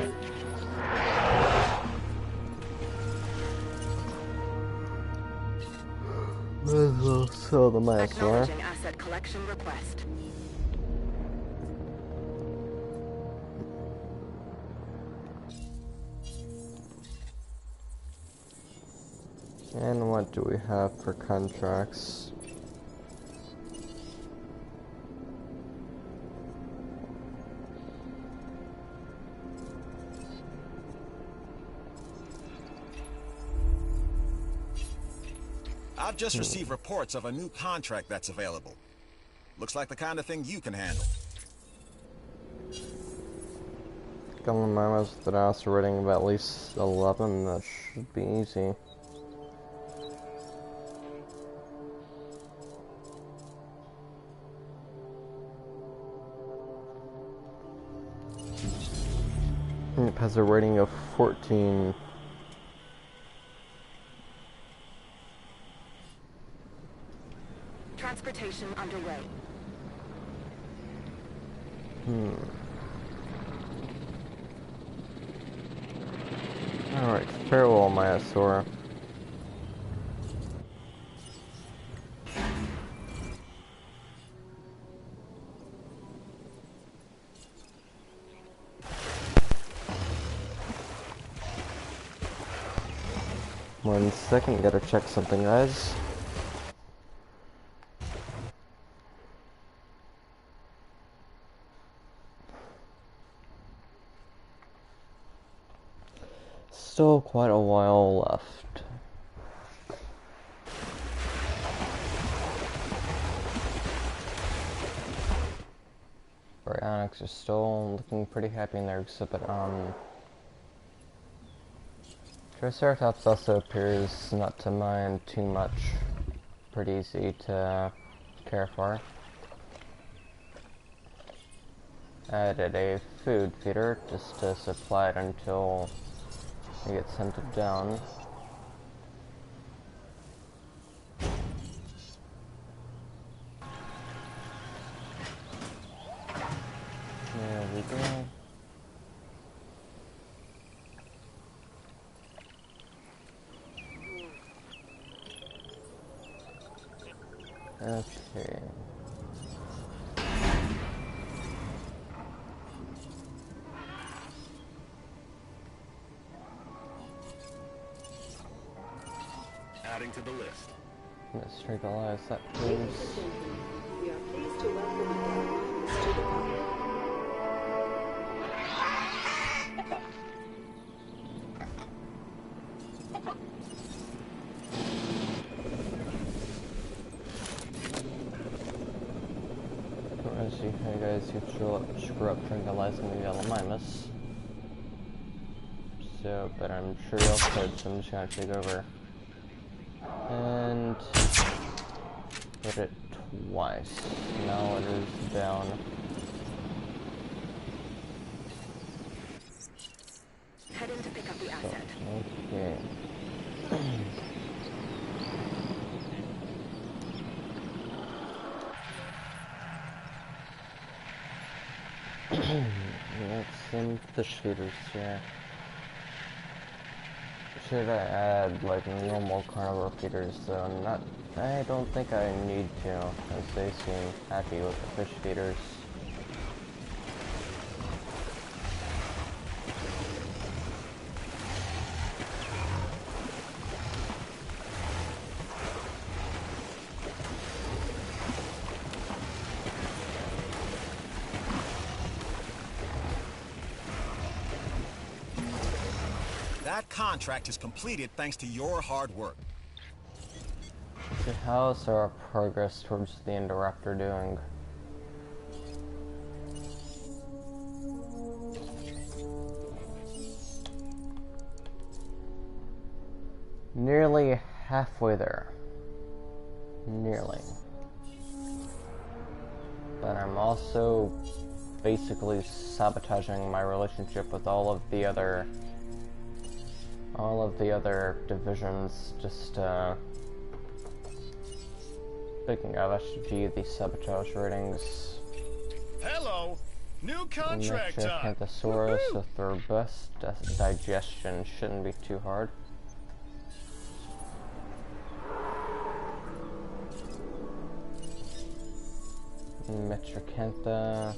A: So the Maiasaur.
C: Acknowledging asset collection request.
A: And what do we have for contracts?
B: I've just received reports of a new contract that's available. Looks like the kind of thing you can handle.
A: Couple mamas with an ASA rating of at least 11, that should be easy. It has a rating of 14.
C: Transportation underway.
A: Alright, farewell, Maiasaur. One second, gotta check something, guys. Still quite a while left. Baryonyx are still looking pretty happy in their exhibit. Triceratops also appears not to mind too much. Pretty easy to care for. Added a food feeder just to supply it until it gets hunted down. There we go. Okay.
F: adding to the list.
A: Let's tranquilize that,
E: Ladies and
A: please.
E: gentlemen, we are pleased to welcome the baryonyx to the
A: As you guys who screw up tranquilizing the yellow mimus. So, but I'm sure you'll could, so I'm just gonna take over. And hit it twice. Now it is down.
C: Heading to pick up the
A: So,
C: asset.
A: okay. Let's some fish feeders here. Should I add like normal carnivore feeders though? Not. I don't think I need to, as they seem happy with the fish feeders.
B: That contract is completed thanks to your hard work.
A: So how's our progress towards the Indoraptor doing? Nearly halfway there. Nearly. But I'm also basically sabotaging my relationship with all of the other divisions. Just speaking of, I should view the sabotage ratings.
F: Hello! New contract
A: Metric
F: time!
A: Anthosaurus with robust digestion shouldn't be too hard. Metricantha.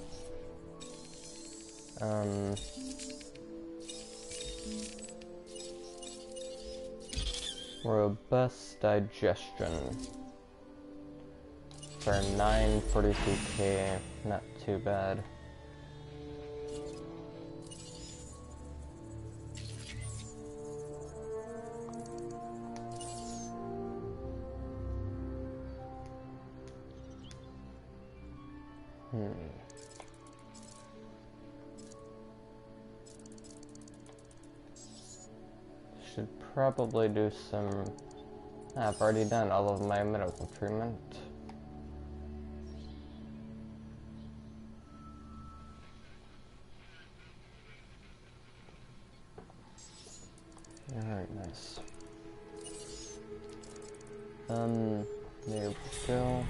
A: Robust digestion. For 942k, not too bad. Should probably do some... I've already done all of my medical treatment. Alright, nice. There we go.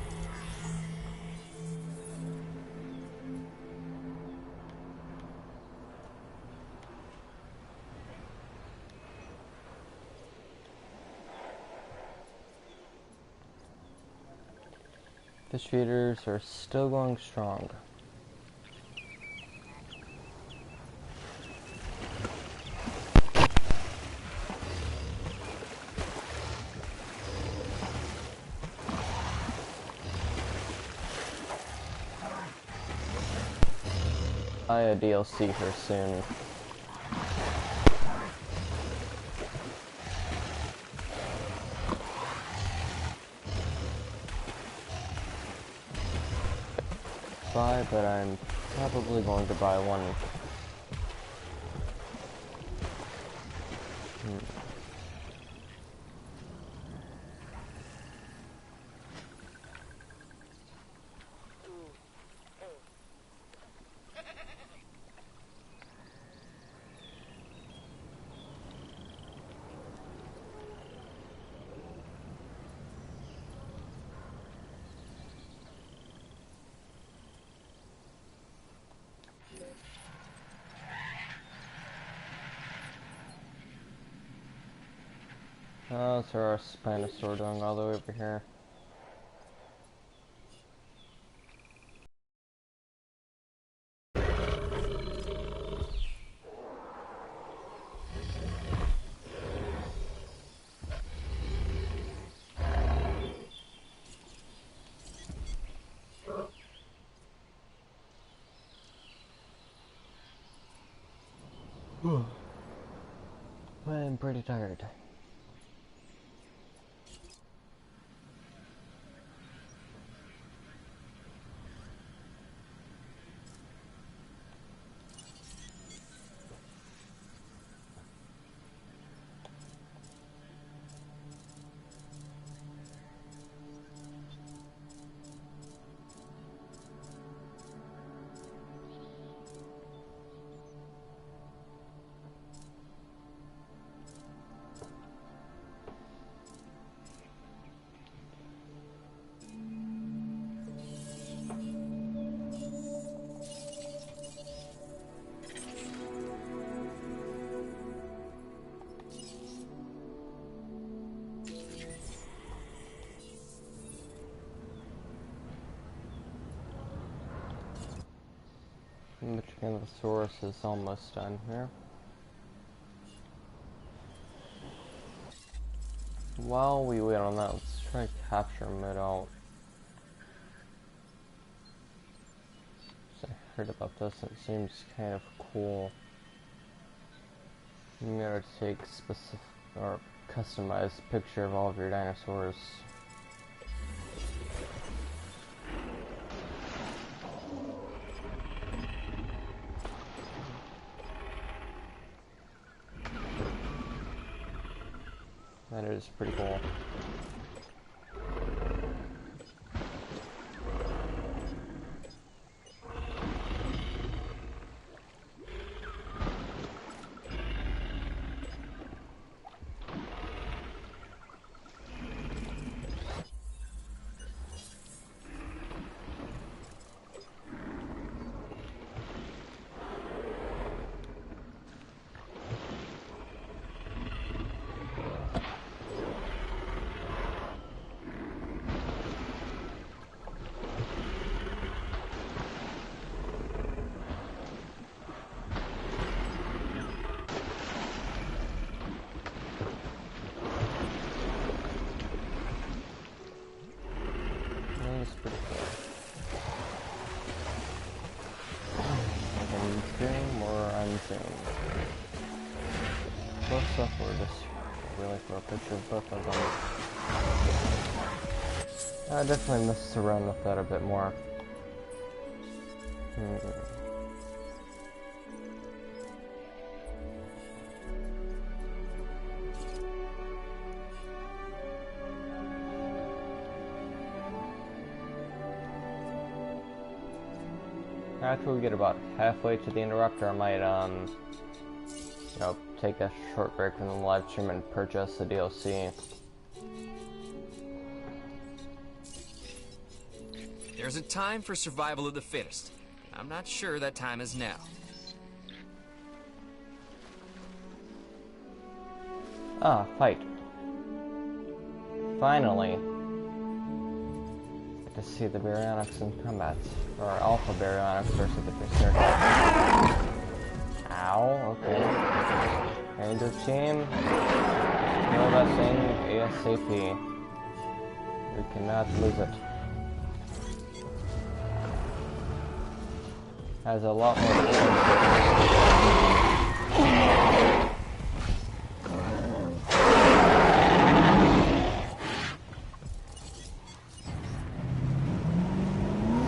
A: Fish feeders are still going strong. Buy a DLC here soon. But I'm probably going to buy one. Oh, so our Spinosaur doing all the way over here. I'm pretty tired. The Tyrannosaurus is almost done here. While we wait on that, let's try to capture him out. I heard about this and it seems kind of cool. You gotta take specific or customized picture of all of your dinosaurs. That is pretty cool. That's pretty cool. I can zoom or unzoom. Close up or just really for a picture of both of them. I definitely mess around with that a bit more. After we get about halfway to the interrupter, I might, you know, take a short break from the live stream and purchase the DLC.
J: There's a time for survival of the fittest. I'm not sure that time is now.
A: Ah, fight. Finally. Get to see the baryonyx in combat. Or alpha baryonyx versus the Triceratops. Ow, okay. Ranger team. Kill that thing ASAP. We cannot lose it. Has a lot more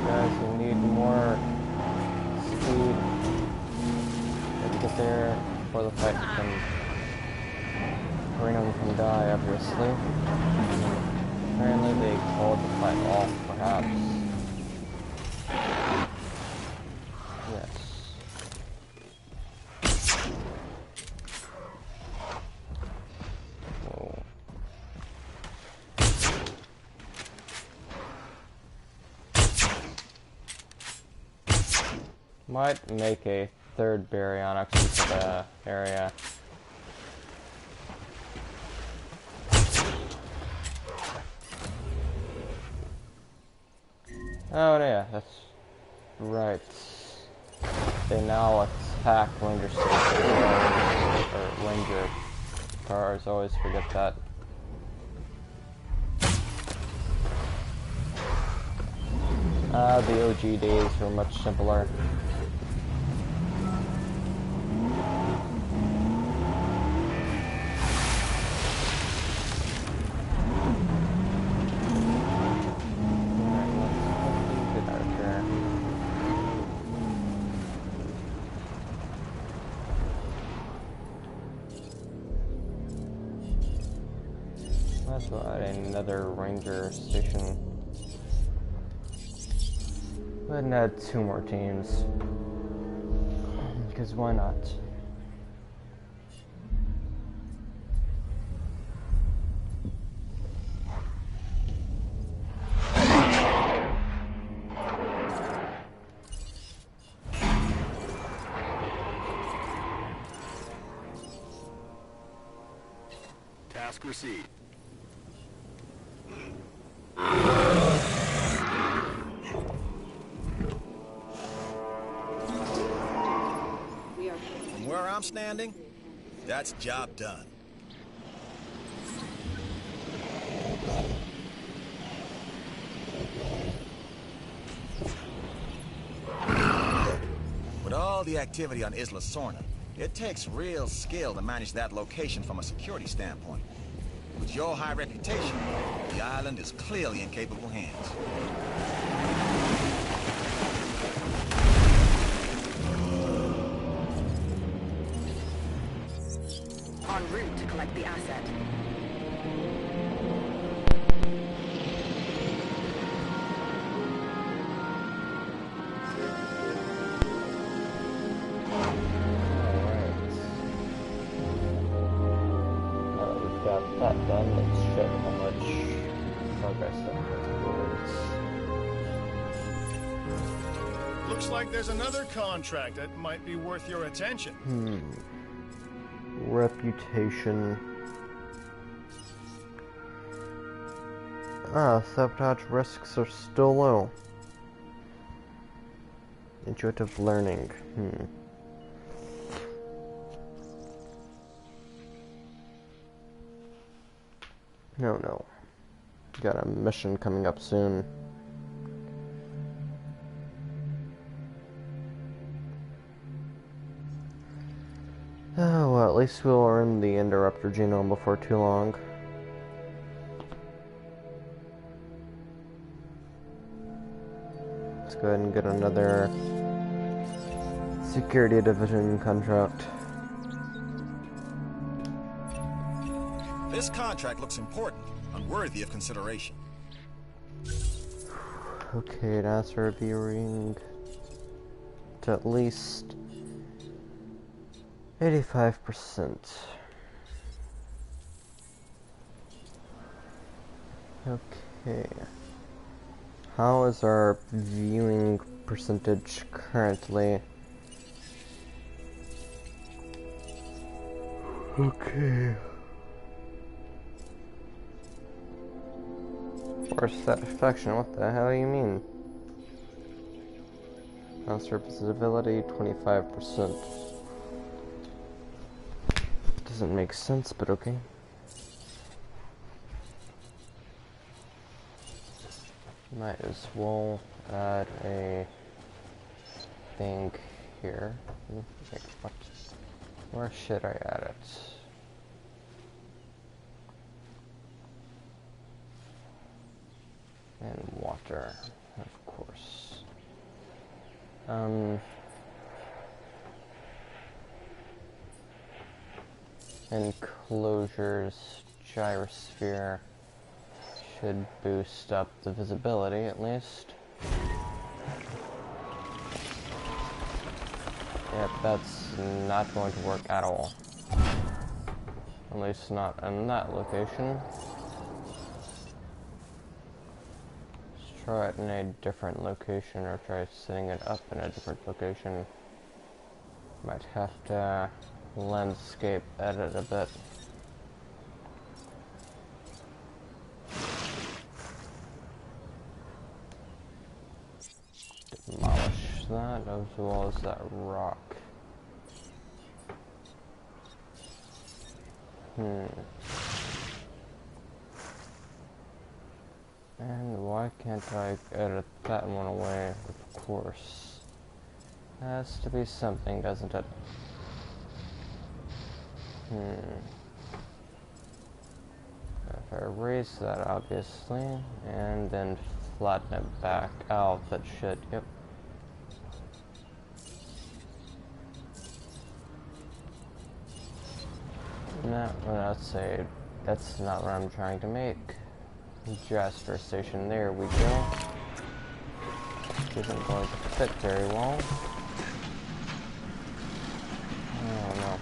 A: guys, we need more speed. Let's get there before the fight can Reno can die, obviously. Apparently they called the fight off, perhaps. Might make a third baryonyx into the area. Oh yeah, that's right. They now attack ranger stations or ranger cars. Always forget that. The OG days were much simpler. Got another ranger station. Go ahead and add 2 more teams. Because why not?
F: Task received.
B: From where I'm standing, that's job done. With all the activity on Isla Sorna, it takes real skill to manage that location from a security standpoint. With your high reputation, the island is clearly in capable hands.
C: En route to collect the asset.
A: Got that done. Let's check how much progress that was.
F: Looks like there's another contract that might be worth your attention.
A: Reputation. Sabotage risks are still low. Intuitive learning. No. Got a mission coming up soon. Oh, well, at least we'll earn the Interrupter genome before too long. Let's go ahead and get another Security Division contract.
B: This contract looks important and worthy of consideration.
A: Okay, that's reviewing to at least 85%. Okay. How is our viewing percentage currently? Okay. Force satisfaction, what the hell do you mean? Non-surface visibility, 25%. Doesn't make sense, but okay. Might as well add a thing here. Wait, what? Where should I add it? And water, of course. Enclosures, gyrosphere should boost up the visibility at least. Yep, that's not going to work at all. At least not in that location. Let's try it in a different location, or try setting it up in a different location. Might have to landscape edit a bit. Demolish that as well as that rock. And why can't I edit that one away? Of course. Has to be something, doesn't it? If I erase that, obviously, and then flatten it back out, that should, yep. Now, let's say That's not what I'm trying to make. Jasper Station, there we go. Isn't going to fit very well. Oh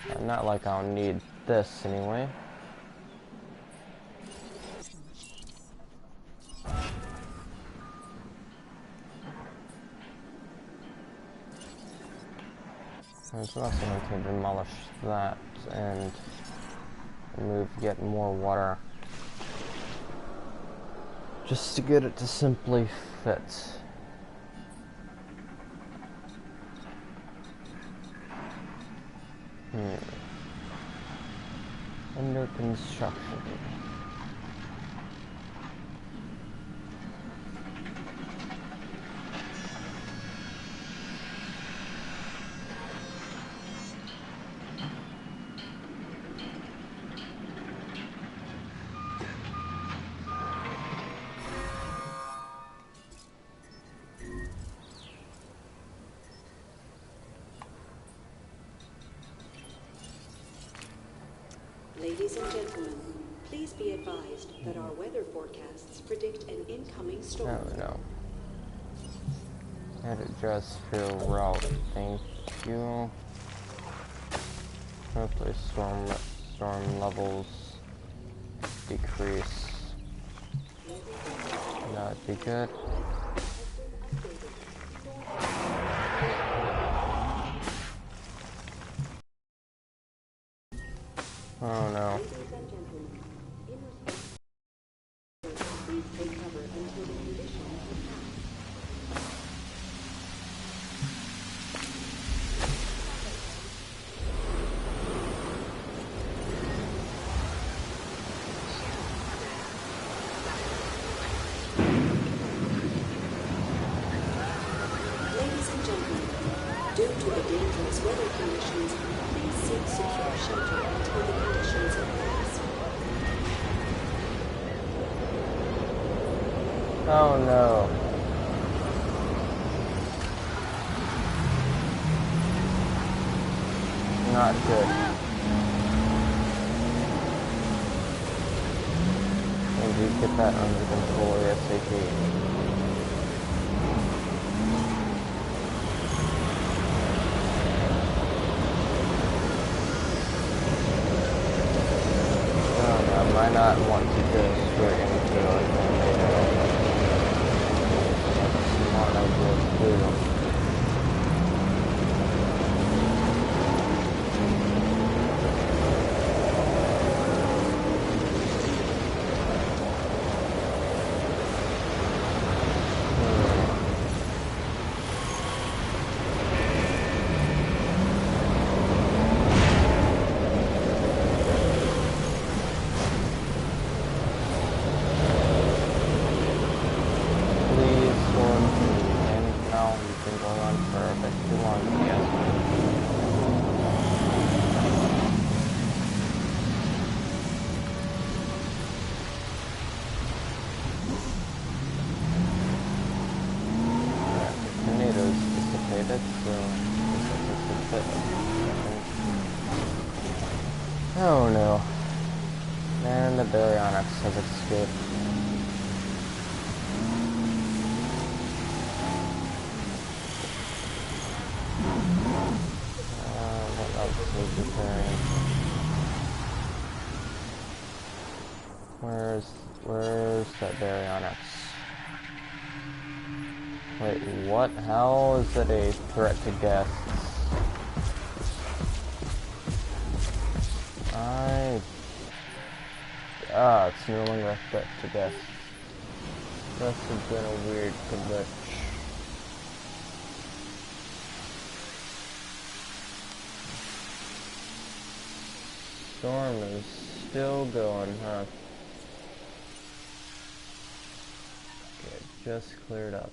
A: no. Not like I'll need this anyway. There's also going to demolish that and remove yet more water. Just to get it to simply fit. Under construction.
E: Ladies and gentlemen, please be advised that our weather forecasts predict an incoming storm.
A: Oh no. Had it just feel route. Thank you. Hopefully storm levels decrease. That'd be good. Oh no.
E: Please take cover until the conditions have passed. Ladies and gentlemen, due to the dangerous weather conditions, please seek secure shelter until the conditions have passed.
A: Oh no. Not good. Maybe get that under control ASAP. I might not want to go straight into a tornado. That's a smart idea to do. Oh no. And the baryonyx has escaped. What else is repairing? Where's that baryonyx? Wait, what? How is it a threat to guests? It's no longer a threat to guests. Must have been a weird glitch. Storm is still going, huh? Okay, just cleared up.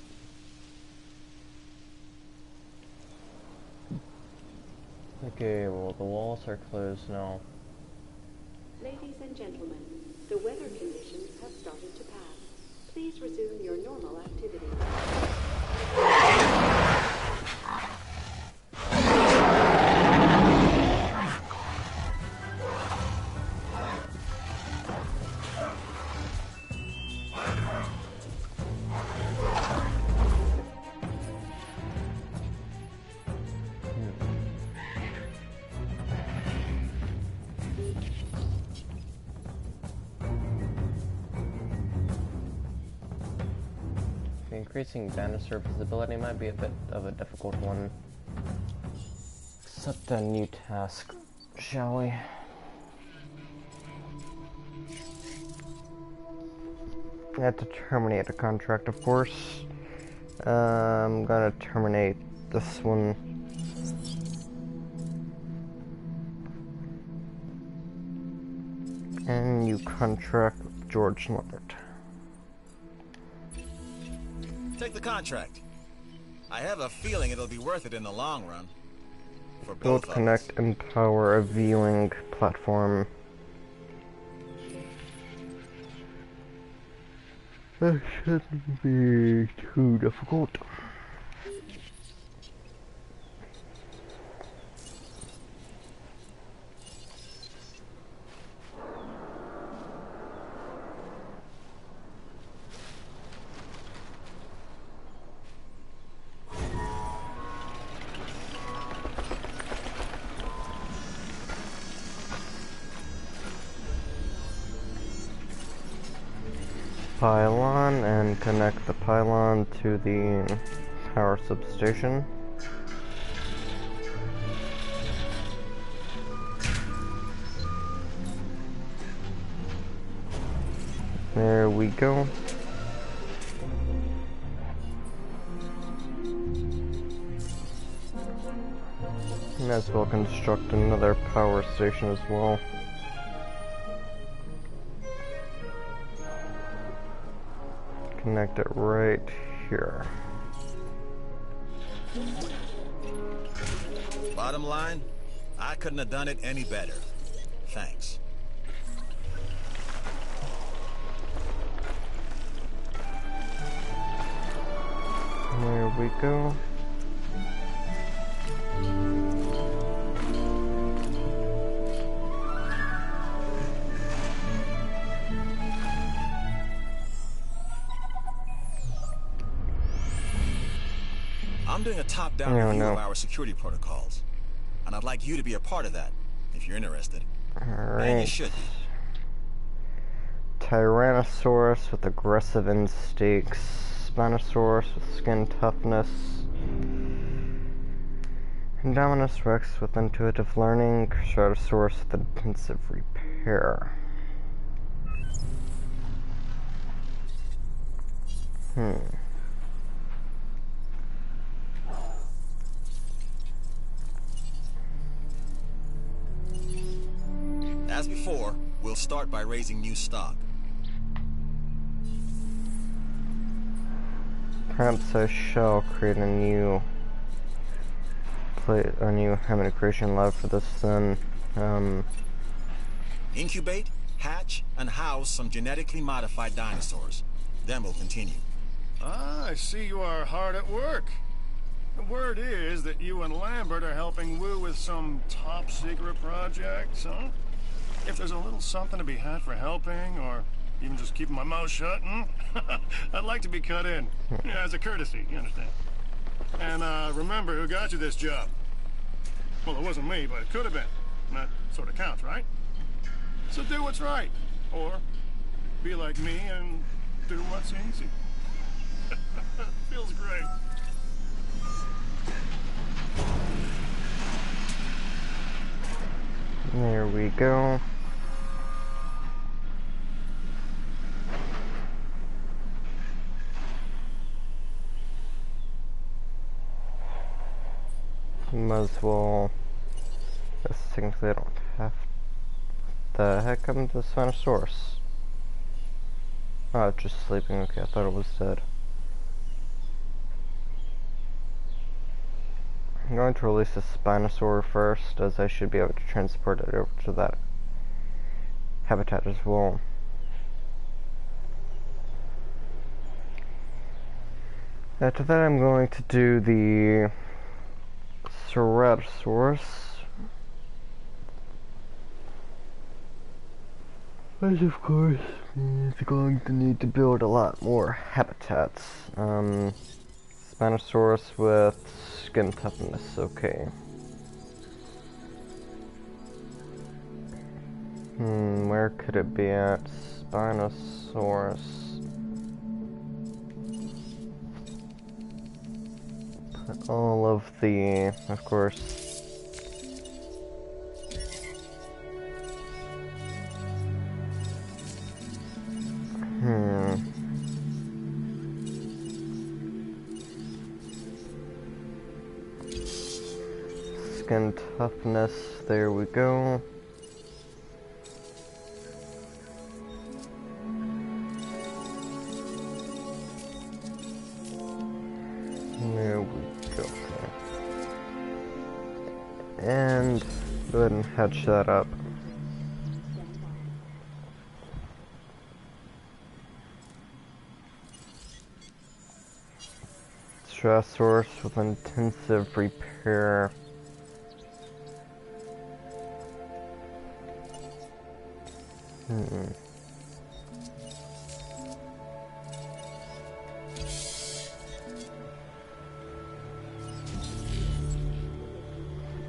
A: Okay, well the walls are closed now.
E: Ladies and gentlemen, the weather conditions have started to pass. Please resume your normal activity.
A: increasing dinosaur visibility might be a bit of a difficult one. Accept a new task, shall we? I have to terminate a contract, of course. I'm gonna terminate this one. And you contract with George Lambert.
B: Take the contract. I have a feeling it'll be worth it in the long run. For
A: Build,
B: both of
A: connect,
B: us.
A: and power a viewing platform. That shouldn't be too difficult. Pylon and connect the pylon to the power substation. There we go. Might as well construct another power station as well. Connect it right here.
B: Bottom line, I couldn't have done it any better. Thanks.
A: There we go.
B: I'm doing a top-down review of our security protocols. And I'd like you to be a part of that, if you're interested.
A: Alright.
B: And you should be.
A: Tyrannosaurus with aggressive instincts. Spinosaurus with skin toughness. Indominus Rex with intuitive learning. Ceratosaurus with intensive repair.
B: As before, we'll start by raising new stock.
A: Perhaps I shall create a new hammock creation lab for this then.
B: Incubate, hatch, and house some genetically modified dinosaurs. Then we'll continue.
F: Ah, I see you are hard at work. The word is that you and Lambert are helping Wu with some top-secret projects, huh? If there's a little something to be had for helping, or even just keeping my mouth shut, I'd like to be cut in. Yeah, as a courtesy, you understand. And, remember who got you this job. Well, it wasn't me, but it could have been. And that sort of counts, right? So do what's right. Or be like me and do what's easy. Feels great.
A: There we go. Might as well. Guess technically I don't have. The heck happened to the Spinosaurus? Oh, it's just sleeping. Okay, I thought it was dead. I'm going to release the Spinosaur first, as I should be able to transport it over to that habitat as well. After that, I'm going to do the Ceratosaurus. Which, of course, is going to need to build a lot more habitats. Spinosaurus with skin toughness, okay. Where could it be at? Spinosaurus. all of the, of course, skin toughness, there we go. There we go. And go ahead and hatch that up. Stratosaurus with intensive repair.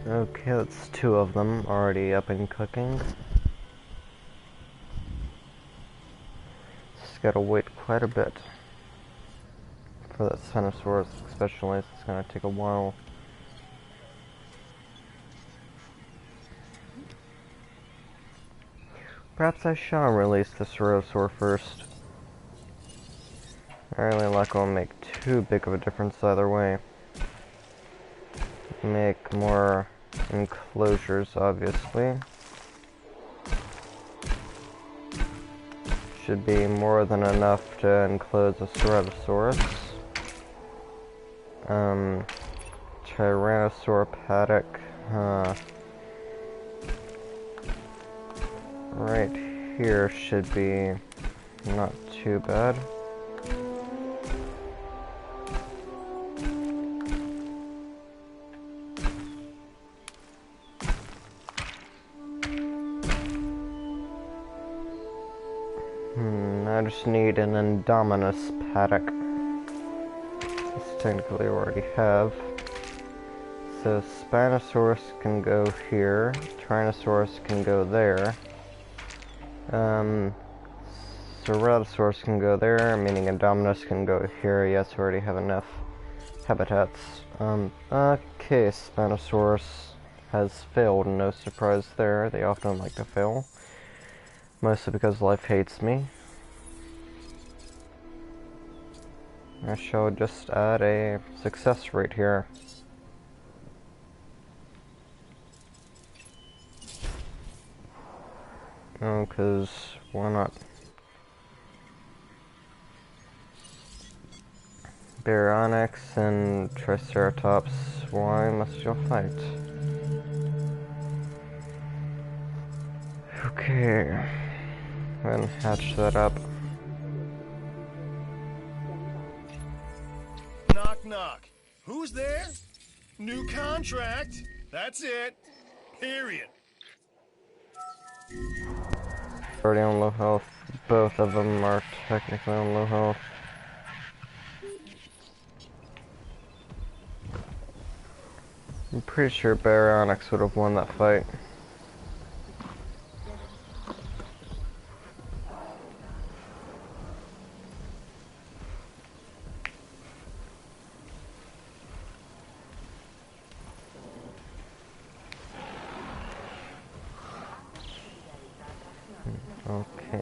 A: Okay, that's 2 of them already up and cooking. Just gotta wait quite a bit for that Spinosaurus, especially. It's gonna take a while. Perhaps I shall release the Ceratosaur first. I really like won't make too big of a difference either way. Make more enclosures, obviously. Should be more than enough to enclose a Ceratosaurus. Tyrannosaur paddock. Right here should be not too bad. I just need an Indominus paddock. This technically already have. So Spinosaurus can go here, Tyrannosaurus can go there. Ceratosaurus can go there, meaning Indominus can go here. Yes, we already have enough habitats. Okay, Spinosaurus has failed, no surprise there. They often like to fail. Mostly because life hates me. I shall just add a success rate here. Oh, cause why not? Baryonyx and Triceratops, why must you fight? Okay, then hatch that up.
F: Knock, knock. Who's there? New contract. That's it. Period.
A: Already on low health. Both of them are technically on low health. I'm pretty sure Baryonyx would have won that fight. Okay.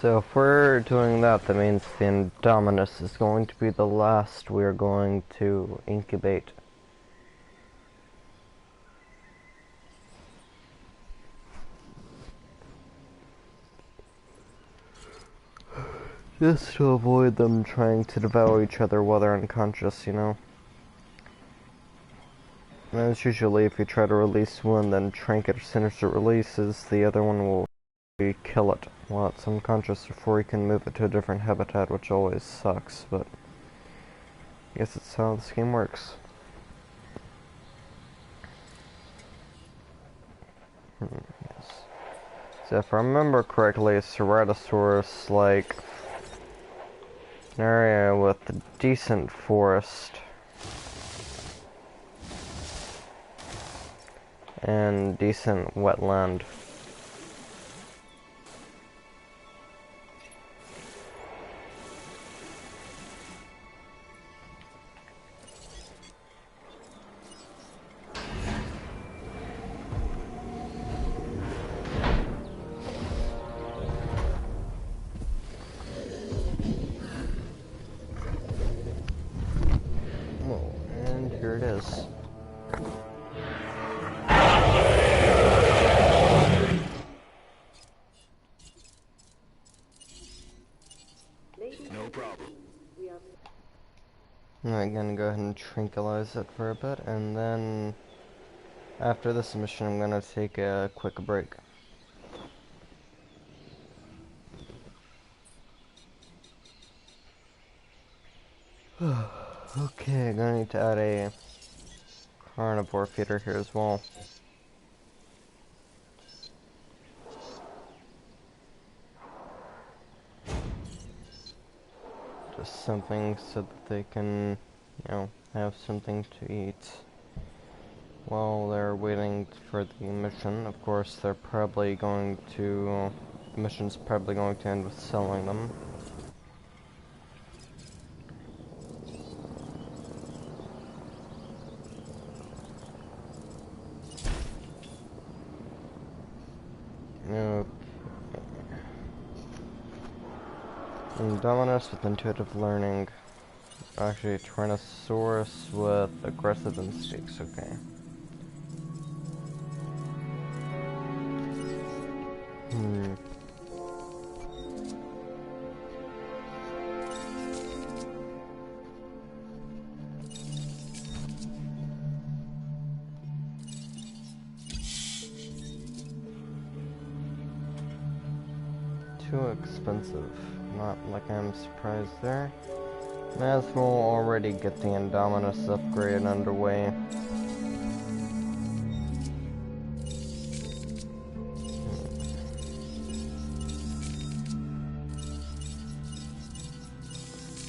A: So if we're doing that, that means the Indominus is going to be the last we're going to incubate. Just to avoid them trying to devour each other while they're unconscious, you know? And it's usually if you try to release one, then Trinket as soon as it releases, the other one will kill it while it's unconscious before you can move it to a different habitat, which always sucks, but I guess it's how this game works. Yes. So if I remember correctly, Ceratosaurus, like, an area with a decent forest and decent wetland. is.
F: No problem.
A: I'm gonna go ahead and tranquilize it for a bit, and then after this mission I'm gonna take a quick break. Okay, I'm gonna need to add a carnivore feeder here as well. Just something so that they can, have something to eat while they're waiting for the mission. Of course, the mission's probably going to end with selling them. Okay. Indominus with intuitive learning. Actually, Tyrannosaurus with aggressive instincts, okay. Too expensive. Not like I'm surprised there. May as well already get the Indominus upgrade underway.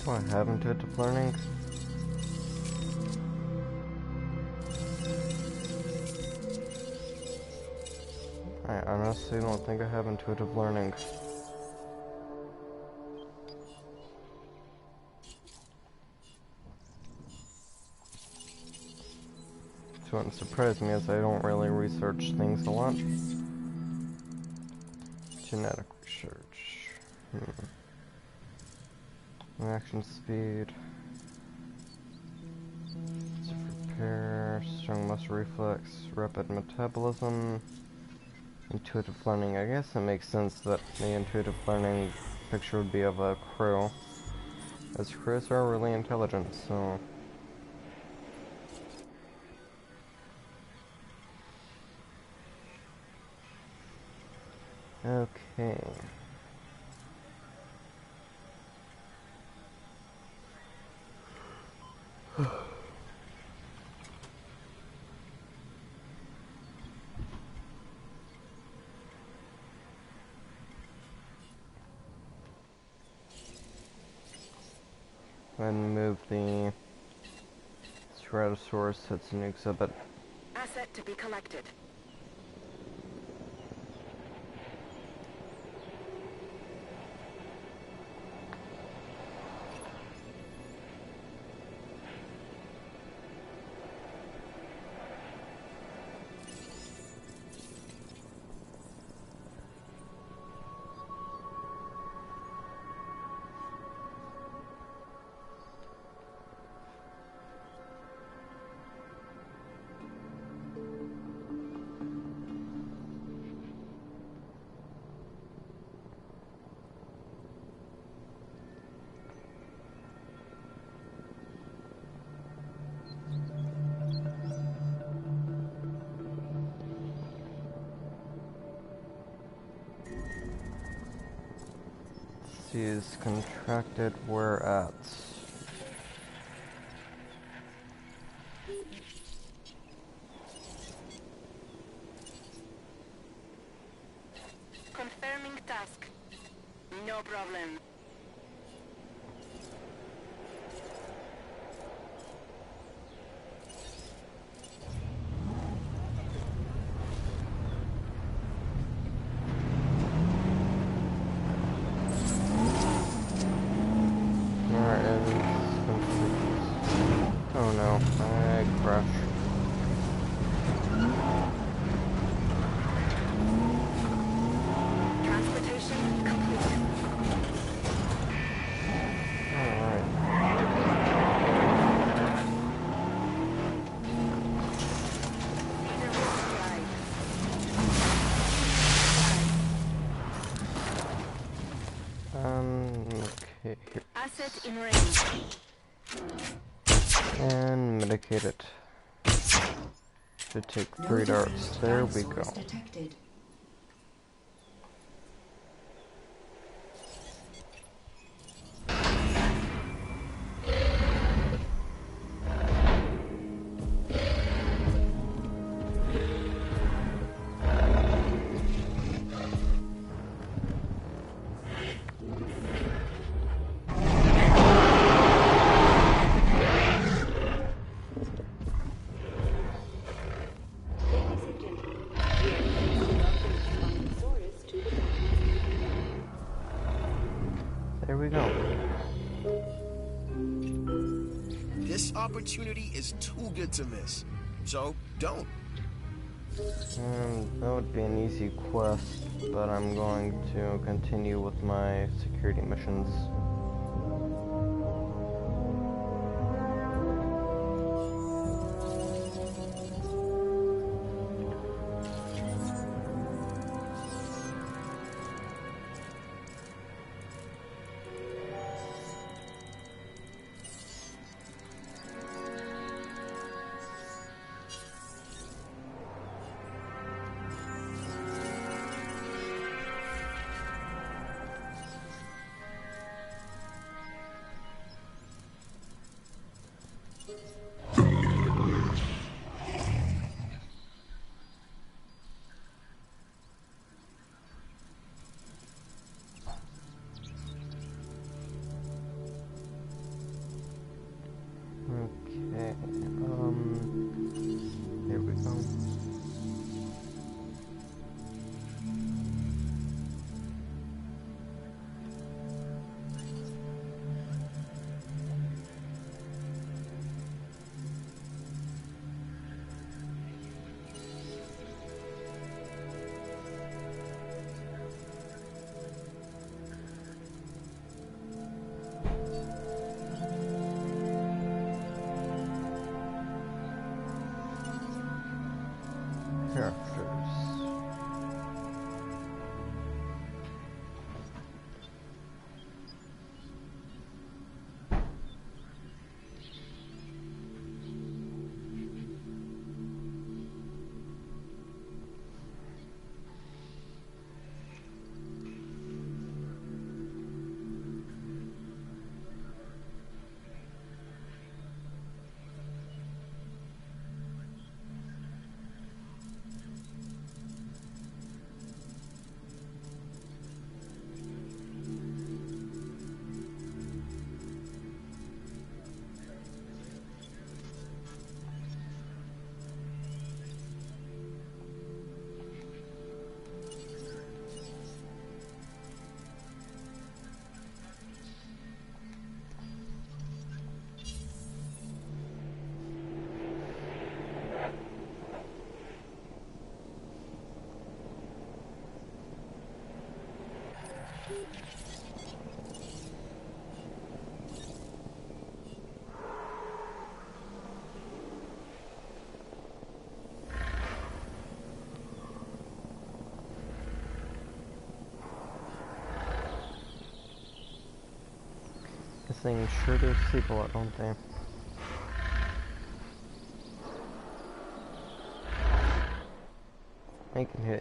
A: Do I have intuitive learning? I honestly don't think I have intuitive learning. Which wouldn't surprise me as I don't really research things a lot. Genetic research. Reaction speed. Repair. Strong muscle reflex. Rapid metabolism. Intuitive learning. I guess it makes sense that the intuitive learning picture would be of a crow, as crows are really intelligent, so... Okay. And move the Ceratosaurus to its new exhibit.
C: Asset to be collected.
A: Is contracted, where at?
C: Confirming task. No problem.
A: Oh no, I crashed.
C: Transportation complete.
A: Alright. Okay, here.
C: Asset in range.
A: And medicate it. Should take 3 darts. There we go.
E: Detected.
A: There we go.
G: This opportunity is too good to miss. So, don't.
A: That would be an easy quest, but I'm going to continue with my security missions. Okay, here we go. Characters. This thing sure does sleep a lot, don't they?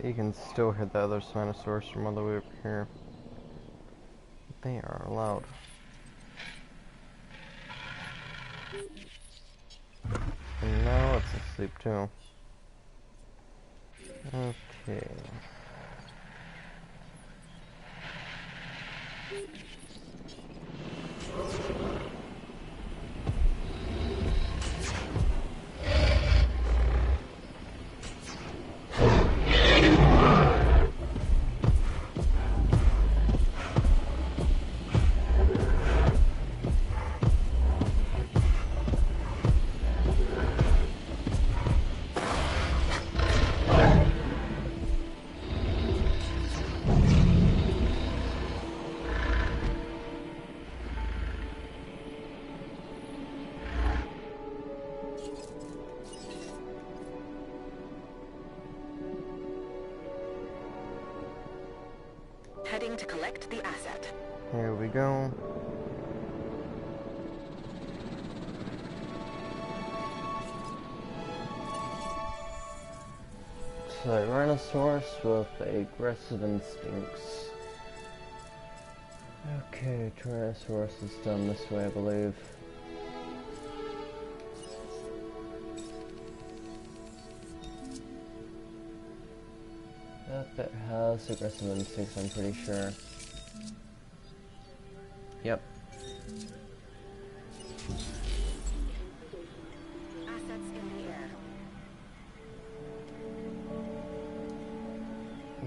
A: You can still hear the other Spinosaurus from all the way up here. They are loud. And now it's asleep too. Okay.
C: Heading to collect the asset.
A: Here we go. Tyrannosaurus with aggressive instincts. Okay, Tyrannosaurus is done this way, I believe. Yep, it has aggressive instincts, I'm pretty sure. Yep.
C: Assets in the air.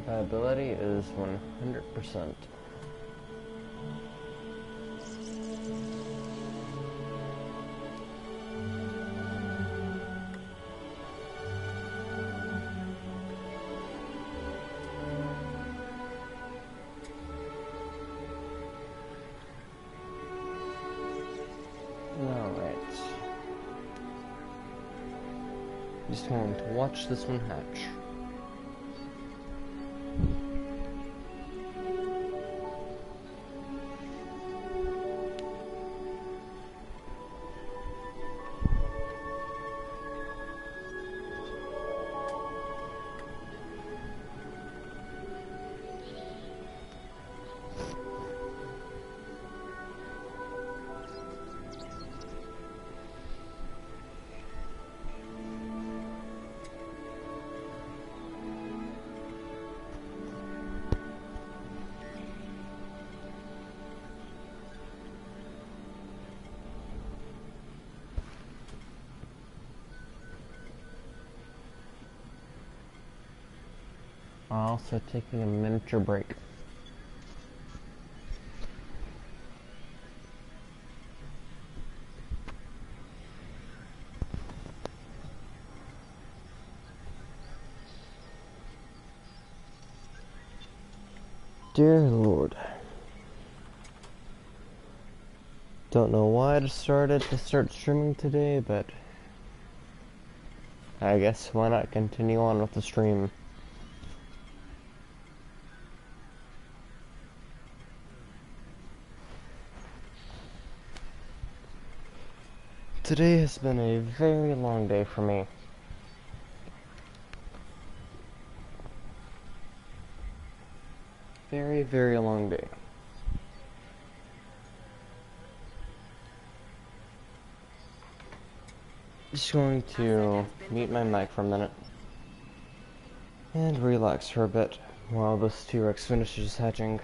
A: Viability is 100%. Alright. Just going to watch this one hatch. Also taking a miniature break. Dear Lord. Don't know why I decided to start streaming today, but I guess why not continue on with the stream. Today has been a very long day for me. Very, very long day. Just going to mute my mic for a minute and relax for a bit while this T-Rex finishes hatching.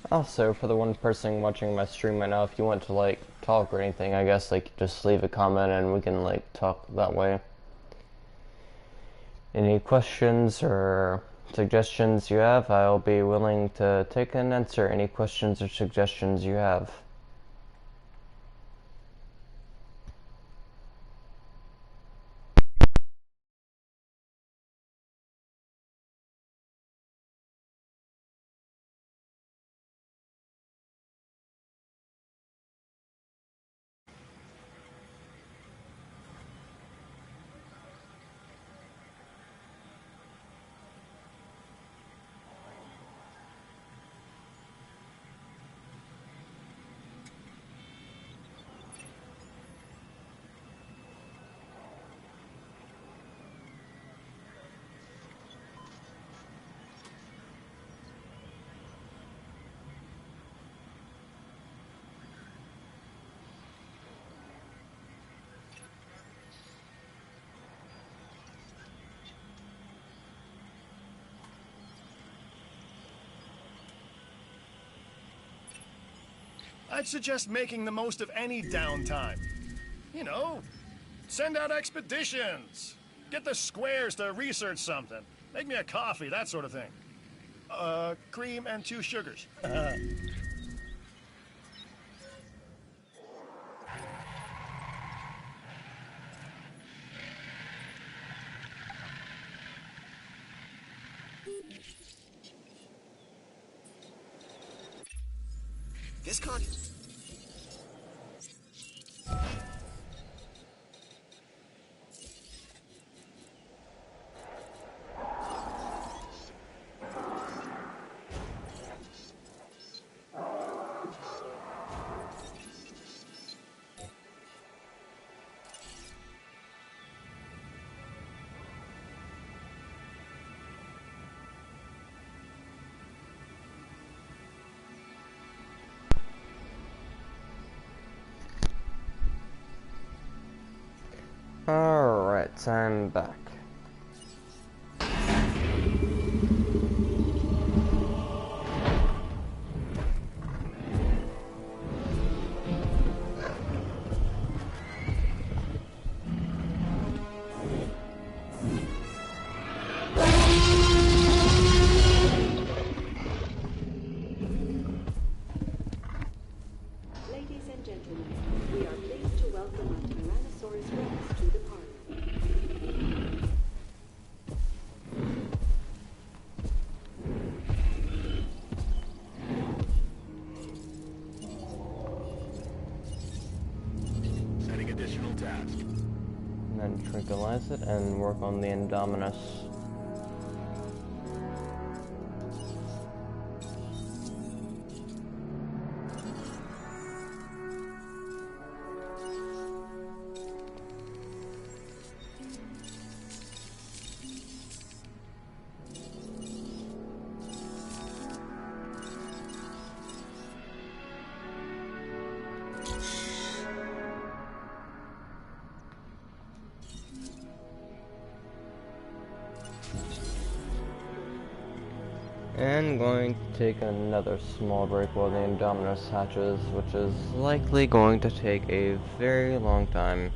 A: Also, for the one person watching my stream right now, if you want to, like, talk or anything, I guess, like, just leave a comment and we can, like, talk that way. Any questions or suggestions you have, I'll be willing to take and answer any questions or suggestions you have.
F: I'd suggest making the most of any downtime. You know, send out expeditions. Get the squares to research something. Make me a coffee, that sort of thing. Cream and 2 sugars.
G: This con...
A: Alright, I'm back.
E: Ladies and gentlemen, we are pleased to welcome a Tyrannosaurus Rex to the park.
F: Setting additional task.
A: And then tranquilize it and work on the Indominus. And going to take another small break while the Indominus hatches, which is likely going to take a very long time.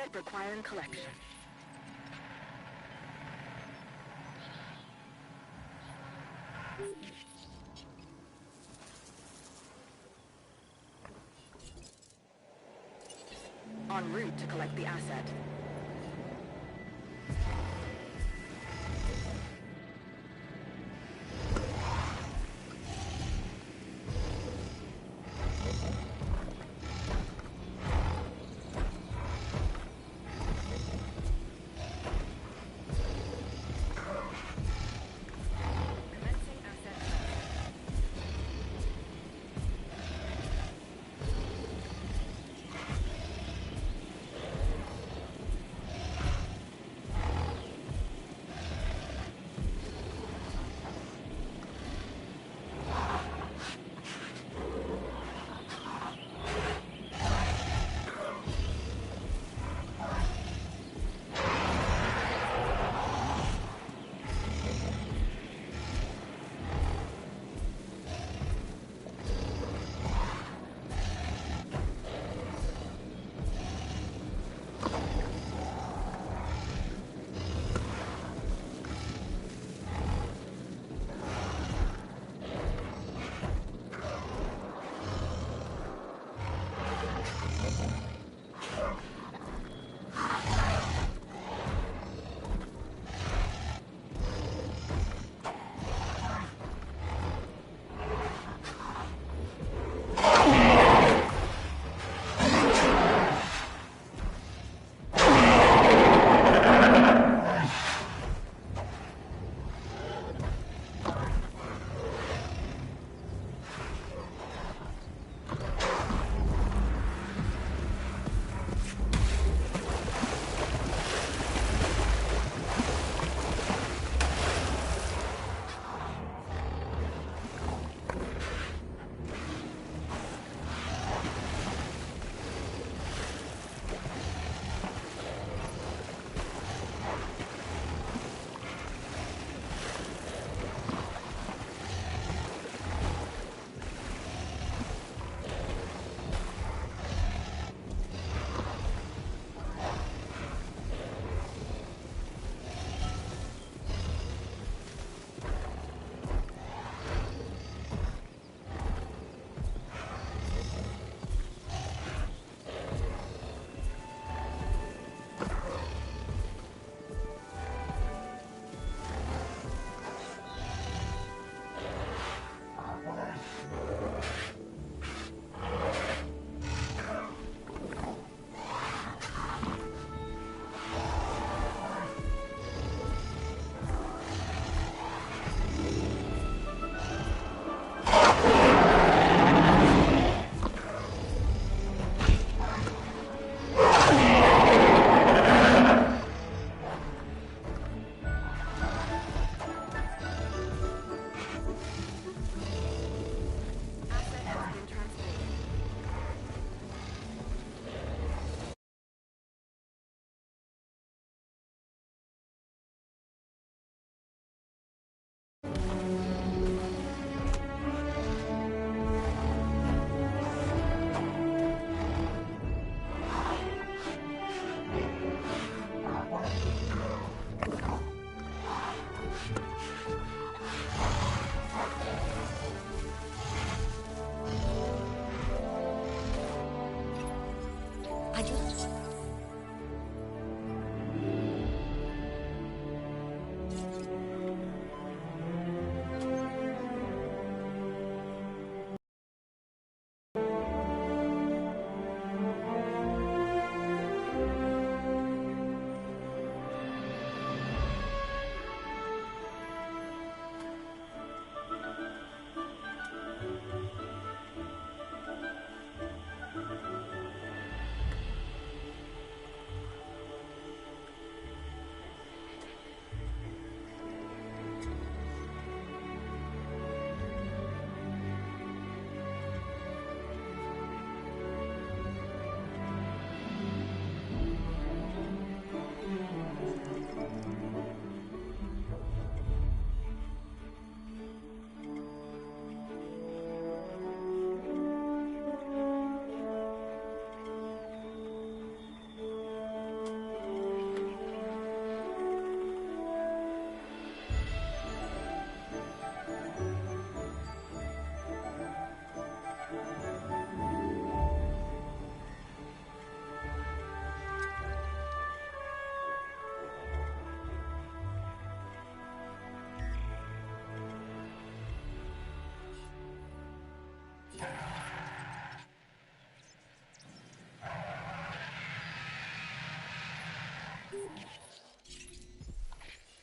C: asset requiring collection. En route to collect the asset.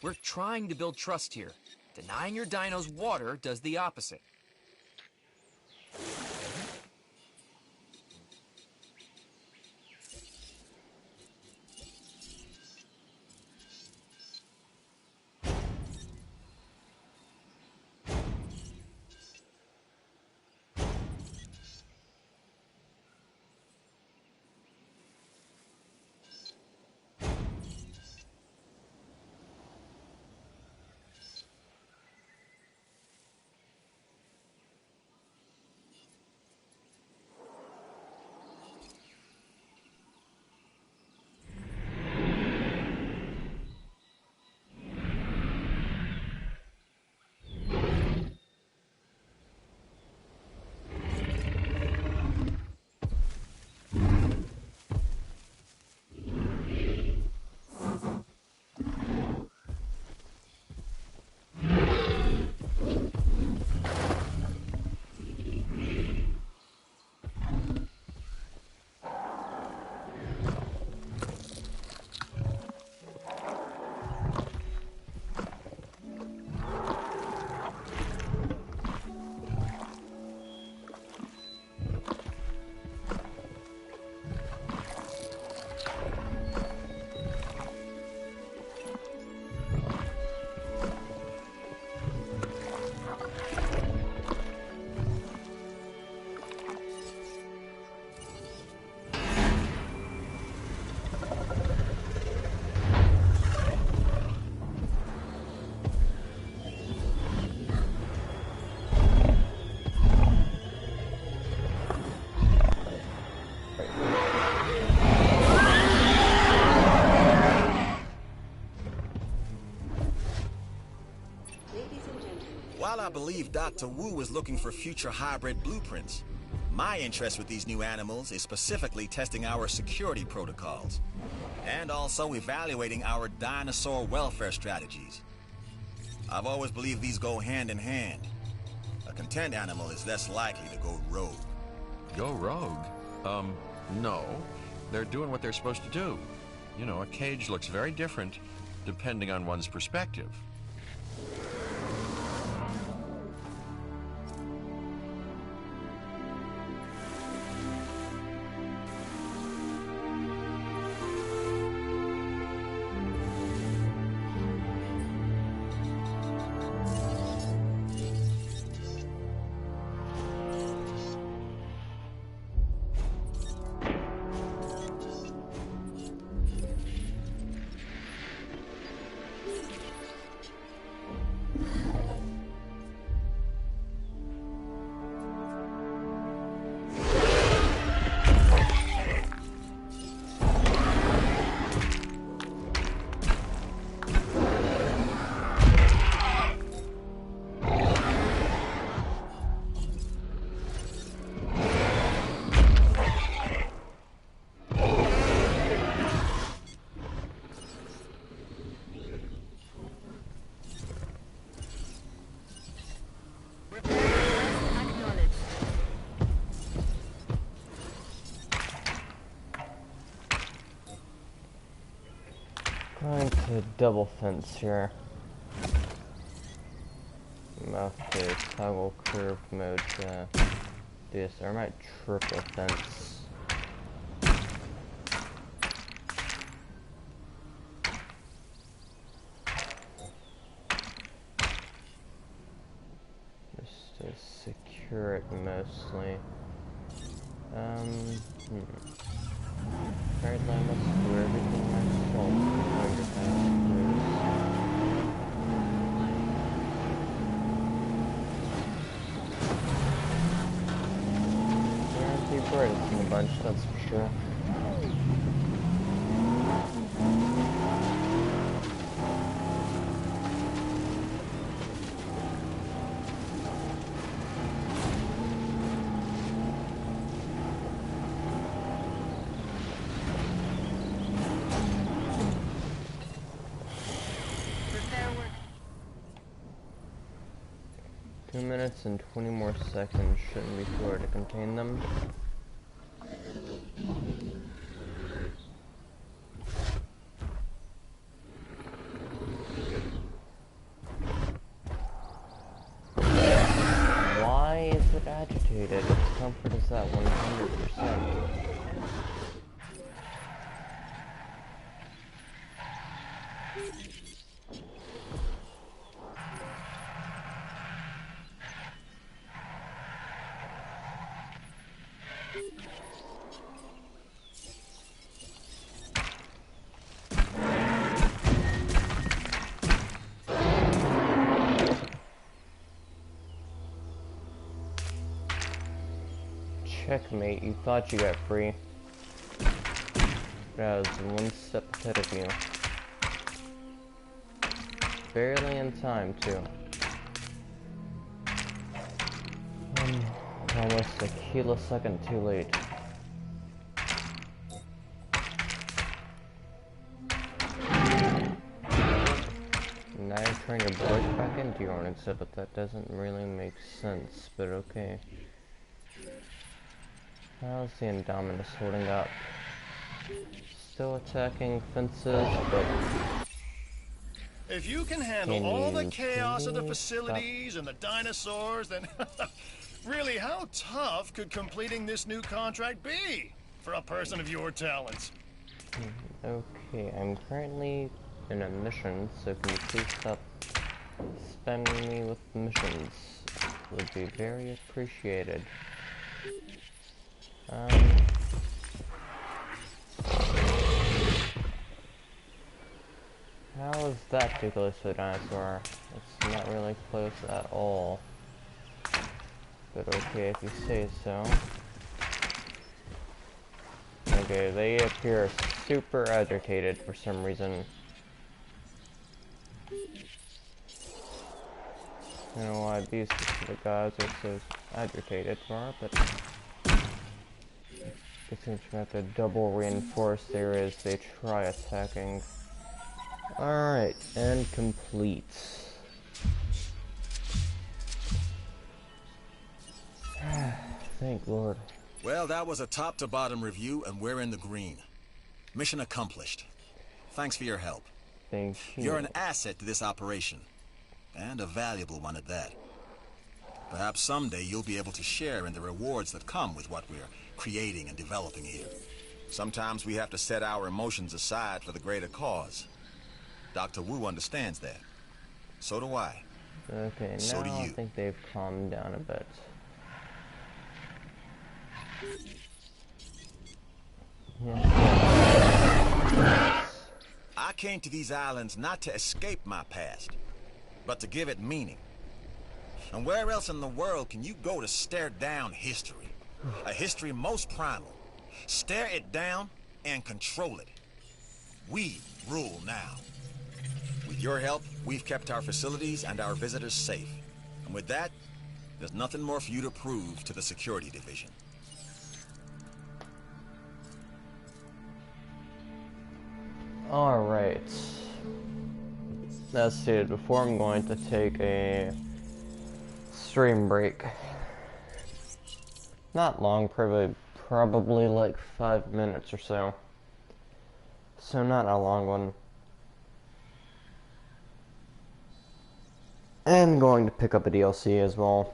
J: We're trying to build trust here. Denying your dinos water does the opposite.
B: While I believe Dr. Wu is looking for future hybrid blueprints, my interest with these new animals is specifically testing our security protocols, and also evaluating our dinosaur welfare strategies. I've always believed these go hand in hand. A content animal is less likely to go rogue.
K: Go rogue? No. They're doing what they're supposed to do. You know, a cage looks very different depending on one's perspective.
A: Going to double fence here. I'm off to toggle curve mode to do this, or I might triple fence. Just to secure it mostly. Apparently I must do everything myself. There aren't the brightest in the bunch, that's for sure. Minutes and 20 more seconds shouldn't be too hard to contain them. educated. Its comfort is at 100%. Checkmate, you thought you got free. But I was one step ahead of you. Barely in time, too. Almost a kilosecond too late. Now you're trying to break back into your own exhibit. That doesn't really make sense, but okay. How's the Indominus holding up? Still attacking fences, but...
F: If you can handle all the chaos of the facilities and the dinosaurs, then really, how tough could completing this new contract be for a person of your talents?
A: Okay, I'm currently in a mission, so can you please stop spamming me with missions? It would be very appreciated. How is that too close to the dinosaur? It's not really close at all. But okay, if you say so. Okay, they appear super agitated for some reason. I don't know why these specific guys are so agitated for, but it seems to have to double reinforce there as they try attacking. Alright, and complete. Thank Lord.
B: Well, that was a top-to-bottom review, and we're in the green. Mission accomplished. Thanks for your help.
A: Thank you.
B: You're an asset to this operation, and a valuable one at that. Perhaps someday you'll be able to share in the rewards that come with what we're creating and developing here. Sometimes we have to set our emotions aside for the greater cause. Dr. Wu understands that. So do I.
A: Okay,
B: so
A: now
B: do
A: I
B: you.
A: think they've calmed down a bit.
B: I came to these islands not to escape my past, but to give it meaning. And where else in the world can you go to stare down history? A history most primal. Stare it down and control it. We rule now. With your help, we've kept our facilities and our visitors safe. And with that, there's nothing more for you to prove to the security division.
A: Alright. As stated before, I'm going to take a stream break. Not long, probably like 5 minutes or so. So not a long one. And going to pick up a DLC as well.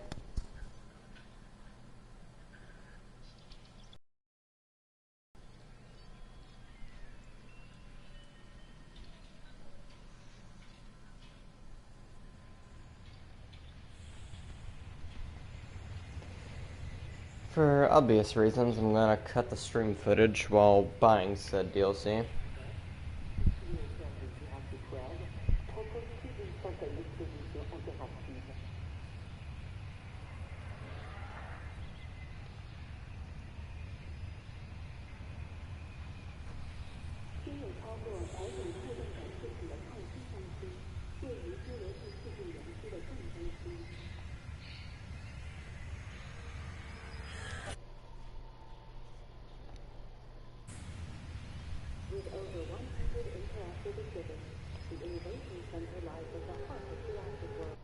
A: For obvious reasons, I'm gonna cut the stream footage while buying said DLC.
E: With over 100 interactive exhibits, the Innovation Center lies at the heart of Jurassic World.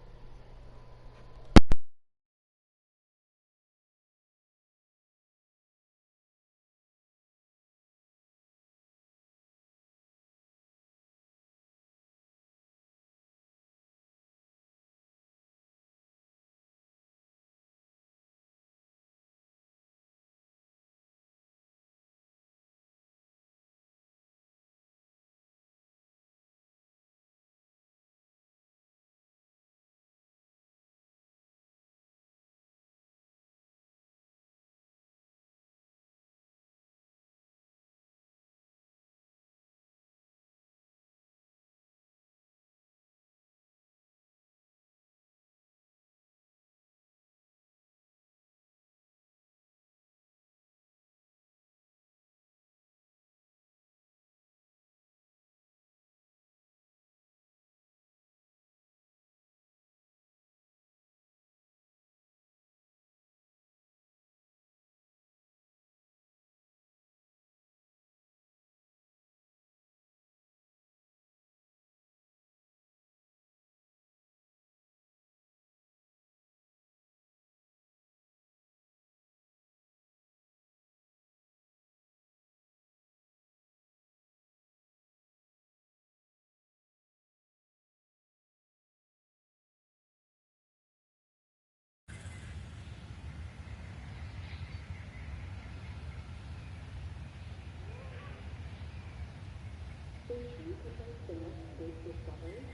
E: Intrigued about the next big discovery?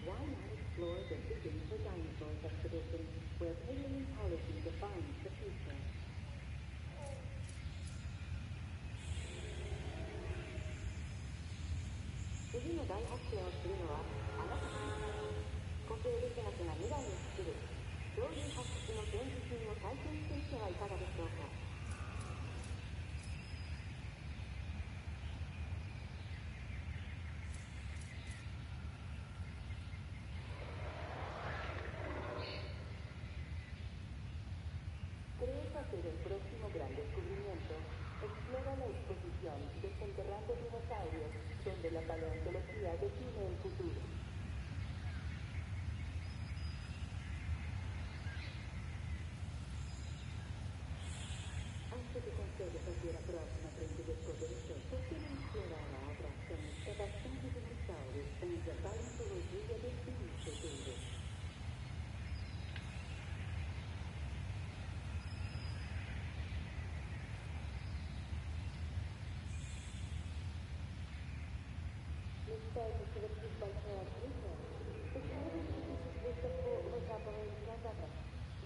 E: Why not explore the Digging for Dinosaurs expedition, where paleontology defines the future? ¿Crees hacer el próximo gran descubrimiento? Explora la exposición Desenterrando Dinosaurios, donde la paleontología define el futuro. Antes de concedes hacia la próxima frente de escogerse, ¿por qué no explorar a otras zonas de bastantes dinosaurios en la paleontología del futuro? Мечтаете совершить большое открытие? Почему вы не видите выставку «Выкапываем динозавров»,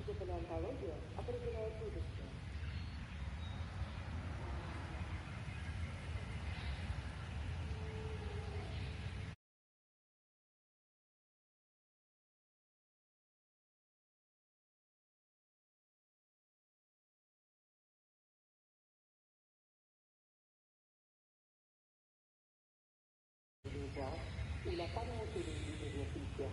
E: где палеонтология определяет будущее? Y la paleontología de la ciencia.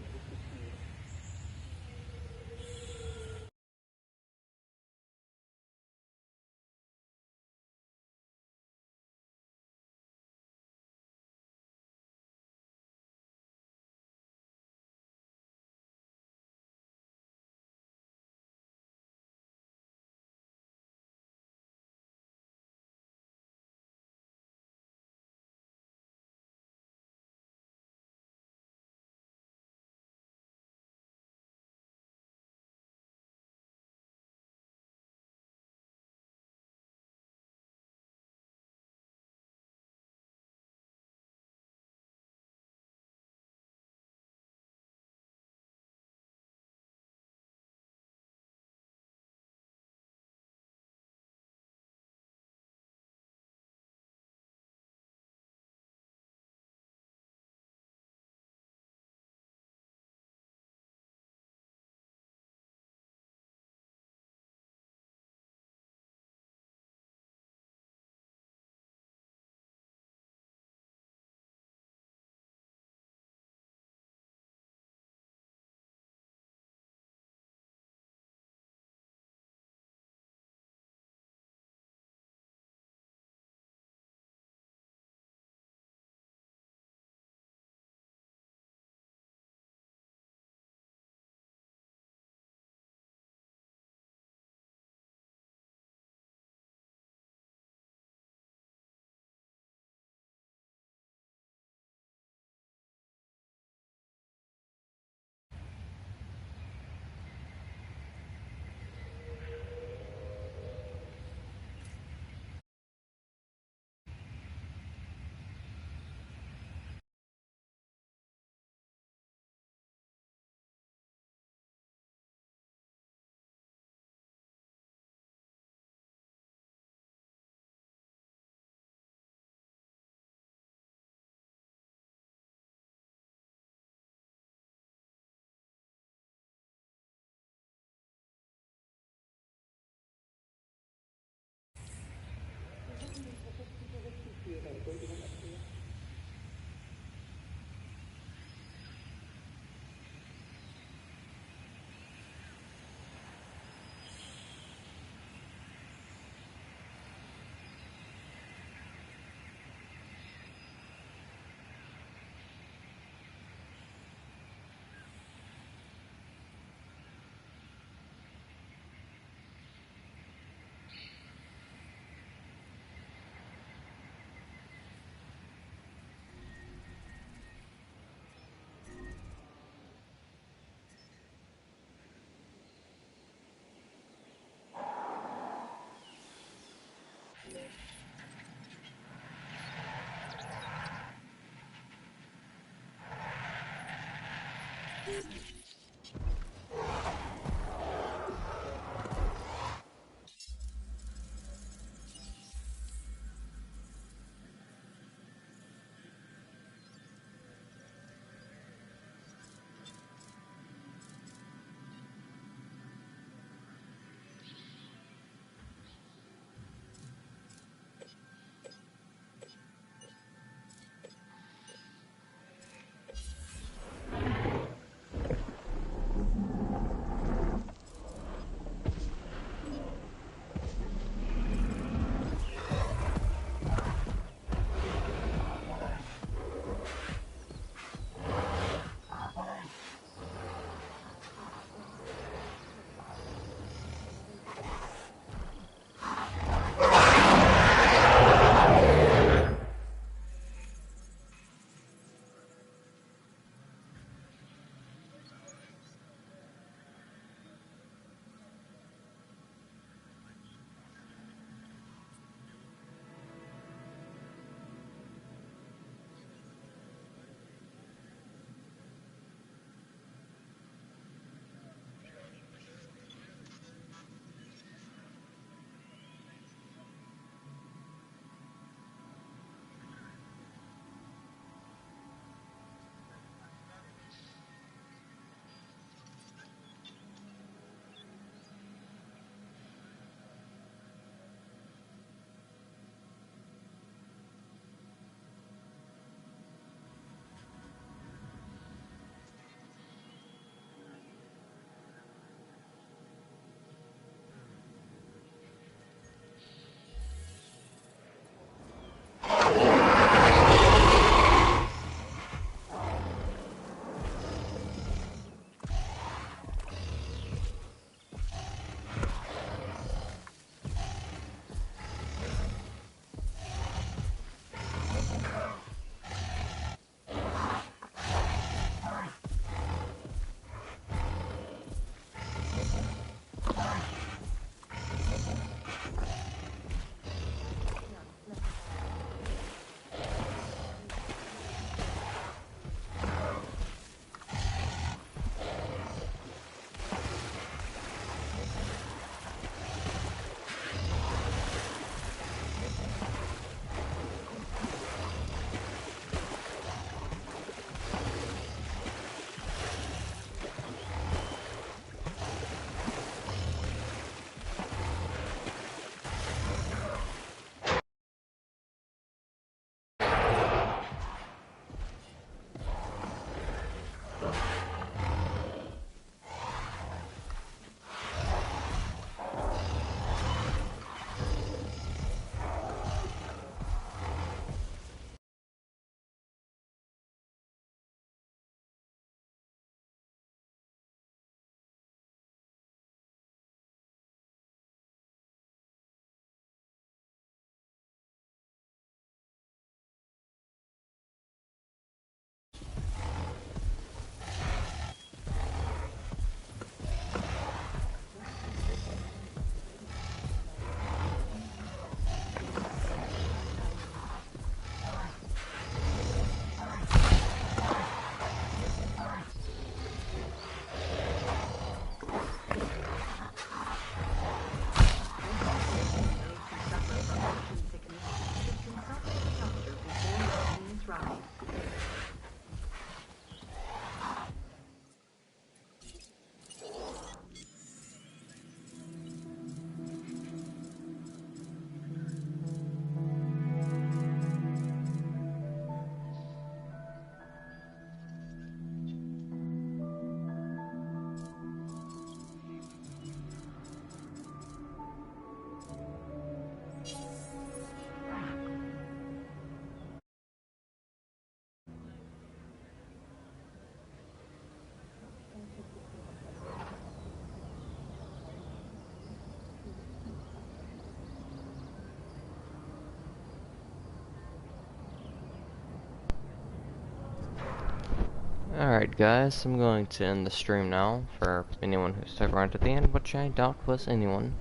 A: Alright guys, I'm going to end the stream now for anyone who stuck around to the end, which I doubt was anyone.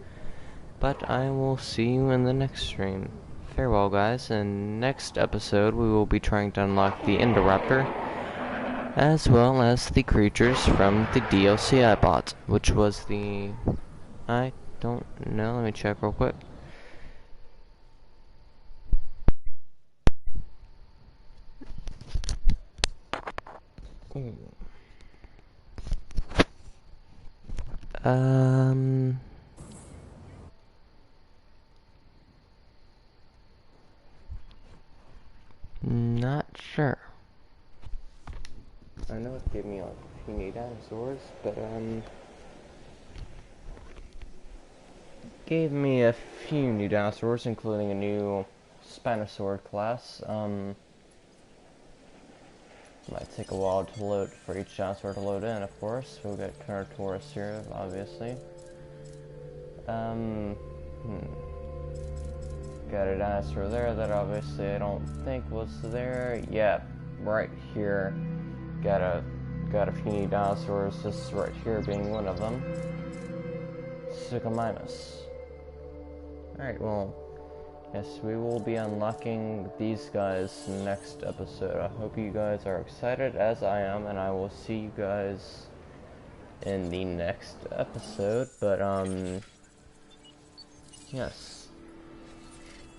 A: But I will see you in the next stream. Farewell guys, and next episode we will be trying to unlock the Indoraptor. as well as the creatures from the DLC I bought, which was the... I don't know, let me check real quick. Not sure. I know it gave me like a few new dinosaurs, but gave me a few new dinosaurs, including a new Spinosaur class. Might take a while to load for each dinosaur to load in, of course. We'll get Carnotaurus here, obviously. Got a dinosaur there that obviously I don't think was there. Yeah, right here. Got a few new dinosaurs, this right here being one of them. Sigamimus. Alright, well, yes, we will be unlocking these guys next episode. I hope you guys are excited as I am, and I will see you guys in the next episode. But, yes.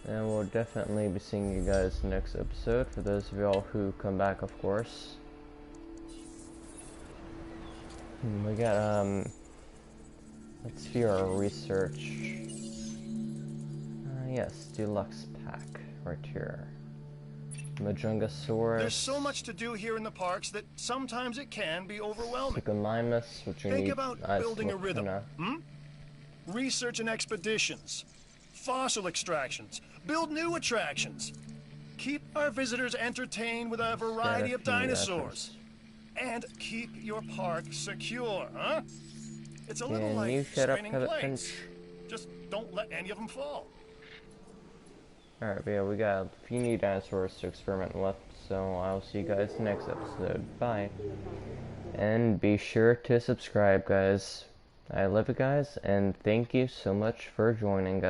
A: And we'll definitely be seeing you guys next episode, for those of y'all who come back, of course. We got, let's view our research. Yes, deluxe pack, right here. Majungasaurus.
F: There's so much to do here in the parks that sometimes it can be overwhelming.
A: Sigamimus, which you
F: Think
A: need.
F: about building a rhythm. Research and expeditions. Fossil extractions. Build new attractions. Keep our visitors entertained with a variety of dinosaurs. And keep your park secure, huh? It's a little like spinning plates. Just don't let any of them fall.
A: Alright, yeah, we got a few new dinosaurs to experiment with, so I'll see you guys next episode. Bye. And be sure to subscribe, guys. I love you guys, and thank you so much for joining, guys.